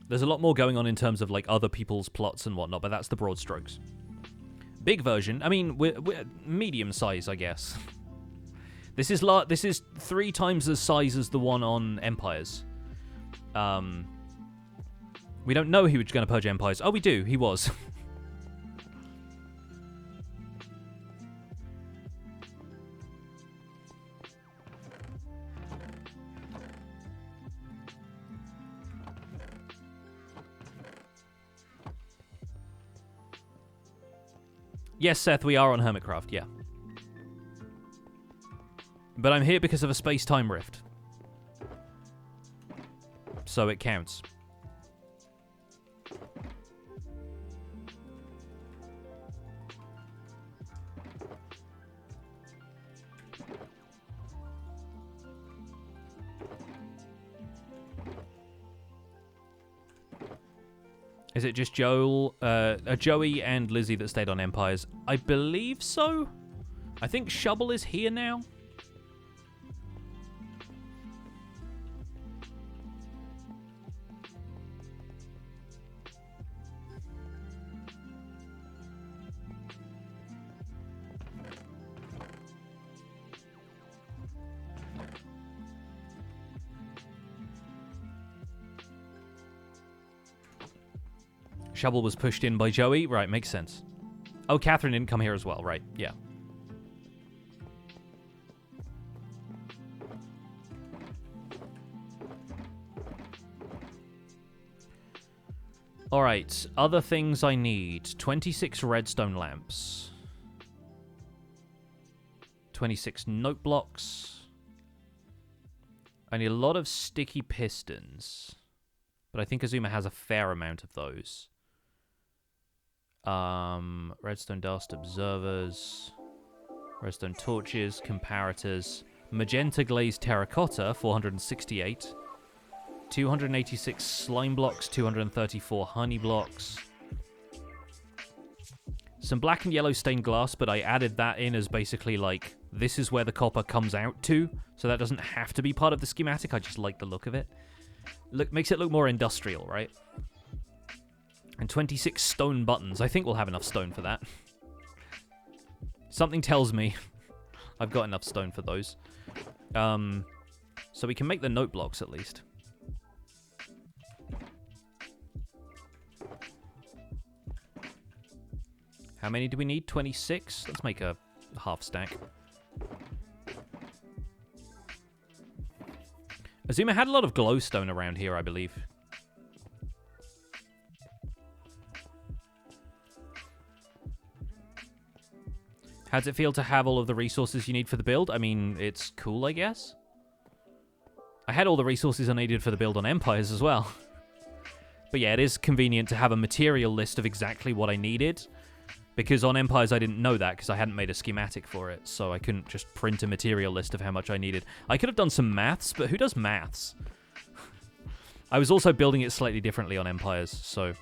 There's a lot more going on in terms of like other people's plots and whatnot, but that's the broad strokes. Big version, I mean, we're medium size, I guess. This is 3 times the size as the one on Empires. We don't know he was going to purge Empires. Oh, we do. He was. Yes, Seth, we are on Hermitcraft, yeah. But I'm here because of a space-time rift. So it counts. Is it just Joey and Lizzie that stayed on Empires? I believe so. I think Shovel is here now. Shovel was pushed in by Joey. Right, makes sense. Oh, Catherine didn't come here as well. Right, yeah. Alright, other things I need. 26 redstone lamps. 26 note blocks. I need a lot of sticky pistons. But I think Azuma has a fair amount of those. Redstone dust, observers, redstone torches, comparators, magenta glazed terracotta, 468, 286 slime blocks, 234 honey blocks, some black and yellow stained glass, but I added that in as basically like, this is where the copper comes out to, so that doesn't have to be part of the schematic, I just like the look of it. Makes it look more industrial, right? And 26 stone buttons. I think we'll have enough stone for that. Something tells me I've got enough stone for those. So we can make the note blocks at least. How many do we need? 26? Let's make a half stack. Azuma had a lot of glowstone around here, I believe. How does it feel to have all of the resources you need for the build? I mean, it's cool, I guess. I had all the resources I needed for the build on Empires as well. But yeah, it is convenient to have a material list of exactly what I needed. Because on Empires, I didn't know that because I hadn't made a schematic for it. So I couldn't just print a material list of how much I needed. I could have done some maths, but who does maths? I was also building it slightly differently on Empires, so...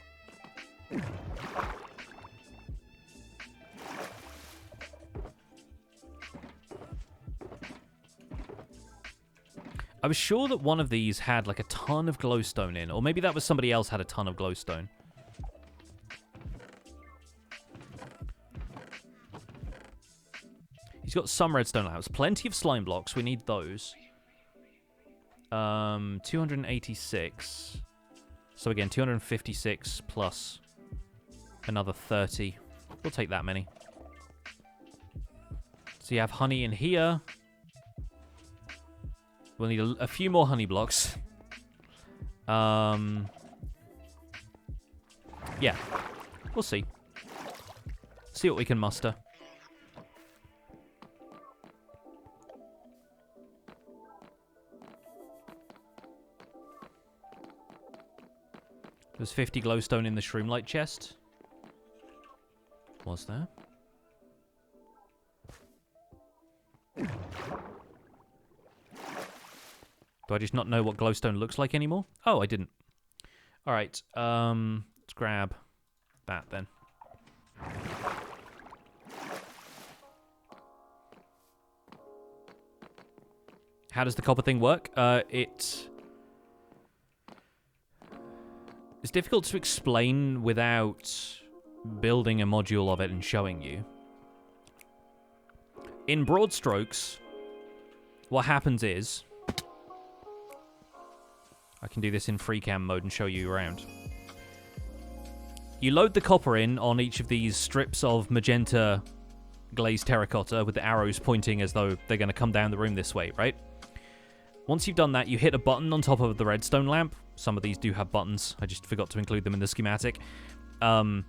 I was sure that one of these had like a ton of glowstone in, or maybe that was somebody else had a ton of glowstone. He's got some redstone lamps, plenty of slime blocks. We need those. 286. So again, 256 plus another 30. We'll take that many. So you have honey in here. We'll need a few more honey blocks. Yeah. We'll see. See what we can muster. There's 50 glowstone in the shroomlight chest. Was there? Do I just not know what glowstone looks like anymore? Oh, I didn't. Alright, let's grab that then. How does the copper thing work? It's difficult to explain without building a module of it and showing you. In broad strokes, what happens is... I can do this in free cam mode and show you around. You load the copper in on each of these strips of magenta glazed terracotta with the arrows pointing as though they're going to come down the room this way, right? Once you've done that, you hit a button on top of the redstone lamp. Some of these do have buttons. I just forgot to include them in the schematic. And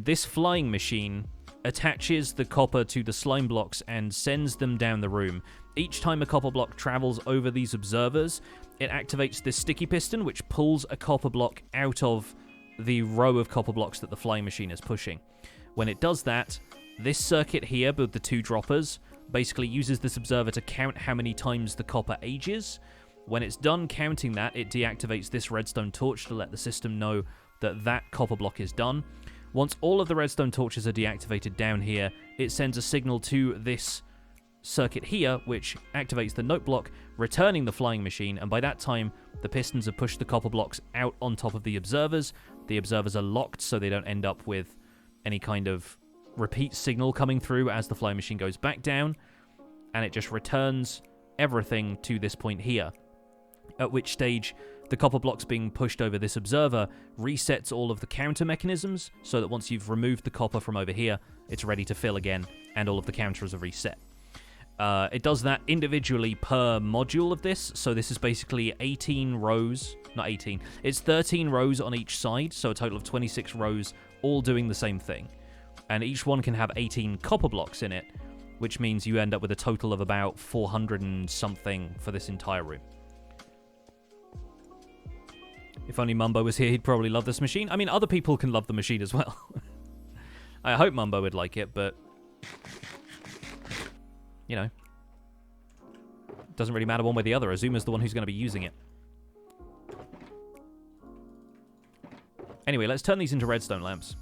this flying machine attaches the copper to the slime blocks and sends them down the room. Each time a copper block travels over these observers, it activates this sticky piston, which pulls a copper block out of the row of copper blocks that the flying machine is pushing. When it does that, this circuit here with the two droppers basically uses this observer to count how many times the copper ages. When it's done counting that, it deactivates this redstone torch to let the system know that that copper block is done. Once all of the redstone torches are deactivated down here, it sends a signal to this circuit here, which activates the note block, returning the flying machine, and by that time, the pistons have pushed the copper blocks out on top of the observers. The observers are locked so they don't end up with any kind of repeat signal coming through as the flying machine goes back down, and it just returns everything to this point here, at which stage the copper blocks being pushed over this observer resets all of the counter mechanisms so that once you've removed the copper from over here, it's ready to fill again, and all of the counters are reset. It does that individually per module of this, so this is basically 18 rows, not 18, it's 13 rows on each side, so a total of 26 rows, all doing the same thing. And each one can have 18 copper blocks in it, which means you end up with a total of about 400 and something for this entire room. If only Mumbo was here, he'd probably love this machine. I mean, other people can love the machine as well. I hope Mumbo would like it, but... you know. Doesn't really matter one way or the other. Azuma's the one who's going to be using it. Anyway, let's turn these into redstone lamps.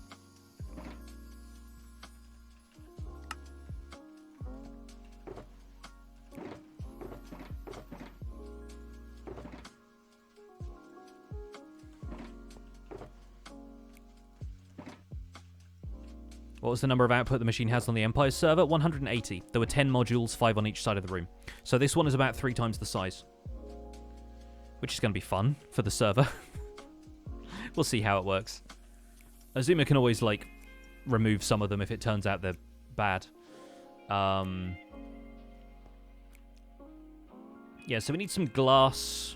What was the number of output the machine has on the Empire server? 180. There were 10 modules, 5 on each side of the room. So this one is about 3 times the size. Which is going to be fun for the server. We'll see how it works. Azuma can always, like, remove some of them if it turns out they're bad. Yeah, so we need some glass.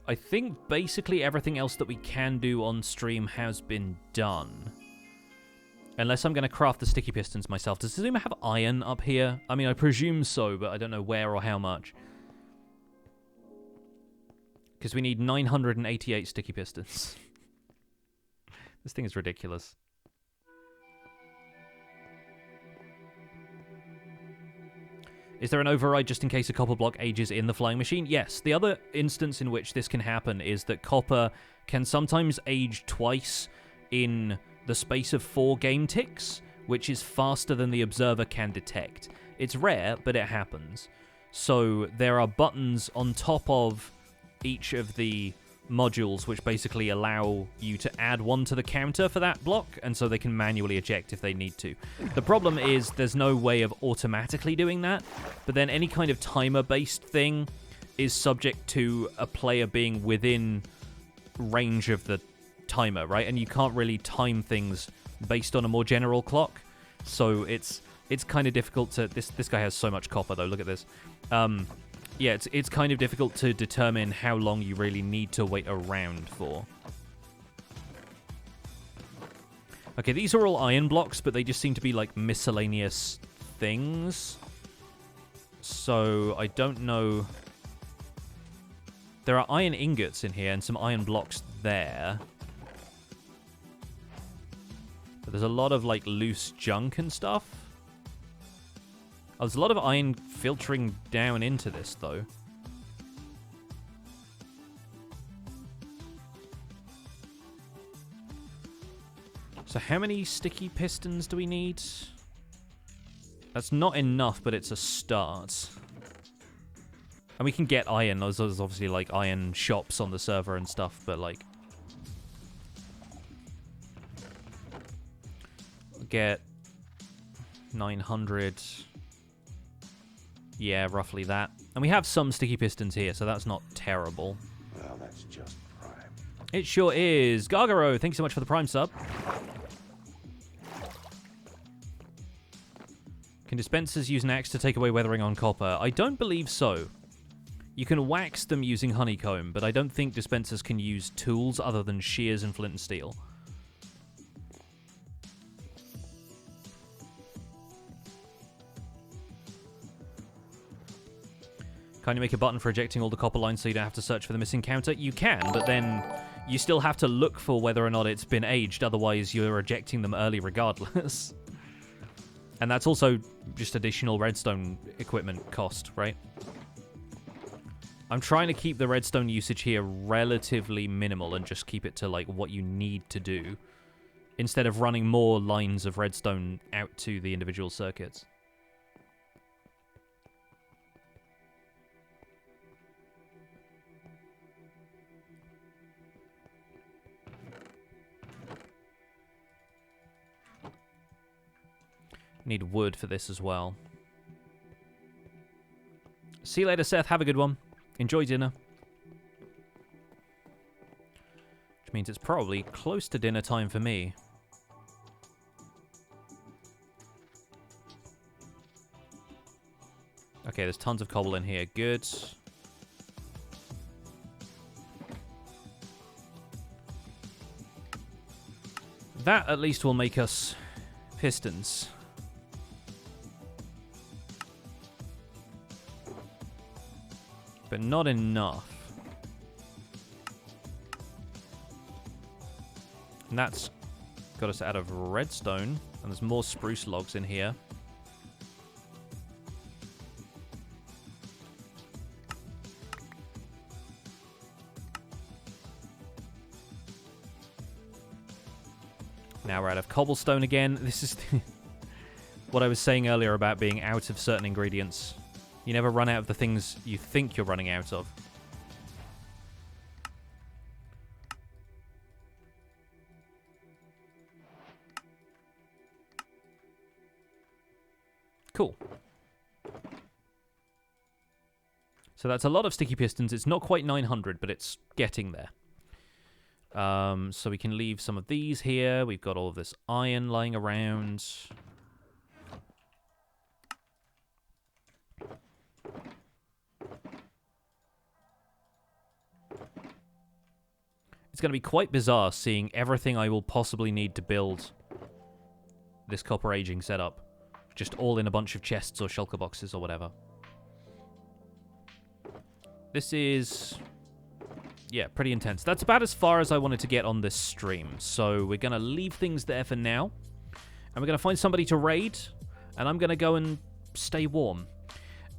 I think basically everything else that we can do on stream has been done. Unless I'm going to craft the sticky pistons myself. Does Azuma have iron up here? I mean, I presume so, but I don't know where or how much. Because we need 988 sticky pistons. This thing is ridiculous. Is there an override just in case a copper block ages in the flying machine? Yes. The other instance in which this can happen is that copper can sometimes age twice in the space of 4 game ticks, which is faster than the observer can detect. It's rare, but it happens. So there are buttons on top of each of the modules which basically allow you to add one to the counter for that block, and so they can manually eject if they need to. The problem is there's no way of automatically doing that, but then any kind of timer-based thing is subject to a player being within range of the timer, right? And you can't really time things based on a more general clock, so it's kind of difficult to... This guy has so much copper, though. Look at this. Yeah, it's kind of difficult to determine how long you really need to wait around for. Okay, these are all iron blocks, but they just seem to be, like, miscellaneous things. So, I don't know... There are iron ingots in here and some iron blocks there. But there's a lot of, like, loose junk and stuff. Oh, there's a lot of iron filtering down into this, though. So how many sticky pistons do we need? That's not enough, but it's a start. And we can get iron. There's obviously, like, iron shops on the server and stuff, but, like... Get 900. Yeah, roughly that. And we have some sticky pistons here, so that's not terrible. Well, that's just prime. It sure is. Gargaro, thank you so much for the Prime sub. Can dispensers use an axe to take away weathering on copper? I don't believe so. You can wax them using honeycomb, but I don't think dispensers can use tools other than shears and flint and steel. Can you make a button for ejecting all the copper lines so you don't have to search for the missing counter? You can, but then you still have to look for whether or not it's been aged, otherwise you're ejecting them early regardless. And that's also just additional redstone equipment cost, right? I'm trying to keep the redstone usage here relatively minimal and just keep it to, like, what you need to do, instead of running more lines of redstone out to the individual circuits. Need wood for this as well. See you later, Seth. Have a good one. Enjoy dinner. Which means it's probably close to dinner time for me. Okay, there's tons of cobble in here. Good. That at least will make us pistons. But not enough. And that's got us out of redstone. And there's more spruce logs in here. Now we're out of cobblestone again. This is what I was saying earlier about being out of certain ingredients. You never run out of the things you think you're running out of. Cool. So that's a lot of sticky pistons. It's not quite 900, but it's getting there. So we can leave some of these here. We've got all of this iron lying around. It's going to be quite bizarre seeing everything I will possibly need to build this copper aging setup. Just all in a bunch of chests or shulker boxes or whatever. This is... yeah, pretty intense. That's about as far as I wanted to get on this stream. So we're going to leave things there for now. And we're going to find somebody to raid. And I'm going to go and stay warm.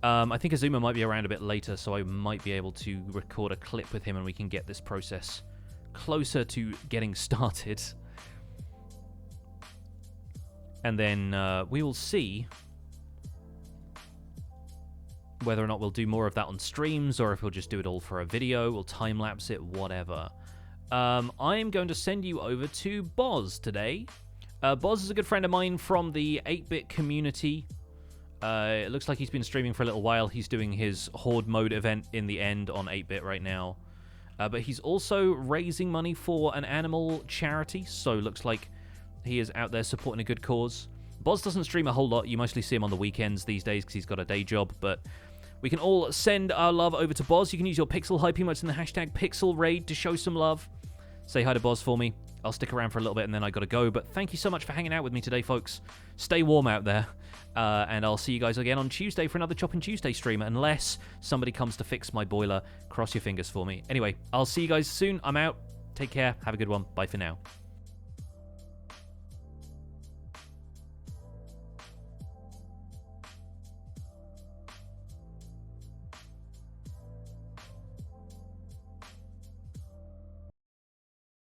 I think Azuma might be around a bit later, so I might be able to record a clip with him and we can get this process closer to getting started. And then we will see whether or not we'll do more of that on streams or if we'll just do it all for a video, we'll time-lapse it, whatever. I am going to send you over to Boz today. Boz is a good friend of mine from the 8-bit community. It looks like he's been streaming for a little while. He's doing his Horde mode event in the end on 8-bit right now. But he's also raising money for an animal charity, so looks like he is out there supporting a good cause. Boz doesn't stream a whole lot. You mostly see him on the weekends these days because he's got a day job, but we can all send our love over to Boz. You can use your Pixel Hype emotes in the hashtag PixelRaid to show some love. Say hi to Boz for me. I'll stick around for a little bit and then I gotta go, but thank you so much for hanging out with me today, folks. Stay warm out there, and I'll see you guys again on Tuesday for another Choppin' Tuesday stream, unless somebody comes to fix my boiler. Cross your fingers for me. Anyway, I'll see you guys soon. I'm out. Take care. Have a good one. Bye for now.